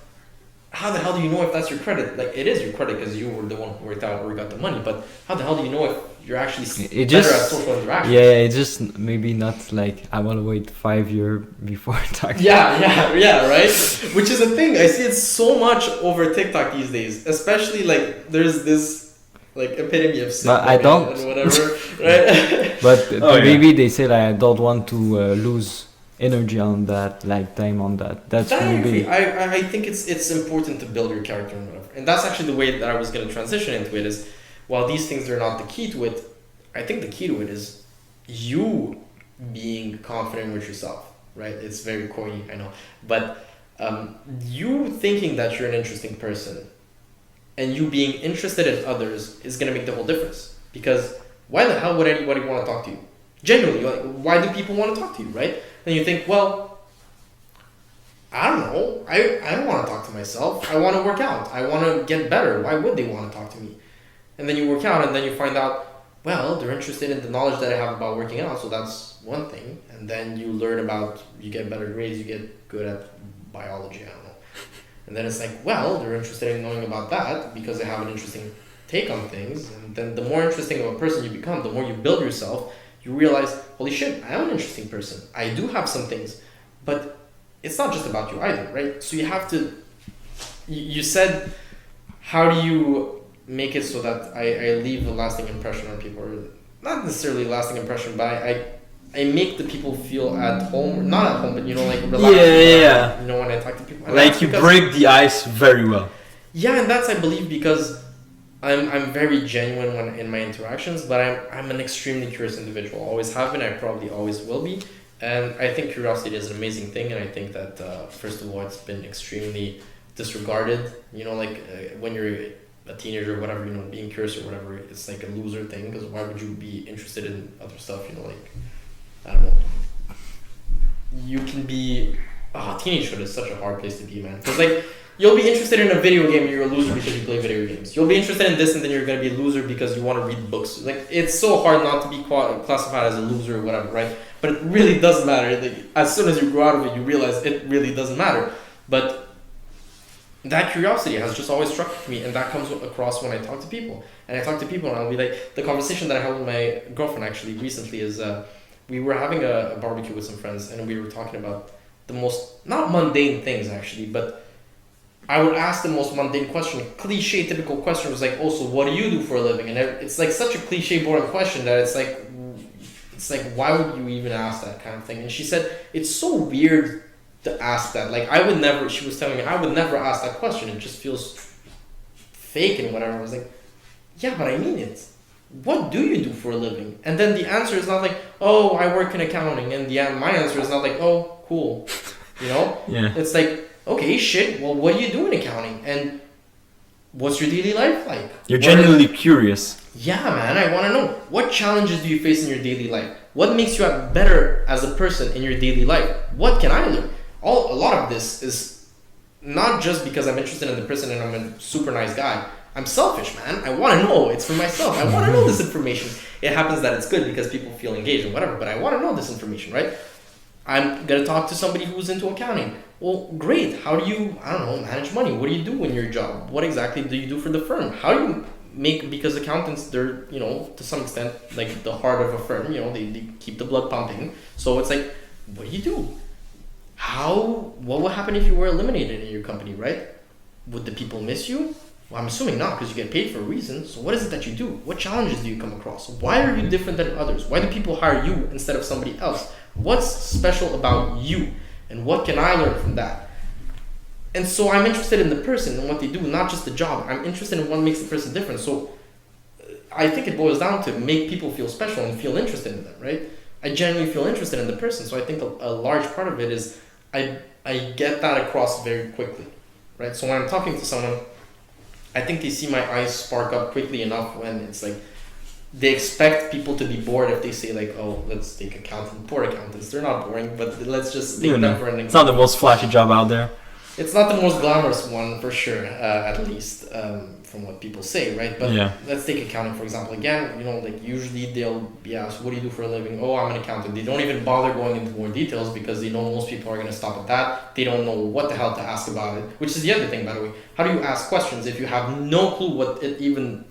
how the hell do you know if that's your credit? Like, it is your credit because you were the one who worked out or got the money, but how the hell do you know if you're actually better at social interaction? Yeah, it's just maybe not like I want to wait 5 years before talking. Yeah, right? Which is a thing. I see it so much over TikTok these days, especially like there's this like epitome of but I don't and whatever, right? But maybe they say like I don't want to lose energy on that, like time on that. That's maybe. I think it's important to build your character and whatever, and that's actually the way that I was going to transition into it. Is while these things are not the key to it, I think the key to it is you being confident with yourself, right? It's very corny, I know, but you thinking that you're an interesting person and you being interested in others is going to make the whole difference. Because why the hell would anybody want to talk to you? Genuinely, like, why do people want to talk to you, right? And you think, well, I don't know. I don't want to talk to myself. I want to work out. I want to get better. Why would they want to talk to me? And then you work out and then you find out, well, they're interested in the knowledge that I have about working out. So that's one thing. And then you learn about, you get better grades, you get good at biology, I don't know. And then it's like, well, they're interested in knowing about that because they have an interesting take on things. And then the more interesting of a person you become, the more you build yourself, you realize, holy shit, I am an interesting person. I do have some things. But it's not just about you either, right? So you have to, you said, how do you make it so that I leave a lasting impression on people? Or not necessarily a lasting impression, but I make the people feel at home, not at home, but like relaxed. Yeah. When I talk to people. And like you break the ice very well. Yeah, and that's, I believe, because I'm very genuine when in my interactions, but I'm an extremely curious individual. Always have been. I probably always will be. And I think curiosity is an amazing thing. And I think that first of all, it's been extremely disregarded. You know, like when you're a teenager or whatever, you know, being curious or whatever, it's like a loser thing. Because why would you be interested in other stuff? You know, like I don't know. You can be. Oh, teenagehood is such a hard place to be, man. Because like. You'll be interested in a video game and you're a loser because you play video games. You'll be interested in this and then you're going to be a loser because you want to read books. Like, it's so hard not to be classified as a loser or whatever, right? But it really doesn't matter. Like, as soon as you grow out of it, you realize it really doesn't matter. But that curiosity has just always struck me, and that comes across when I talk to people. And I talk to people and I'll be like, the conversation that I had with my girlfriend actually recently is we were having a barbecue with some friends and we were talking about the most, not mundane things actually, but I would ask the most mundane question, cliche, typical question was like, oh, so what do you do for a living? And it's like such a cliche, boring question that it's like, why would you even ask that kind of thing? And she said, it's so weird to ask that. Like, I would never, she was telling me, I would never ask that question. It just feels fake and whatever. I was like, yeah, but I mean it. What do you do for a living? And then the answer is not like, oh, I work in accounting. And my answer is not like, oh, cool. You know? Yeah. It's like, okay, shit, well, what do you do in accounting? And what's your daily life like? You're genuinely curious. Yeah, man, I want to know. What challenges do you face in your daily life? What makes you better as a person in your daily life? What can I learn? A lot of this is not just because I'm interested in the person and I'm a super nice guy. I'm selfish, man. I want to know. It's for myself. I want to know this information. It happens that it's good because people feel engaged and whatever, but I want to know this information, right? I'm going to talk to somebody who's into accounting. Well, great. How do you, I don't know, manage money? What do you do in your job? What exactly do you do for the firm? How do you make, because accountants, they're, you know, to some extent, like the heart of a firm, you know, they keep the blood pumping. So it's like, what do you do? What would happen if you were eliminated in your company, right? Would the people miss you? Well, I'm assuming not, because you get paid for a reason. So what is it that you do? What challenges do you come across? Why are you different than others? Why do people hire you instead of somebody else? What's special about you? And what can I learn from that? And so I'm interested in the person and what they do, not just the job. I'm interested in what makes the person different. So I think it boils down to make people feel special and feel interested in them, right? I genuinely feel interested in the person. So I think a large part of it is I get that across very quickly, right? So when I'm talking to someone, I think they see my eyes spark up quickly enough when it's like, they expect people to be bored if they say like, oh, let's take accountant. Poor accountants, they're not boring, but let's just take them for an example. It's not the most flashy job out there. It's not the most glamorous one for sure, at least from what people say, right? But yeah. Let's take accounting for example. Again, you know, like usually they'll be asked, what do you do for a living? Oh, I'm an accountant. They don't even bother going into more details because they know most people are going to stop at that. They don't know what the hell to ask about it, which is the other thing, by the way. How do you ask questions if you have no clue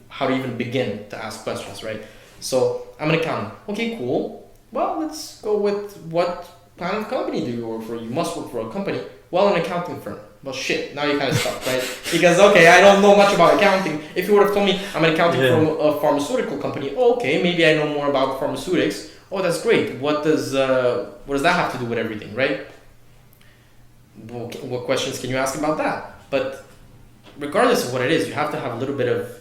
how to even begin to ask questions, right? So I'm an accountant. Okay, cool. Well, let's go with what kind of company do you work for? You must work for a company. Well, an accounting firm. Well, shit, now you kind of stuck, right? Because, okay, I don't know much about accounting. If you would have told me I'm an accounting from a pharmaceutical company, okay, maybe I know more about pharmaceutics. Oh, that's great. What does that have to do with everything, right? What questions can you ask about that? But regardless of what it is, you have to have a little bit of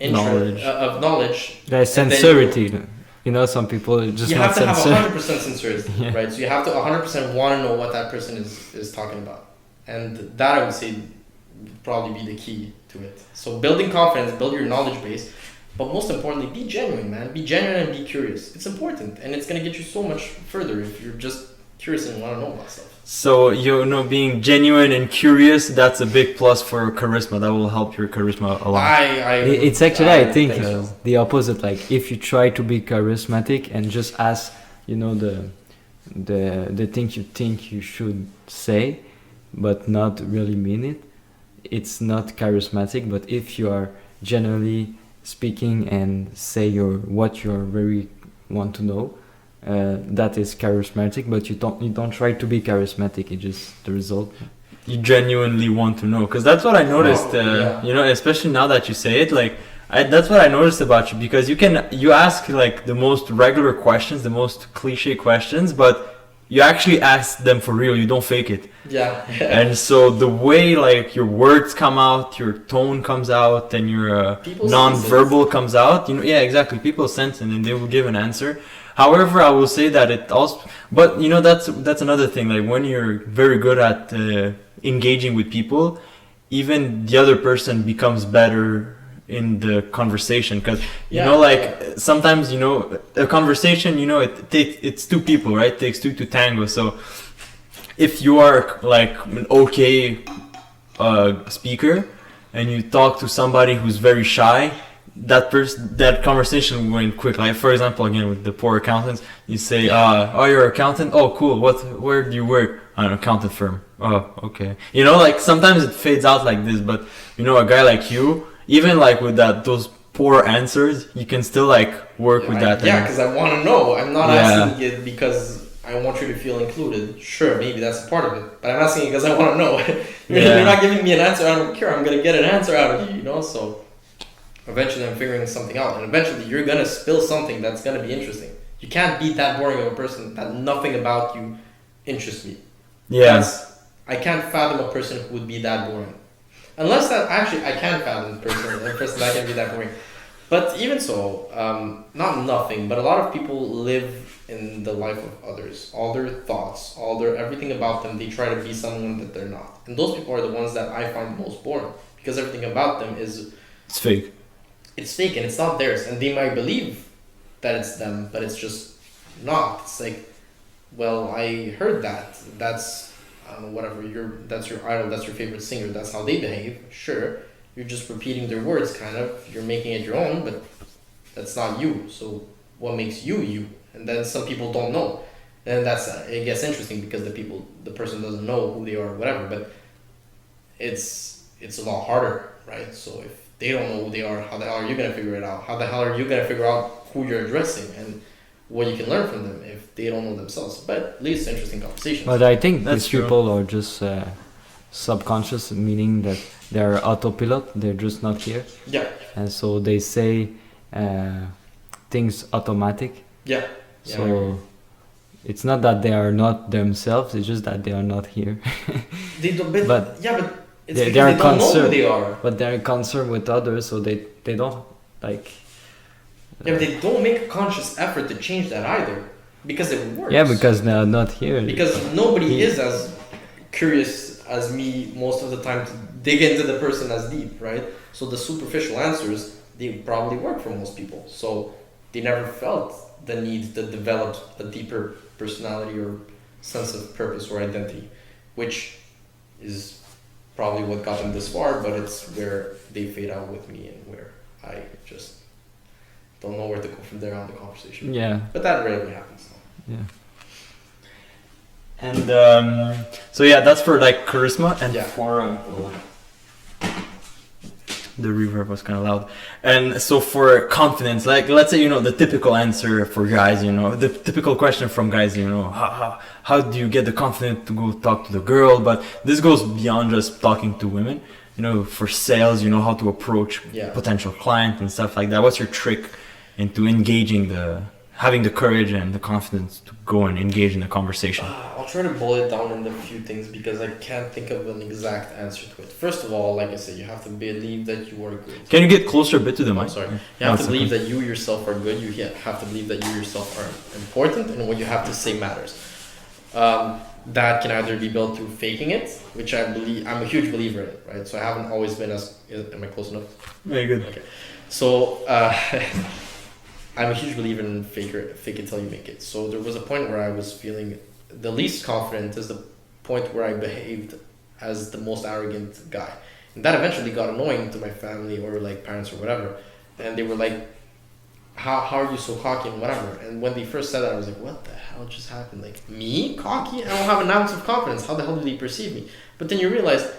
knowledge. There's sincerity. You know, some people just you not have to sincere. have 100% sincerity, yeah. Right? So you have to 100% want to know what that person is talking about. And that, I would say, would probably be the key to it. So building confidence, build your knowledge base, but most importantly, be genuine, man. Be genuine and be curious. It's important, and it's going to get you so much further if you're just curious and want to know about stuff. So, you know, being genuine and curious, that's a big plus for charisma. That will help your charisma a lot. It's actually, I think so. The opposite. Like, if you try to be charismatic and just ask, you know, the thing you think you should say, but not really mean it, it's not charismatic. But if you are generally speaking and say what you very want to know, that is charismatic. But you don't try to be charismatic. It's just the result. You genuinely want to know, because that's what I noticed. Yeah. You know, especially now that you say it, like that's what I noticed about you, because you ask like the most regular questions, the most cliche questions, but you actually ask them for real. You don't fake it. Yeah. And so the way like your words come out, your tone comes out, and your People non-verbal comes out, yeah, exactly, people sense it and they will give an answer. However, I will say that it also, but that's another thing, like when you're very good at engaging with people, even the other person becomes better in the conversation, because sometimes a conversation, it's two people, right? It takes two to tango. So if you are like an okay speaker and you talk to somebody who's very shy, that conversation went quick. Like for example, again with the poor accountants, you say, "Oh, you're an accountant? Oh, cool. Where do you work?" An accountant firm. Oh, okay. Like sometimes it fades out like this, but a guy like you, even like with those poor answers, you can still like work with that. Yeah, because I want to know. I'm not asking it because I want you to feel included. Sure, maybe that's a part of it, but I'm asking it because I want to know. You're not giving me an answer. I don't care. I'm gonna get an answer out of you. So eventually, I'm figuring something out, and eventually, you're gonna spill something that's gonna be interesting. You can't be that boring of a person that nothing about you interests me. Yeah. I can't fathom a person who would be that boring. Unless that, actually, I can fathom a person that can be that boring. But even so, not nothing, but a lot of people live in the life of others. All their thoughts, everything about them, they try to be someone that they're not. And those people are the ones that I find most boring, because everything about them is... It's fake. It's fake and it's not theirs. And they might believe that it's them, but it's just not. It's like, well, I heard that. That's, whatever, that's your idol, that's your favorite singer, that's how they behave. Sure, you're just repeating their words, kind of. You're making it your own, but that's not you. So what makes you you? And then some people don't know. And it gets interesting because the person doesn't know who they are or whatever, but it's a lot harder, right? So if they don't know who they are, how the hell are you going to figure it out? How the hell are you going to figure out who you're addressing and what you can learn from them if they don't know themselves? But it leads to interesting conversations. But I think That's these true. people are just subconscious, meaning that they're autopilot, they're just not here. Yeah. And so they say things automatic. Yeah. So it's not that they are not themselves, it's just that they are not here. They don't, But it's they because are they don't know who concerned. they are. But they're concerned with others, so they don't like... Yeah, but they don't make a conscious effort to change that either, because it works. Yeah, because they are not here. Because nobody is as curious as me most of the time to dig into the person as deep, right? So the superficial answers, they probably work for most people. So they never felt the need to develop a deeper personality or sense of purpose or identity, which is probably what got them this far, but it's where they fade out with me and where I just don't know where to go from there on the conversation. Yeah. But that rarely happens. Yeah. And so yeah, that's for like charisma, and for the reverb was kind of loud. And so for confidence, like let's say the typical answer for guys, the typical question from guys, how do you get the confidence to go talk to the girl? But this goes beyond just talking to women. For sales, how to approach potential client and stuff like that. What's your trick into engaging having the courage and the confidence to go and engage in the conversation? I'll try to boil it down into a few things because I can't think of an exact answer to it. First of all, like I said, you have to believe that you are good. Can you get closer a bit to the mic? I'm sorry. You have to believe that you yourself are good. You have to believe that you yourself are important, and what you have to say matters. That can either be built through faking it, which I'm a huge believer in, right? So I haven't always been am I close enough? Very good. Okay. So I'm a huge believer in fake it till you make it. So there was a point where I was feeling the least confident is the point where I behaved as the most arrogant guy. And that eventually got annoying to my family or like parents or whatever. And they were like, how are you so cocky and whatever? And when they first said that, I was like, what the hell just happened? Like, me? Cocky? I don't have an ounce of confidence. How the hell do they perceive me? But then you realize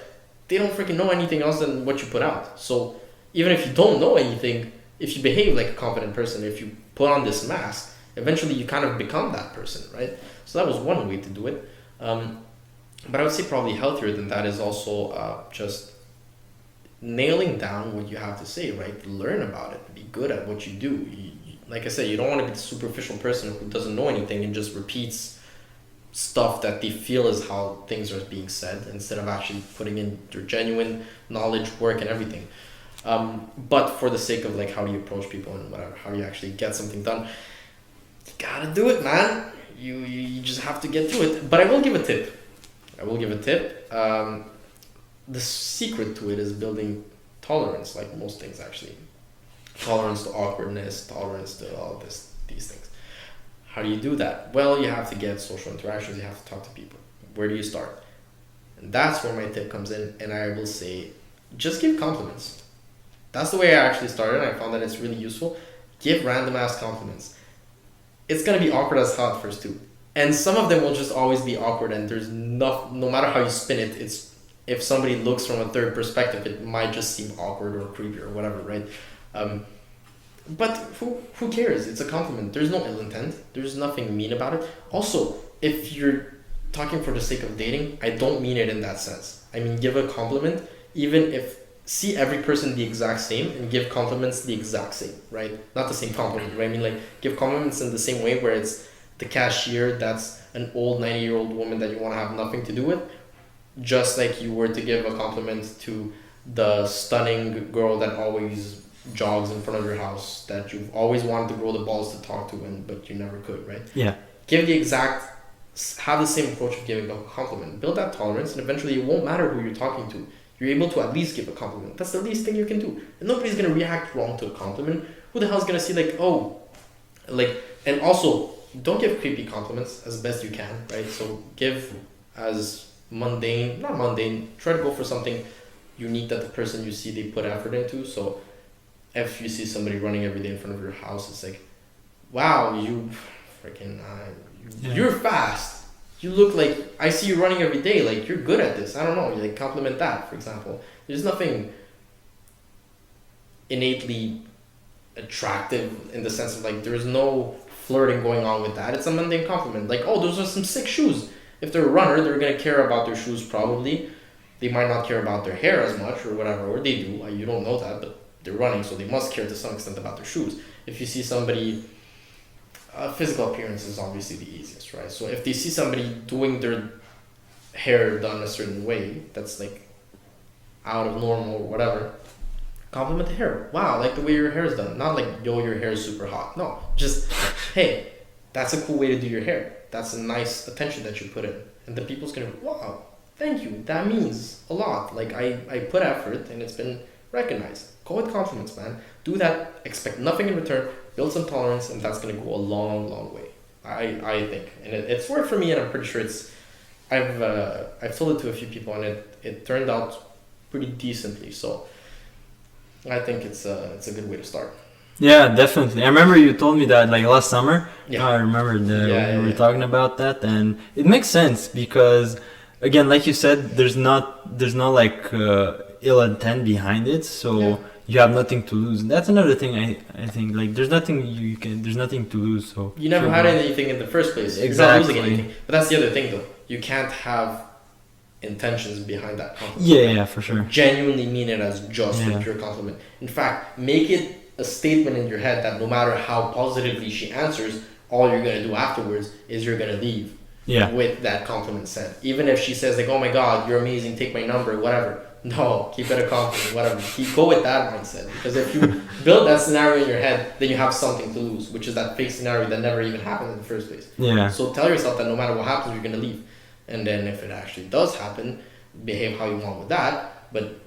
they don't freaking know anything else than what you put out. So even if you don't know anything, if you behave like a confident person, if you put on this mask, eventually you kind of become that person, right? So that was one way to do it. But I would say probably healthier than that is also just nailing down what you have to say, right? Learn about it. Be good at what you do. Like I said, you don't want to be the superficial person who doesn't know anything and just repeats stuff that they feel is how things are being said instead of actually putting in their genuine knowledge, work, and everything. But for the sake of like how do you approach people and whatever, how do you actually get something done, you gotta do it, man. You just have to get through it. But I will give a tip. The secret to it is building tolerance, like most things actually. Tolerance to awkwardness, tolerance to all these things. How do you do that? Well, you have to get social interactions, you have to talk to people. Where do you start? And that's where my tip comes in, and I will say, just give compliments. That's the way I actually started, and I found that it's really useful. Give random ass compliments. It's gonna be awkward as hell at first too. And some of them will just always be awkward, and there's no matter how you spin it, it's if somebody looks from a third perspective, it might just seem awkward or creepy or whatever, right? But who cares? It's a compliment. There's no ill intent. There's nothing mean about it. Also, if you're talking for the sake of dating, I don't mean it in that sense. I mean, give a compliment, even if see every person the exact same and give compliments the exact same, right? Not the same compliment, right? I mean, like, give compliments in the same way where it's the cashier that's an old 90-year-old woman that you want to have nothing to do with, just like you were to give a compliment to the stunning girl that always jogs in front of your house that you've always wanted to grow the balls to talk to but you never could, right? Yeah. Have the same approach of giving a compliment. Build that tolerance, and eventually it won't matter who you're talking to. You're able to at least give a compliment. That's the least thing you can do. And nobody's going to react wrong to a compliment. Who the hell's going to see and also, don't give creepy compliments as best you can, right? So give as not mundane, try to go for something unique that the person you see, they put effort into. So if you see somebody running every day in front of your house, it's like, wow, you freaking, you're fast. You look like, I see you running every day, like, you're good at this. I don't know, you like compliment that, for example. There's nothing innately attractive in the sense of like, there's no flirting going on with that. It's a mundane compliment. Like, oh, those are some sick shoes. If they're a runner, they're going to care about their shoes probably. They might not care about their hair as much or whatever, or they do. You don't know that, but they're running, so they must care to some extent about their shoes. If you see somebody, physical appearance is obviously the easiest, right? So if they see somebody doing their hair done a certain way that's like out of normal or whatever, compliment the hair. Wow, I like the way your hair is done. Not like, yo, your hair is super hot. No, just, hey, that's a cool way to do your hair. That's a nice attention that you put in. And the people's gonna, wow, thank you. That means a lot. Like, I put effort and it's been recognized. Go with compliments, man. Do that. Expect nothing in return. Build some tolerance, and that's gonna go a long, long way. I think, and it's worked for me, and I'm pretty sure I've told it to a few people, and it turned out pretty decently. So I think it's a good way to start. Yeah, definitely. I remember you told me that like last summer. Yeah. I remember we were talking about that, and it makes sense because, again, like you said, there's no like ill intent behind it, so you have nothing to lose. That's another thing I think. Like, there's nothing to lose. So you never had anything in the first place. Exactly. You're not losing anything. But that's the other thing, though. You can't have intentions behind that compliment. Yeah, for sure. Genuinely mean it as just a pure compliment. In fact, make it a statement in your head that no matter how positively she answers, all you're gonna do afterwards is you're gonna leave with that compliment said. Even if she says like, "Oh my God, you're amazing. Take my number," whatever. No, keep it a compliment. Whatever. Go with that mindset, because if you build that scenario in your head, then you have something to lose, which is that fake scenario that never even happened in the first place. Yeah. So tell yourself that no matter what happens, you're gonna leave. And then if it actually does happen, behave how you want with that, but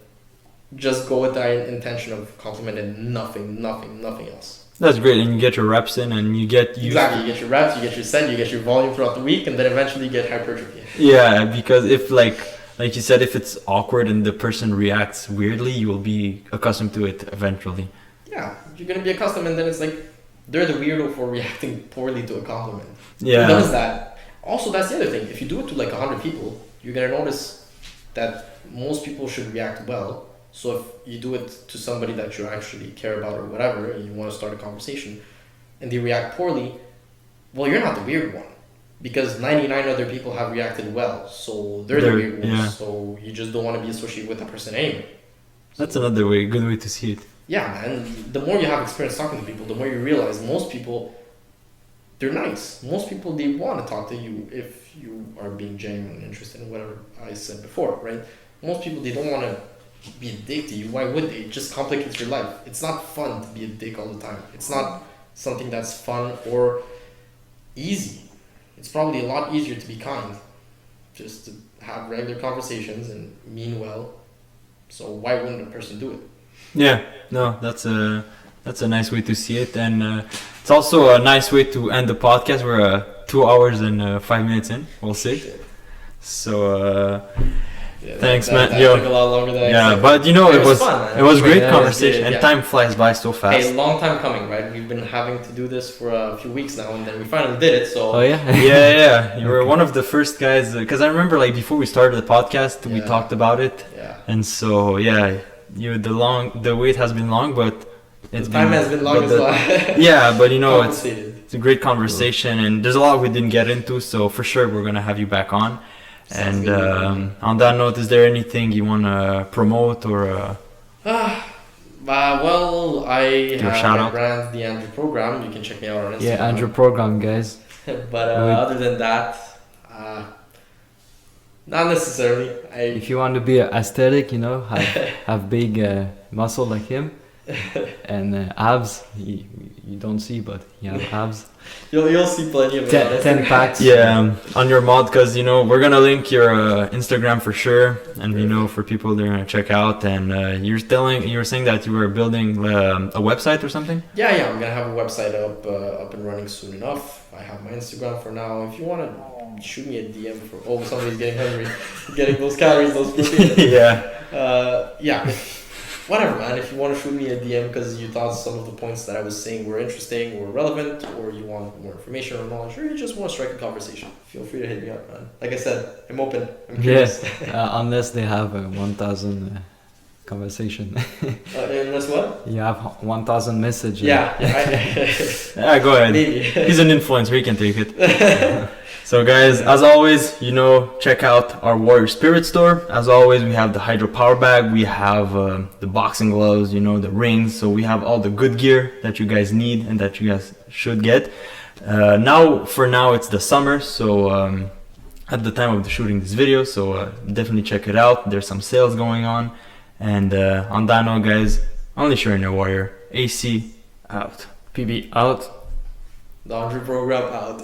just go with the intention of compliment and nothing else. That's great, and you get your reps in, and you get you get your reps, you get your set, you get your volume throughout the week, and then eventually you get hypertrophy. Yeah, because if like you said, if it's awkward and the person reacts weirdly, you will be accustomed to it eventually. Yeah, you're gonna be accustomed, and then it's like they're the weirdo for reacting poorly to a compliment. Yeah. Who does that? Also, that's the other thing. If you do it to like 100 people, you're gonna notice that most people should react well. So if you do it to somebody that you actually care about or whatever, and you want to start a conversation, and they react poorly, well, you're not the weird one, because 99 other people have reacted well, so they're the weird ones. Yeah. So you just don't want to be associated with that person anyway. That's another good way to see it. Yeah, man. The more you have experience talking to people, the more you realize most people they're nice. Most people, they want to talk to you if you are being genuine and interested in whatever I said before, right? Most people, they don't want to be a dick to you. Why would they? It just complicates your life. It's not fun to be a dick all the time. It's not something that's fun or easy. It's probably a lot easier to be kind, just to have regular conversations and mean well. So why wouldn't a person do it? Yeah, no, that's a nice way to see it, and it's also a nice way to end the podcast. We're 2 hours and 5 minutes in. We'll see. Shit. So Yeah, thanks, that man. Yo, took a lot longer than I yeah, expected. but you know It it was was fun, man. it was great Yeah, conversation, yeah, and yeah. time flies by so fast. Hey, long time coming, right? We've been having to do this for a few weeks now, and then we finally did it. So Oh yeah. Yeah, you were one of the first guys because I remember like before we started the podcast, we Yeah. talked about it, yeah, and so yeah, the wait has been long, but the time has been long but as the- well. Yeah, but you know it's Compensated. a great conversation, and there's a lot we didn't get into, so for sure we're gonna have you back on. Sounds And good. on that note, is there anything you wanna promote or? Well, I Your have shout my out. brand, the Andrei Program. You can check me out on Instagram. Yeah, Andrei Program, guys. But other than that, not necessarily. If you want to be aesthetic, you know, have big muscle like him, and abs. You don't see, but he has abs. You'll see plenty of it on 10 Instagram. packs. Yeah, on your mod, because you know we're gonna link your Instagram for sure, and you know for people they're gonna check out. And you were saying that you were building a website or something. Yeah, I'm gonna have a website up and running soon enough. I have my Instagram for now. If you wanna shoot me a DM for somebody's getting hungry, getting those calories, those protein. Yeah. Whatever, man. If you want to shoot me a DM because you thought some of the points that I was saying were interesting or relevant, or you want more information or knowledge, or you just want to strike a conversation, feel free to hit me up, man. Like I said, I'm open. I'm curious. Unless they have a 1,000 conversation. Unless what? You have 1,000 messages. Yeah. Yeah, go ahead. Maybe. He's an influencer, he can take it. So guys, as always, you know, check out our Warrior Spirit store. As always, we have the Hydro Power Bag, we have the boxing gloves, you know, the rings. So we have all the good gear that you guys need and that you guys should get. For now, it's the summer, so at the time of the shooting this video, so definitely check it out. There's some sales going on. And on that note, guys, only sharing your warrior. AC out. PB out. The Andrei Program out.